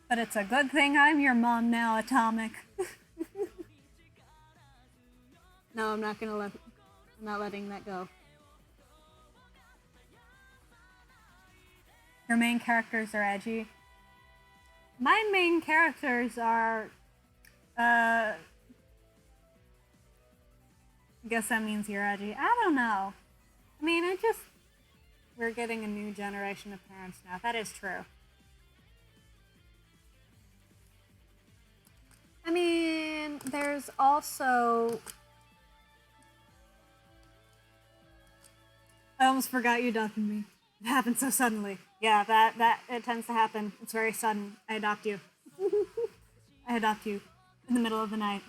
But it's a good thing I'm your mom now, Atomic. No, I'm not gonna let. I'm not letting that go. Your main characters are edgy. My main characters are. I guess that means you're edgy. I don't know. I mean, I just. We're getting a new generation of parents now. That is true. I mean, there's also. I almost forgot you adopted me. It happened so suddenly. Yeah, that it tends to happen. It's very sudden. I adopt you. I adopt you in the middle of the night.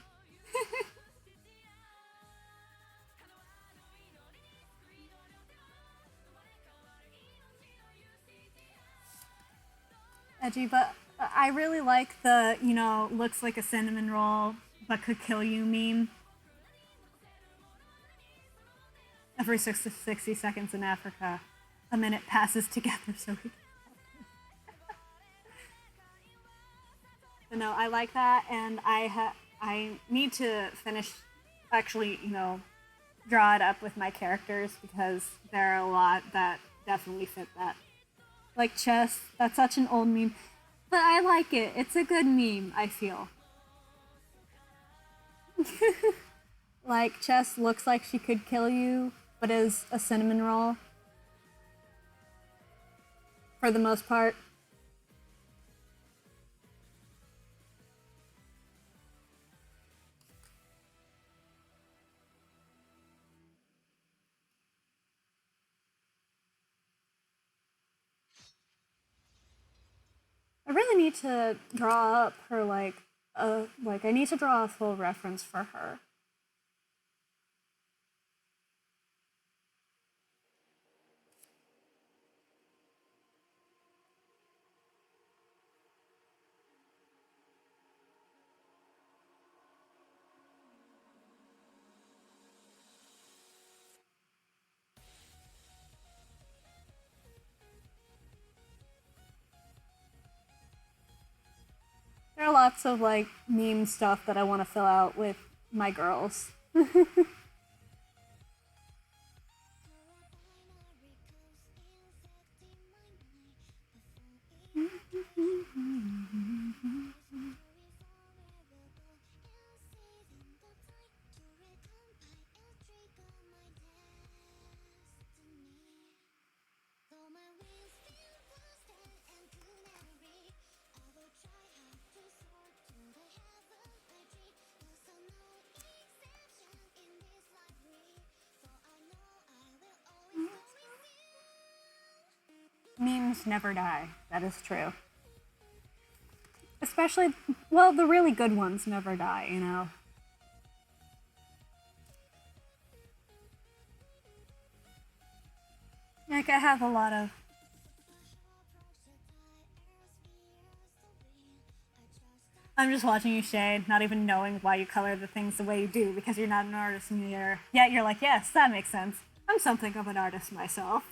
Edgy, but I really like the, you know, looks like a cinnamon roll but could kill you meme. Every 60 seconds in Africa, a minute passes together so we. But no, I like that, and I need to finish, actually, you know, draw it up with my characters because there are a lot that definitely fit that. Like chess, that's such an old meme, but I like it. It's a good meme, I feel. Like chess looks like she could kill you, but is a cinnamon roll for the most part. I really need to draw up her like I need to draw a full reference for her. lots of like meme stuff that I want to fill out with my girls. Memes never die. That is true. Especially, well, the really good ones never die, you know? Like, I have a lot of... I'm just watching you shade, not even knowing why you color the things the way you do, because you're not an artist and yet you're like, yes, that makes sense. I'm something of an artist myself.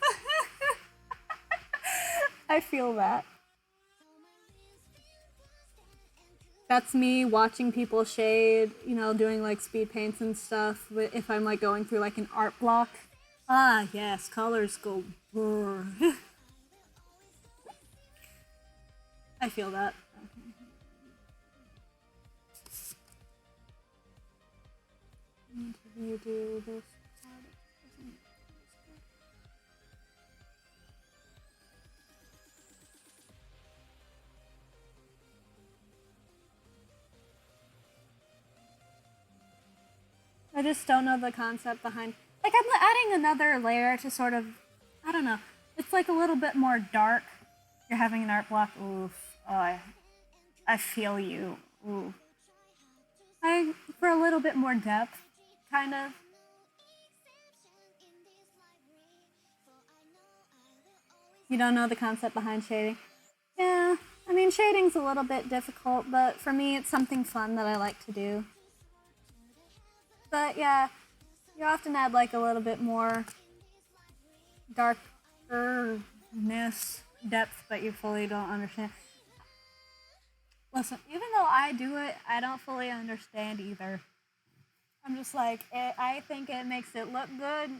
I feel that. That's me watching people shade, you know, doing like speed paints and stuff. If I'm like going through like an art block. Ah, yes, colors go blur. I feel that. You do this. I just don't know the concept behind. Like, I'm adding another layer to sort of, I don't know. It's like a little bit more dark. You're having an art block. Oof. Oh, I feel you. Ooh. For a little bit more depth, kind of. You don't know the concept behind shading? Yeah, I mean, shading's a little bit difficult, but for me, it's something fun that I like to do. But yeah, you often add like a little bit more darkerness, depth, but you fully don't understand. Listen, even though I do it, I don't fully understand either. I'm just like, I think it makes it look good.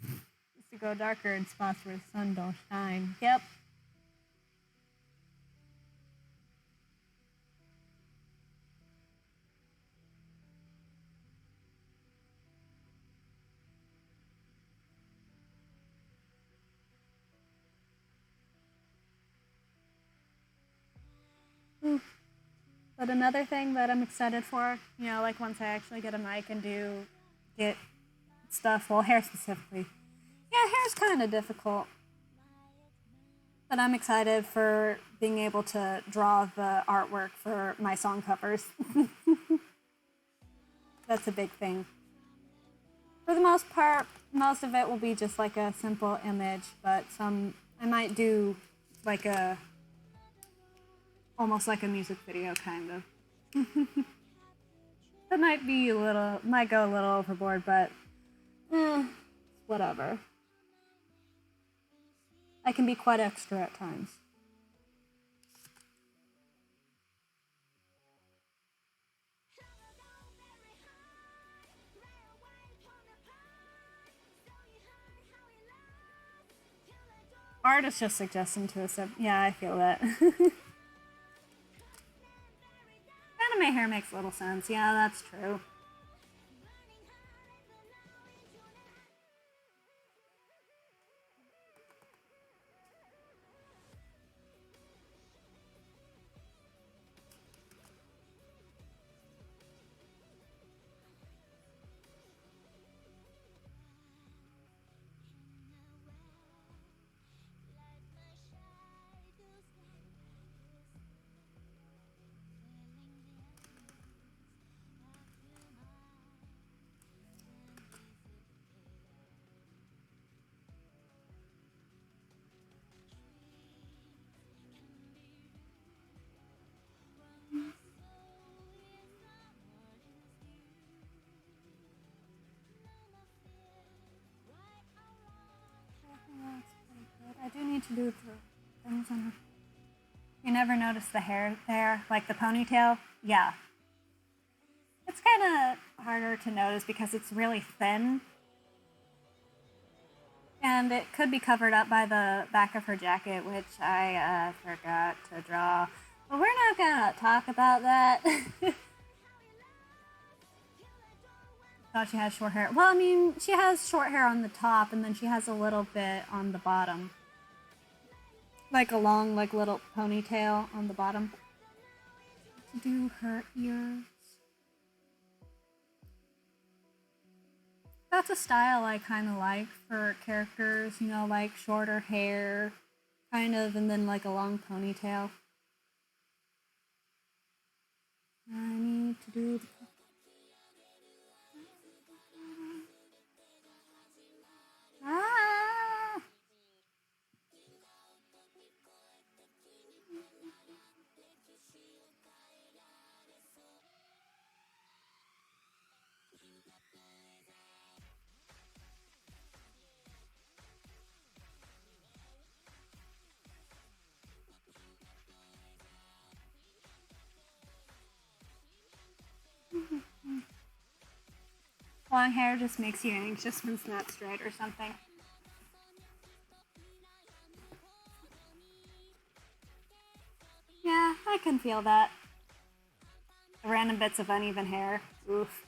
Just to go darker in spots where the sun don't shine. Yep. But another thing that I'm excited for, you know, like once I actually get a mic and get stuff, well, hair specifically. Yeah, hair's kind of difficult. But I'm excited for being able to draw the artwork for my song covers. That's a big thing. For the most part, most of it will be just like a simple image, but I might do like almost like a music video, kind of. That might go a little overboard, but whatever. I can be quite extra at times. Art is just suggesting to us. Yeah, I feel that. Anime hair makes little sense. Yeah, that's true. I do need to do the things on her. You never notice the hair there, like the ponytail? Yeah. It's kind of harder to notice because it's really thin. And it could be covered up by the back of her jacket, which I forgot to draw. But we're not gonna talk about that. Thought she had short hair. Well, I mean, she has short hair on the top, and then she has a little bit on the bottom. Like a long, like, little ponytail on the bottom. To do her ears. That's a style I kind of like for characters, you know, like shorter hair, kind of, and then like a long ponytail. I need to do the... Ah! Long hair just makes you anxious when it's not straight or something. Yeah, I can feel that. The random bits of uneven hair. Oof.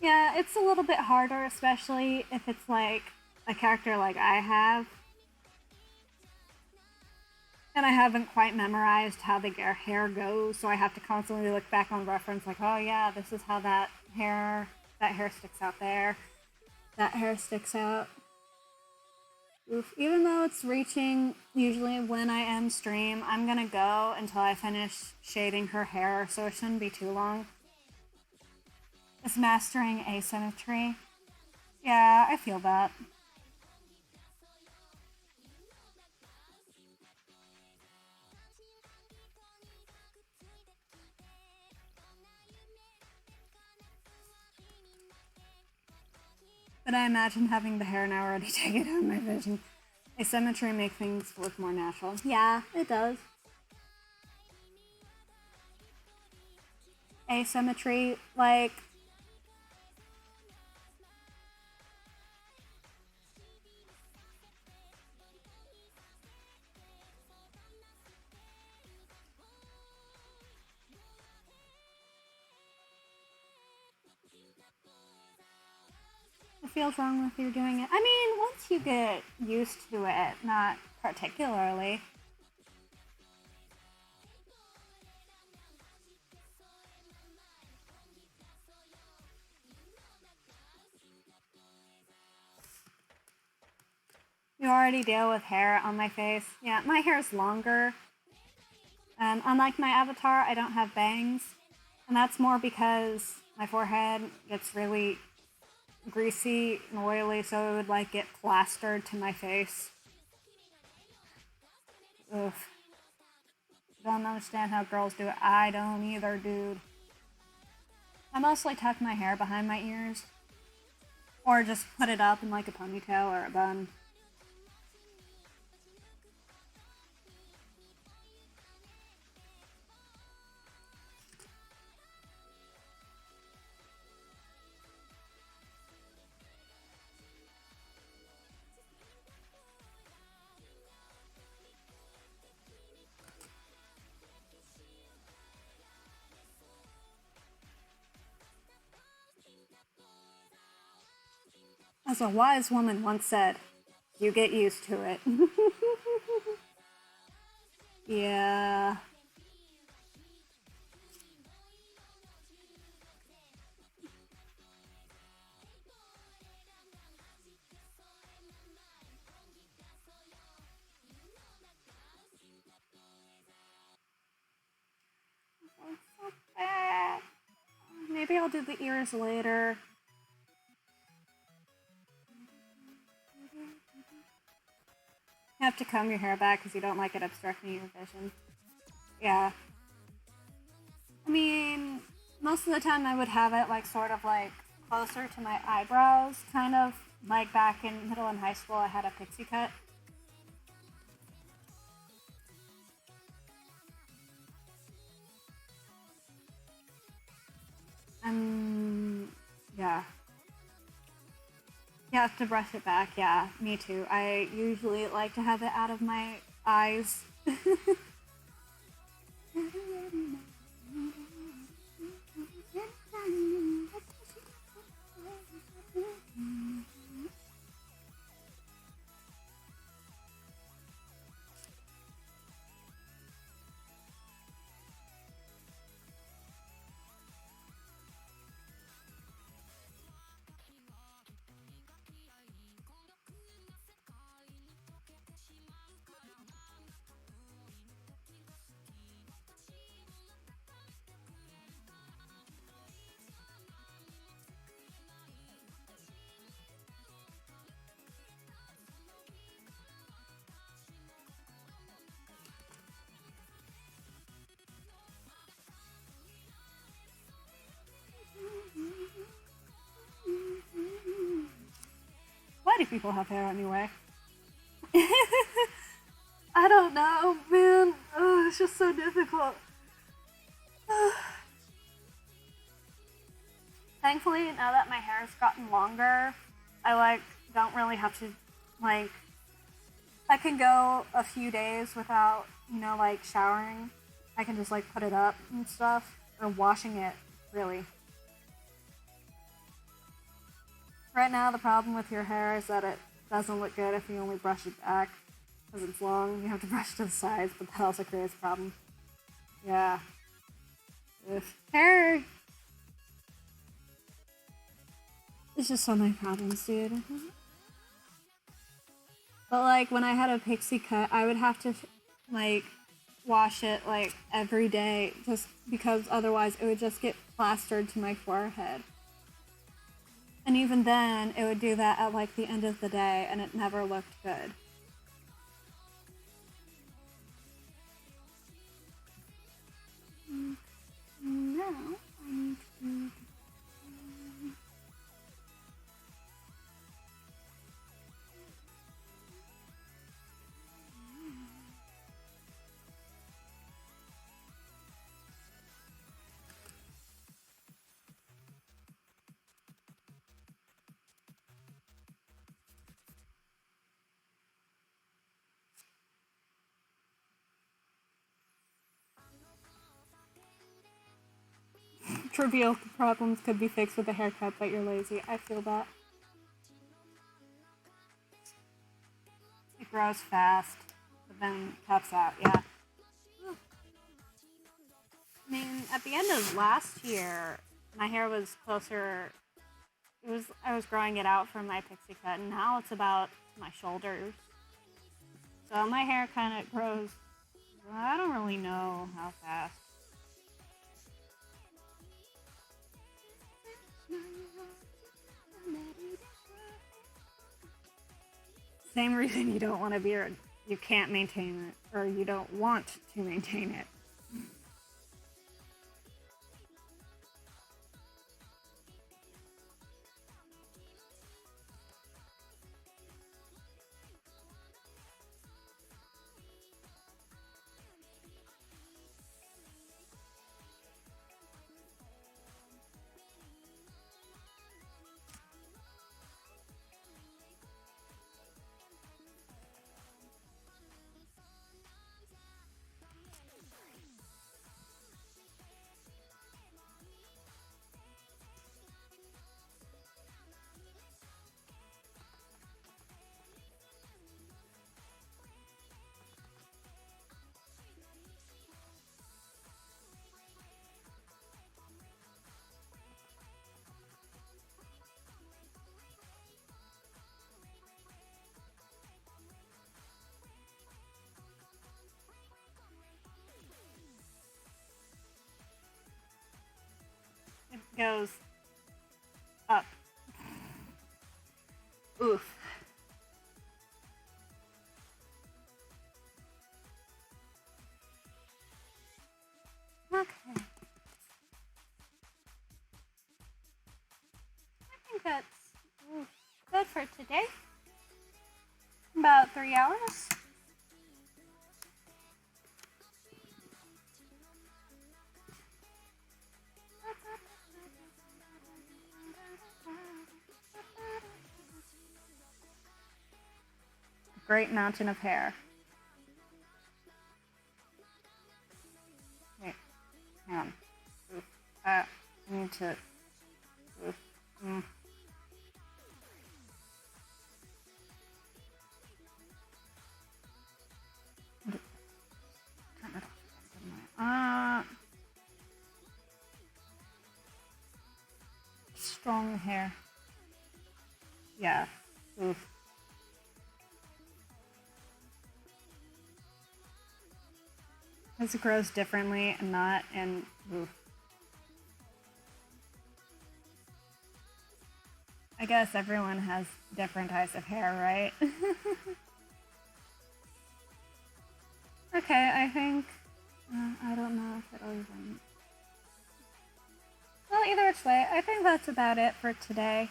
Yeah, it's a little bit harder, especially if it's like a character like I have. And I haven't quite memorized how the hair goes, so I have to constantly look back on reference, like, oh yeah, this is how that hair sticks out there. That hair sticks out. Oof. Even though it's reaching, usually when I end stream, I'm gonna go until I finish shading her hair, so it shouldn't be too long. It's mastering asymmetry. Yeah, I feel that. But I imagine having the hair now already taken out of my vision. Asymmetry makes things look more natural. Yeah, it does. Asymmetry, like... What feels wrong with you doing it? I mean, once you get used to it, not particularly. You already deal with hair on my face. Yeah, my hair is longer. Unlike my avatar, I don't have bangs. And that's more because my forehead gets really greasy and oily, so it would like get plastered to my face. Oof. Don't understand how girls do it. I don't either, dude. I mostly tuck my hair behind my ears. Or just put it up in like a ponytail or a bun. As a wise woman once said, you get used to it. Yeah. Maybe I'll do the ears later. You have to comb your hair back because you don't like it obstructing your vision. Yeah. I mean, most of the time I would have it like sort of like closer to my eyebrows, kind of like back in middle and high school. I had a pixie cut. Yeah. You have to brush it back, yeah, me too. I usually like to have it out of my eyes. Why do people have hair anyway? I don't know, man. Oh, it's just so difficult. Thankfully, now that my hair's gotten longer, I don't really have to I can go a few days without, showering. I can just put it up and stuff, or washing it, really. Right now, the problem with your hair is that it doesn't look good if you only brush it back. Because it's long, you have to brush to the sides, but that also creates a problem. Yeah. Hair! It's just so many problems, dude. But, when I had a pixie cut, I would have to, wash it, every day, just because otherwise it would just get plastered to my forehead. And even then, it would do that at, the end of the day, and it never looked good. Now, I need to... Trivial problems could be fixed with a haircut, but you're lazy. I feel that. It grows fast, but then cuts out, yeah. I mean, at the end of last year, my hair was closer. I was growing it out from my pixie cut, and now it's about my shoulders. So my hair kind of grows. I don't really know how fast. Same reason you don't want a beard. You can't maintain it, or you don't want to maintain it. It goes up. Oof. Okay. that's good for today. About 3 hours. Great mountain of hair. Wait, hang on. I need to. Turn it off. Strong hair. Yeah. Oof. Because it grows differently and not, and oof. I guess everyone has different types of hair, right? Okay, I think, I don't know if it'll even... Well, either which way, I think that's about it for today.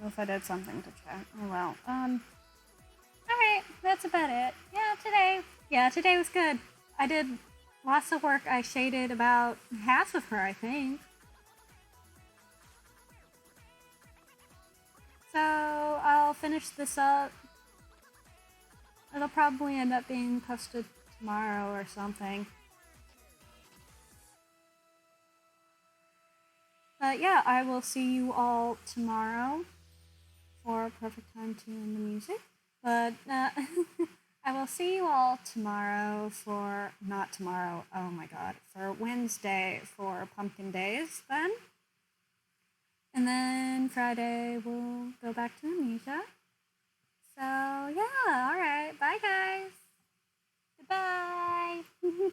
If I did something to chat. Oh well. Alright, that's about it. Yeah, today was good. I did lots of work. I shaded about half of her, I think. So I'll finish this up. It'll probably end up being posted tomorrow or something. But yeah, I will see you all tomorrow for Perfect Time to End the Music. But I will see you all tomorrow for, not tomorrow, oh my god, for Wednesday for Pumpkin Days then. And then Friday we'll go back to Amnesia. So yeah, alright, bye guys. Goodbye.